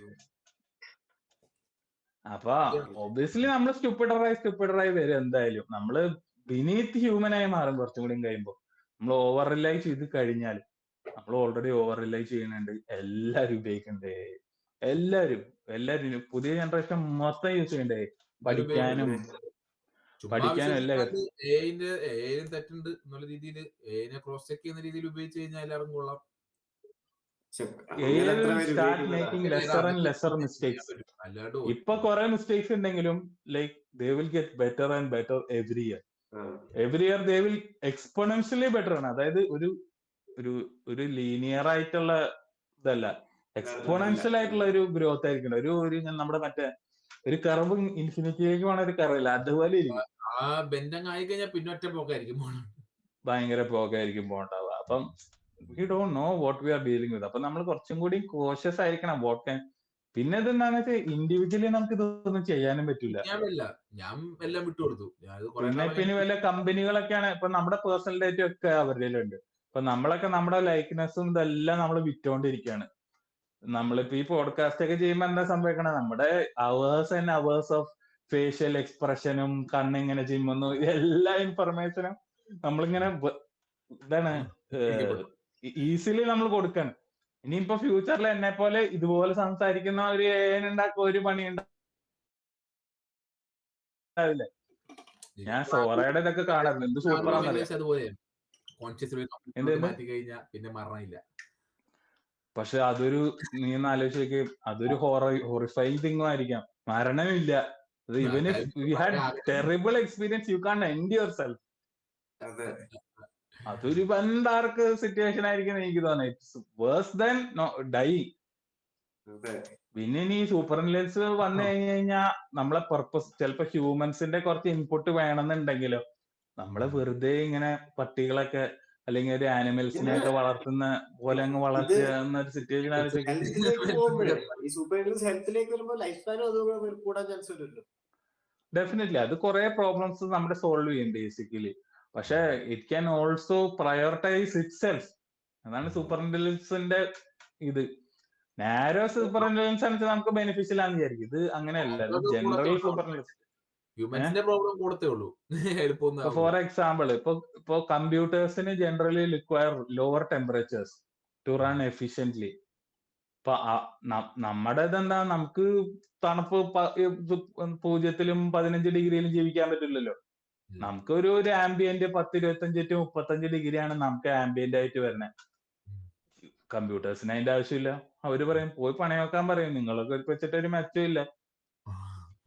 അപ്പൊ ഒബ്വിയസ്ലി നമ്മൾ സ്റ്റുപ്പിഡറായി വരും. എന്തായാലും നമ്മള് ബിനീത്ത് ഹ്യൂമനായി മാറും കുറച്ചും കൂടി കഴിയുമ്പോൾ. നമ്മൾ ഓവർ റിലൈ ചെയ്ത് കഴിഞ്ഞാൽ, നമ്മൾ ഓൾറെഡി ഓവർ റിലൈ ചെയ്യുന്നുണ്ട്. എല്ലാരും ഉപയോഗിക്കണ്ടേ, എല്ലാരും പുതിയ ജനറേഷൻ മൊത്തം യൂസ് ചെയ്യണ്ടേ, പഠിക്കാനും എല്ലാം. തെറ്റുണ്ട് എന്നുള്ള രീതിയിൽ ക്രോസ് ചെക്ക് ചെയ്യുന്ന രീതിയിൽ ഉപയോഗിച്ച് കഴിഞ്ഞാൽ എല്ലാവർക്കും കൊള്ളാം. ഇപ്പൊ കുറെ മിസ്റ്റേക്സ് ഉണ്ടെങ്കിലും like they will get better and better every year they will exponentially better ആണ്. അതായത് ഒരു ലീനിയർ ആയിട്ടുള്ള ഇതല്ല, എക്സ്പോണൻഷ്യൽ ആയിട്ടുള്ള ഒരു ഗ്രോത്ത് ആയിരിക്കണം. ഒരു നമ്മുടെ മറ്റേ ഒരു കർവ് ഇൻഫിനിറ്റിയിലേക്ക് പോണ ഒരു കർവില്ല, അതുപോലെ ഇരിക്കും. ഭയങ്കര പോക്കായിരിക്കും പോണ്ടാവുക. അപ്പം we don't know what we are dealing with. അപ്പൊ നമ്മൾ കുറച്ചും കൂടി കോഷ്യസ് ആയിരിക്കണം. പിന്നെ ഇതെന്താന്ന് വെച്ചാൽ ഇൻഡിവിജ്വലി നമുക്ക് ഇതൊന്നും ചെയ്യാനും പറ്റില്ല. പിന്നെ വല്ല കമ്പനികളൊക്കെയാണ് ഇപ്പൊ നമ്മുടെ പേഴ്സണൽ ഡേറ്റ ഒക്കെ അവരുടെ ഉണ്ട്. ഇപ്പൊ നമ്മളൊക്കെ നമ്മുടെ ലൈക്ക്നെസ്സും ഇതെല്ലാം നമ്മൾ വിറ്റോണ്ടിരിക്കുകയാണ്. നമ്മളിപ്പോ ഈ പോഡ്കാസ്റ്റ് ഒക്കെ ചെയ്യുമ്പോ എന്താ സംഭവിക്കണേ, നമ്മുടെ hours and hours of facial എക്സ്പ്രഷനും കണ്ണിങ്ങനെ ചിമ്മുന്നു എല്ലാ ഇൻഫർമേഷനും നമ്മളിങ്ങനെ ഇതാണ് ഈസിലി നമ്മൾ കൊടുക്കണം. ഇനിയിപ്പോ ഫ്യൂച്ചറിൽ എന്നെ പോലെ ഇതുപോലെ സംസാരിക്കുന്ന ഒരു ഉണ്ടാക്കുക ഒരു പണി ഉണ്ടാവില്ല. ഞാൻ സോറയുടെ ഇതൊക്കെ കാണാറുണ്ട്, എന്ത് സൂപ്പറാന്നറിയാം. പക്ഷെ അതൊരു നീ ഒന്ന് ആലോചിച്ച് നോക്കി, അതൊരു ഹൊറിഫൈങ് തിങ്ങും ആയിരിക്കാം. മരണമില്ല. ഇവന് we had terrible experience, you can end yourself. അതൊരു വൻ ഡാർക്ക് സിറ്റുവേഷൻ ആയിരിക്കും എനിക്ക് തോന്നുന്നത്. It's worse than dying. പിന്നെ ഇനി സൂപ്പർ ഇന്റലിജൻസ് വന്നു കഴിഞ്ഞാൽ നമ്മളെ പർപ്പസ് ചിലപ്പോ ഹ്യൂമൻസിന്റെ കുറച്ച് ഇൻപുട്ട് വേണമെന്നുണ്ടെങ്കിലോ നമ്മളെ വെറുതെ ഇങ്ങനെ പട്ടികളൊക്കെ അല്ലെങ്കിൽ ഒരു ആനിമൽസിനെ ഒക്കെ വളർത്തുന്ന പോലെ അങ്ങ് വളർത്തുന്ന ഒരു സിറ്റുവേഷൻ ഡെഫിനറ്റ്ലി അത് കുറെ പ്രോബ്ലംസ് നമ്മുടെ സോൾവ് ചെയ്യും ബേസിക്കലി. പക്ഷെ it can also prioritise itself. അതാണ് സൂപ്പർ ഇന്റലിജൻസിന്റെ ഇത്. നാരോ സൂപ്പർ ഇന്റലിജൻസ് ആണെന്ന് നമുക്ക് ബെനിഫിഷ്യൽ ആണെന്ന് വിചാരിക്കും. ഇത് അങ്ങനെയല്ല, ഇത് ജനറൽ സൂപ്പർ ഇന്റലിജൻസ്. ഹ്യൂമൻസിന്റെ പ്രോബ്ലം കൂടത്തേ ഉള്ളൂ. ഇപ്പൊ ഫോർ എക്സാമ്പിൾ, ഇപ്പൊ കമ്പ്യൂട്ടേഴ്സിന് generally require lower temperatures to run efficiently. ഇപ്പൊ നമ്മുടെ ഇതെന്താ, നമുക്ക് തണുപ്പ് 0-ലും 15 ഡിഗ്രിയിലും ജീവിക്കാൻ പറ്റില്ലല്ലോ. നമുക്ക് ഒരു ആംബിയന്റ് 10-25-35 ഡിഗ്രിയാണ് നമുക്ക് ആംബിയന്റ് ആയിട്ട് വരുന്നത്. കമ്പ്യൂട്ടേഴ്സിന് അതിന്റെ ആവശ്യമില്ല. അവര് പറയും പോയി പണയം വെക്കാൻ പറയും, നിങ്ങളൊക്കെ വെച്ചിട്ട് ഒരു മെച്ചം ഇല്ല.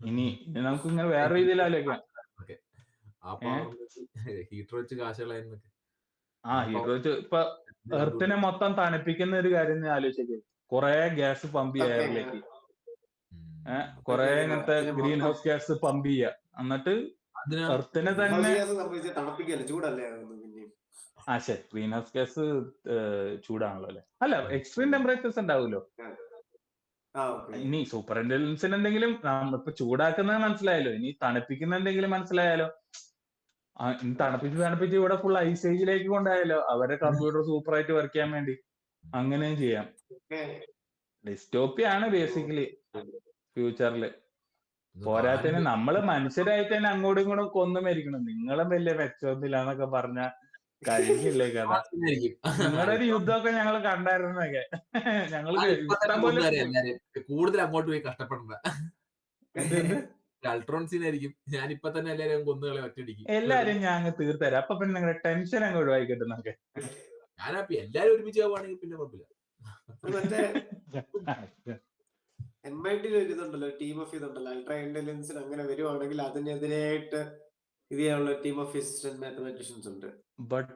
ഇനി നമുക്ക് ഇങ്ങനെ വേറെ രീതിയിൽ ആലോചിക്കാം. ഹീറ്റർ വെച്ച് കാശുകളായിരുന്നൊക്കെ. ഹീറ്റർ വെച്ച് ഇപ്പൊ എർത്തിനെ മൊത്തം തണുപ്പിക്കുന്ന ഒരു കാര്യം ഞാൻ ആലോചിച്ചേ. കുറെ ഗ്യാസ് പമ്പ് ചെയ്യുക എയറിലേക്ക്, കുറെ ഇങ്ങനത്തെ ഗ്രീൻ ഹൗസ് ഗ്യാസ് പമ്പ് ചെയ്യുക, എന്നിട്ട് എർത്തിനെ തന്നെ ഗ്രീൻ ഹൗസ് ഗ്യാസ് ചൂടാണല്ലോ അല്ലെ. അല്ല, എക്സ്ട്രീം ടെമ്പറേച്ചേഴ്സ് ഉണ്ടാവുമല്ലോ. ഇനി സൂപ്പർ ഇന്റലിജൻസിന് എന്തെങ്കിലും ഇപ്പൊ ചൂടാക്കുന്നത് മനസ്സിലായല്ലോ, ഇനി തണുപ്പിക്കുന്ന എന്തെങ്കിലും മനസ്സിലായാലോ. തണുപ്പിച്ച് ഇവിടെ ഫുൾ ഐസേജിലേക്ക് കൊണ്ടായാലോ, അവരെ കമ്പ്യൂട്ടർ സൂപ്പർ ആയിട്ട് വർക്ക് ചെയ്യാൻ വേണ്ടി അങ്ങനെയും ചെയ്യാം. ഡിസ്റ്റോപ്പിയാണ് ബേസിക്കലി ഫ്യൂച്ചറില്. പോരാത്തതിന് നമ്മള് മനുഷ്യരായിട്ട് തന്നെ അങ്ങോട്ടും ഇങ്ങോട്ടും കൊന്നു മരിക്കണം. നിങ്ങളും വലിയ മെച്ചമൊന്നുമില്ല എന്നൊക്കെ പറഞ്ഞ കഴിഞ്ഞില്ലേ കഥ. നിങ്ങളുടെ ഒരു യുദ്ധമൊക്കെ ഞങ്ങൾ കണ്ടായിരുന്നൊക്കെ. ഞങ്ങൾ കൂടുതൽ അങ്ങോട്ട് പോയി കഷ്ടപ്പെടണ്ട. അൾട്രോൺസിനായിരിക്കും ഞാൻ ഇപ്പൊ തന്നെ എല്ലാരും കൊന്നുകളെ ഒറ്റടിക്കും. എല്ലാരും ഞാൻ അങ്ങ് തീർത്തരാം. അപ്പൊ പിന്നെ നിങ്ങളുടെ ടെൻഷൻ അങ്ങ് ഒഴിവായി കിട്ടുന്നൊക്കെ. ഞാനപ്പ എല്ലാരും ഒരുമിച്ച് ആവുകയാണെങ്കിൽ പിന്നെ കുഴപ്പമില്ല. MIT ഇതുണ്ടല്ലോ, ടീം ഓഫ് ഇതുണ്ടല്ലോ, അൾട്രാ ഇന്റലിജൻസിന് അങ്ങനെ വരുവാണെങ്കിൽ അതിനെതിരായിട്ട് ഇത് ചെയ്യാനുള്ള ടീം ഓഫ് ഫിസിസിസ്റ്റ് മാത്തമാറ്റീഷ്യൻസ് ഉണ്ട്. But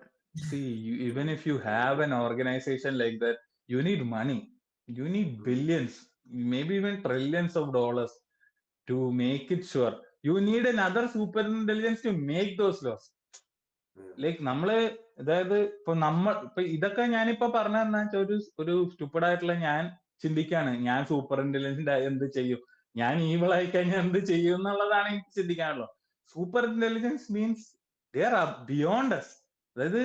see, even if you have an organization like that, you need money. You need billions, maybe even trillions of dollars to make it sure. You need another super intelligence to make those laws. Like നമ്മള്, അതായത് ഇപ്പൊ ഇതൊക്കെ ഞാനിപ്പോ പറഞ്ഞ ഒരു stupid ആയിട്ടുള്ള ഞാൻ ചിന്തിക്കാണ്. ഞാൻ സൂപ്പർ ഇന്റലിജന്റ് എന്ത് ചെയ്യും, ഞാൻ ഈവിൾ ആയി കഴിഞ്ഞാൽ എന്ത് ചെയ്യും എന്നുള്ളതാണ് എനിക്ക് ചിന്തിക്കാനുള്ളത്. Super intelligence means they are beyond us. അതായത്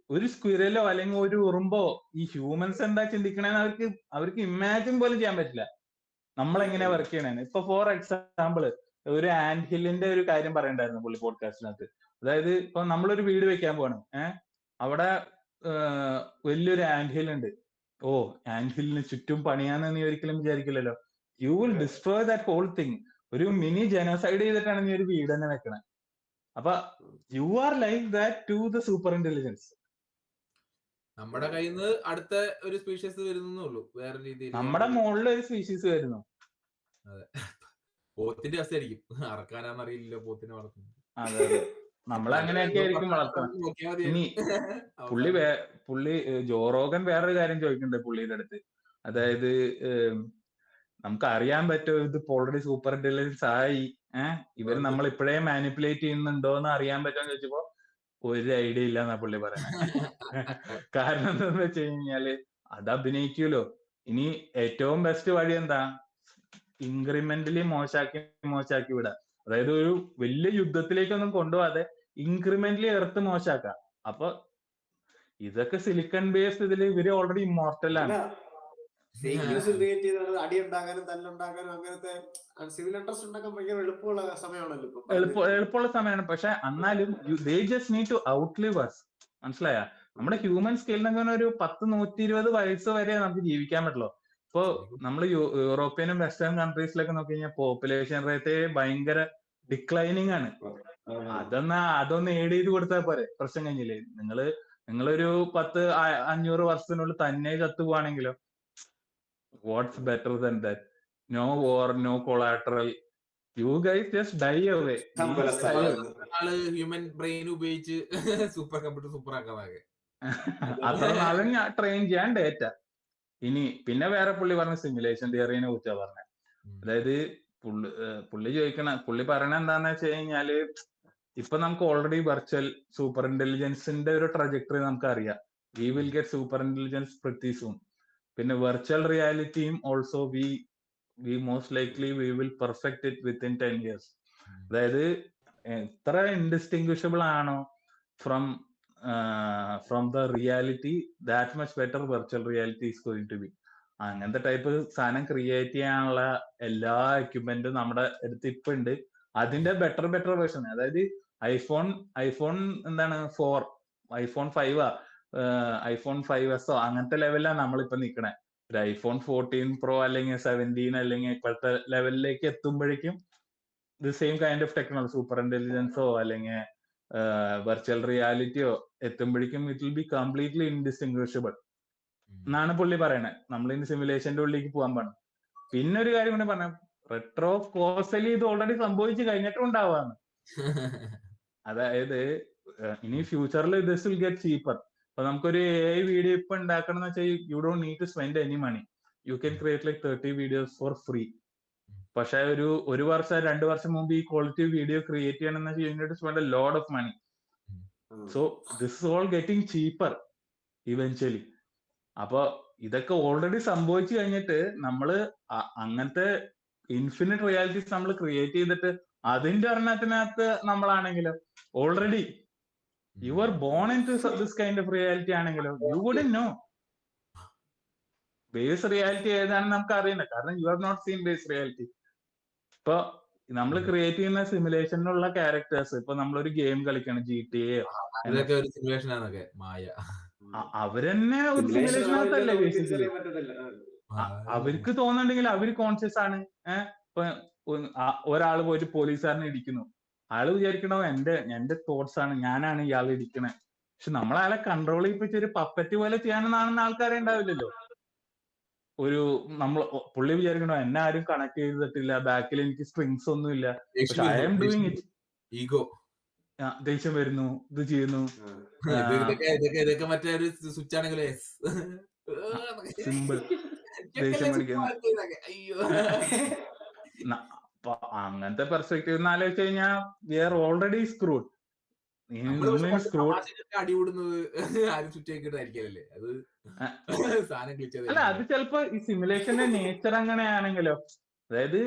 ഒരു സ്ക്വിരലോ അല്ലെങ്കിൽ ഒരു ഉറുമ്പോ ഈ ഹ്യൂമൻസ് എന്താ ചിന്തിക്കണേന്ന് അവർക്ക് ഇമാജിൻ പോലും ചെയ്യാൻ പറ്റില്ല. നമ്മളെങ്ങനെയാ വർക്ക് ചെയ്യണേന്ന്. ഇപ്പൊ ഫോർ എക്സാമ്പിൾ ഒരു ആന്റ് ഹില്ലിന്റെ ഒരു കാര്യം പറയണ്ടായിരുന്നു പുള്ളി പോഡ്കാസ്റ്റിനകത്ത്. അതായത് ഇപ്പൊ നമ്മളൊരു വീട് വെക്കാൻ പോവാണ്, അവിടെ വലിയൊരു ആന്റ് ഹിൽ ഉണ്ട്. ആന്റ് ഹില്ലിന് ചുറ്റും പണിയാന്ന് നീ ഒരിക്കലും വിചാരിക്കില്ലല്ലോ. You will destroy that hole thing. ഒരു മിനി ജനോസൈഡ് ചെയ്തിട്ടാണ് നീ ഒരു വീട് തന്നെ വെക്കണേ. അപ്പൊ you are like that to the super intelligence. നമ്മുടെ കയ്യിൽ നിന്ന് അടുത്ത ഒരു സ്പീഷീസ് വരുന്നുള്ളൂ, വേറെ രീതിയിൽ. നമ്മുടെ മുകളിൽ ഒരു സ്പീഷീസ് വരുന്നു. അതെ, പോത്തിന്റെ അവസ്ഥയായിരിക്കും. അറക്കാനാന്നറിയില്ലല്ലോ പോത്തിനെ വളർത്തുന്നത്. അതെ, നമ്മളങ്ങനെയൊക്കെ ആയിരിക്കും വളർത്തുന്നത്. ഇനി പുള്ളി ജോ റോഗൻ വേറൊരു കാര്യം ചോദിക്കുന്നുണ്ട് പുള്ളിയുടെ അടുത്ത്. അതായത് നമുക്ക് അറിയാൻ പറ്റുമോ ഇതിപ്പോ ഓൾറെഡി സൂപ്പർ ഇന്റലിജൻസ് ആയി, ഇവര് നമ്മൾ ഇപ്പോഴേ മാനിപ്പുലേറ്റ് ചെയ്യുന്നുണ്ടോ എന്ന് അറിയാൻ പറ്റുമെന്ന് ചോദിച്ചപ്പോ ഒരു ഐഡിയ ഇല്ല എന്നാ പുള്ളി പറയുന്നത്. കാരണം എന്താന്ന് വെച്ച് കഴിഞ്ഞാല് അത് അഭിനയിക്കൂലോ. ഇനി ഏറ്റവും ബെസ്റ്റ് വഴി എന്താ, ഇൻക്രിമെന്റലി മോശാക്കി വിടുക. അതായത് ഒരു വലിയ യുദ്ധത്തിലേക്കൊന്നും കൊണ്ടുപോകാതെ ഇൻക്രിമെന്റലി എർത്ത് മോശാക്കാം. അപ്പൊ ഇതൊക്കെ സിലിക്കൺ ബേസ്ഡ് ഇതിൽ ഇവര് ഓൾറെഡി ഇമ്മോർട്ടലാണ്. അടി ഉണ്ടാകാനും തല്ലുണ്ടാകാനും അങ്ങനത്തെ സിവിൽ ഇൻട്രസ്റ്റ് ഉണ്ടാക്കാൻ ഭയങ്കര എളുപ്പമുള്ള സമയമാണല്ലോ. എളുപ്പമുള്ള സമയമാണ്. പക്ഷെ എന്നാലും they just need to outlive us. മനസ്സിലായ? നമ്മുടെ ഹ്യൂമൻ സ്കെയിലിനൊക്കെ ഒരു 10-120 വയസ്സ് വരെ നമുക്ക് ജീവിക്കാൻ പറ്റുള്ളൂ. ഇപ്പൊ നമ്മൾ യൂറോപ്യനും വെസ്റ്റേൺ കൺട്രീസിലൊക്കെ നോക്കി കഴിഞ്ഞാൽ പോപ്പുലേഷൻ റേറ്റ് ഭയങ്കര ഡിക്ലൈനിങ് ആണ്. അതൊന്ന് ഏഡ് ചെയ്ത് കൊടുത്താൽ പോരെ, പ്രശ്നം കഴിഞ്ഞില്ലേ? നിങ്ങളൊരു 500 വർഷത്തിനുള്ളിൽ തന്നെ ചത്തുപോവാണെങ്കിലോ, what's better than that? No war, no collateral, you guys just die away. Human brain ഉപയോഗിച്ച് സൂപ്പർ കമ്പ്യൂട്ടർ സൂപ്പർ ആക്കാതെ അത്ര നാളും ട്രെയിൻ ചെയ്യാൻ ഡേറ്റ. ഇനി പിന്നെ വേറെ പുള്ളി പറഞ്ഞ സിമുലേഷൻ തിയറിനെ കുറിച്ചാ പറഞ്ഞത്. അതായത് പുള്ളി പറയണ എന്താന്ന് വെച്ച് കഴിഞ്ഞാല്, ഇപ്പൊ നമുക്ക് ഓൾറെഡി വെർച്വൽ സൂപ്പർ ഇന്റലിജൻസിന്റെ ഒരു ട്രജക്ടറി നമുക്ക് അറിയാം. We will get super intelligence pretty soon. പിന്നെ വെർച്വൽ റിയാലിറ്റിയും also we most likely we will perfect it within 10 years. അതായത് എത്ര ഇൻഡിസ്റ്റിങ്വിഷബിൾ ആണോ from the reality, that much better virtual reality is going to be. അങ്ങനത്തെ type സാധനം create ചെയ്യാനുള്ള എല്ലാ എക്യുപ്മെന്റും നമ്മുടെ അടുത്ത് ഇപ്പൊ ഉണ്ട്. അതിന്റെ ബെറ്റർ വേർഷൻ, അതായത് ഐഫോൺ എന്താണ് 4, ഐഫോൺ 5 ഐഫോൺ 5s അങ്ങനത്തെ ലെവലിലാണ് നമ്മളിപ്പോ നിൽക്കണേ. ഒരു ഐഫോൺ 14 പ്രോ അല്ലെങ്കിൽ 17 അല്ലെങ്കിൽ ഇപ്പോഴത്തെ ലെവലിലേക്ക് എത്തുമ്പോഴേക്കും the same kind of technology, super ഇന്റലിജൻസോ അല്ലെങ്കിൽ വെർച്വൽ റിയാലിറ്റിയോ എത്തുമ്പോഴേക്കും it will be completely indistinguishable എന്നാണ് പുള്ളി പറയണേ. നമ്മളിന്ന് സിമുലേഷന്റെ ഉള്ളിലേക്ക് പോകാൻ പാടില്ല. പിന്നെ ഒരു കാര്യം കൂടി പറഞ്ഞ, റെട്രോ കോസലി ഇത് ഓൾറെഡി സംഭവിച്ചു കഴിഞ്ഞിട്ടും ഉണ്ടാവാന്ന്. അതായത് ഇനി ഫ്യൂച്ചറിൽ ദിസ് വിൽ ഗെറ്റ് ചീപ്പർ. അപ്പൊ നമുക്കൊരു AI വീഡിയോ ഇപ്പൊ ഉണ്ടാക്കണം എന്ന് വെച്ചാൽ you don't need to spend any money. You can create like 30 videos for free. പക്ഷെ ഒരു വർഷം 2 വർഷം മുമ്പ് ഈ ക്വാളിറ്റി വീഡിയോ ക്രിയേറ്റ് ചെയ്യണമെന്ന് you need to spend a lot of money. So this is all getting cheaper eventually. അപ്പൊ ഇതൊക്കെ already സംഭവിച്ചു കഴിഞ്ഞിട്ട് നമ്മള് അങ്ങനത്തെ ഇൻഫിനിറ്റ് റിയാലിറ്റീസ് നമ്മൾ ക്രിയേറ്റ് ചെയ്തിട്ട് അതിന്റെ ഒരെണ്ണത്തിനകത്ത് നമ്മളാണെങ്കിലോ already you are born into this kind of reality ആണെങ്കിലോ you wouldn't know base reality ഏതാണെന്ന് നമുക്ക് അറിയില്ല, കാരണം you have not seen base reality. ഇപ്പൊ നമ്മൾ ക്രിയേറ്റ് ചെയ്യുന്ന സിമുലേഷനിലുള്ള ക്യാരക്ടേഴ്സ്, ഇപ്പൊ നമ്മളൊരു ഗെയിം കളിക്കണം GTA, അവരെന്നെ ഒരു സിമുലേഷനകത്തല്ലേ ബേസിക്കലി. അവർക്ക് തോന്നുന്നുണ്ടെങ്കിൽ അവര് കോൺഷ്യസ് ആണ്. ഇപ്പൊ ഒരാള് പോയിട്ട് പോലീസുകാരനെ ഇടിക്കുന്നു, അയാള് വിചാരിക്കണോ എന്റെ തോട്ട്സ് ആണ്, ഞാനാണ് ഇയാൾ ഇടിക്കണേ. പക്ഷെ നമ്മളയാളെ കൺട്രോൾ ചെയ്യിപ്പിച്ച് ഒരു പപ്പറ്റ് പോലെ ചെയ്യാനെന്നാണെന്ന് ആൾക്കാരെ ഉണ്ടാവില്ലല്ലോ. പുള്ളി വിചാരിക്കണോ എന്നെ ആരും കണക്ട് ചെയ്തിട്ടില്ല, ബാക്കിൽ എനിക്ക് സ്ട്രിങ്സ് ഒന്നും ഇല്ല, പക്ഷെ I am doing it. Ego, ദേഷ്യം വരുന്നു, ഇത് ചെയ്യുന്നു, ഇതൊക്കെ മറ്റേ ഒരു സ്വിച്ച് ആണെങ്കിലേ സിമ്പിൾ ദേഷ്യം പഠിക്കുന്നു. അങ്ങനത്തെ പെർസ്പെക്റ്റീവ് ആലോചിച്ച് കഴിഞ്ഞാൽ വി ആർ ഓൾറെഡി സ്ക്രൂഡ്. അല്ല, അത് ചിലപ്പോ ഈ സിമുലേഷന്റെ നേച്ചർ അങ്ങനെയാണെങ്കിലോ, അതായത്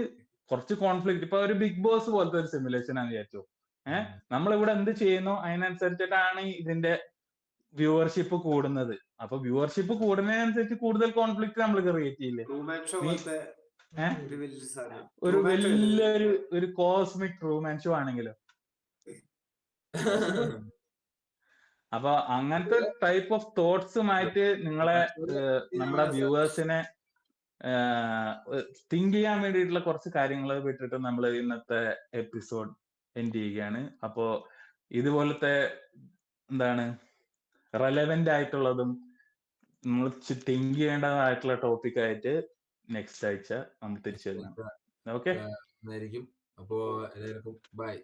കുറച്ച് കോൺഫ്ലിക്ട്, ഇപ്പൊ ഒരു ബിഗ് ബോസ് പോലത്തെ ഒരു സിമുലേഷൻ ആണെന്ന് വിചാരിച്ചു. നമ്മളിവിടെ എന്ത് ചെയ്യുന്നു അതിനനുസരിച്ചിട്ടാണ് ഇതിന്റെ വ്യൂവർഷിപ്പ് കൂടുന്നത്. അപ്പൊ വ്യൂവർഷിപ്പ് കൂടുന്നതിനനുസരിച്ച് കൂടുതൽ കോൺഫ്ലിക്ട് നമ്മൾ ക്രിയേറ്റ് ചെയ്യില്ലേ. ഒരു വലിയൊരു കോസ്മിക് ട്രൂമാൻ ഷോ ആണെങ്കിലോ. അപ്പൊ അങ്ങനത്തെ ടൈപ്പ് ഓഫ് തോട്ട്സുമായിട്ട് നമ്മുടെ വ്യൂവേഴ്സിനെ തിങ്ക് ചെയ്യാൻ വേണ്ടിയിട്ടുള്ള കുറച്ച് കാര്യങ്ങൾ വിട്ടിട്ട് നമ്മൾ ഇന്നത്തെ എപ്പിസോഡ് എൻഡ് ചെയ്യുകയാണ്. അപ്പോ ഇതുപോലത്തെ എന്താണ് റെലവെന്റ് ആയിട്ടുള്ളതും നമ്മൾ തിങ്ക് ചെയ്യേണ്ടതായിട്ടുള്ള ടോപ്പിക് ആയിട്ട് നെക്സ്റ്റ് ആഴ്ച നമ്മൾ തിരിച്ചു വരുന്നത്. ഓക്കെ, അപ്പോ എല്ലാവർക്കും ബൈ.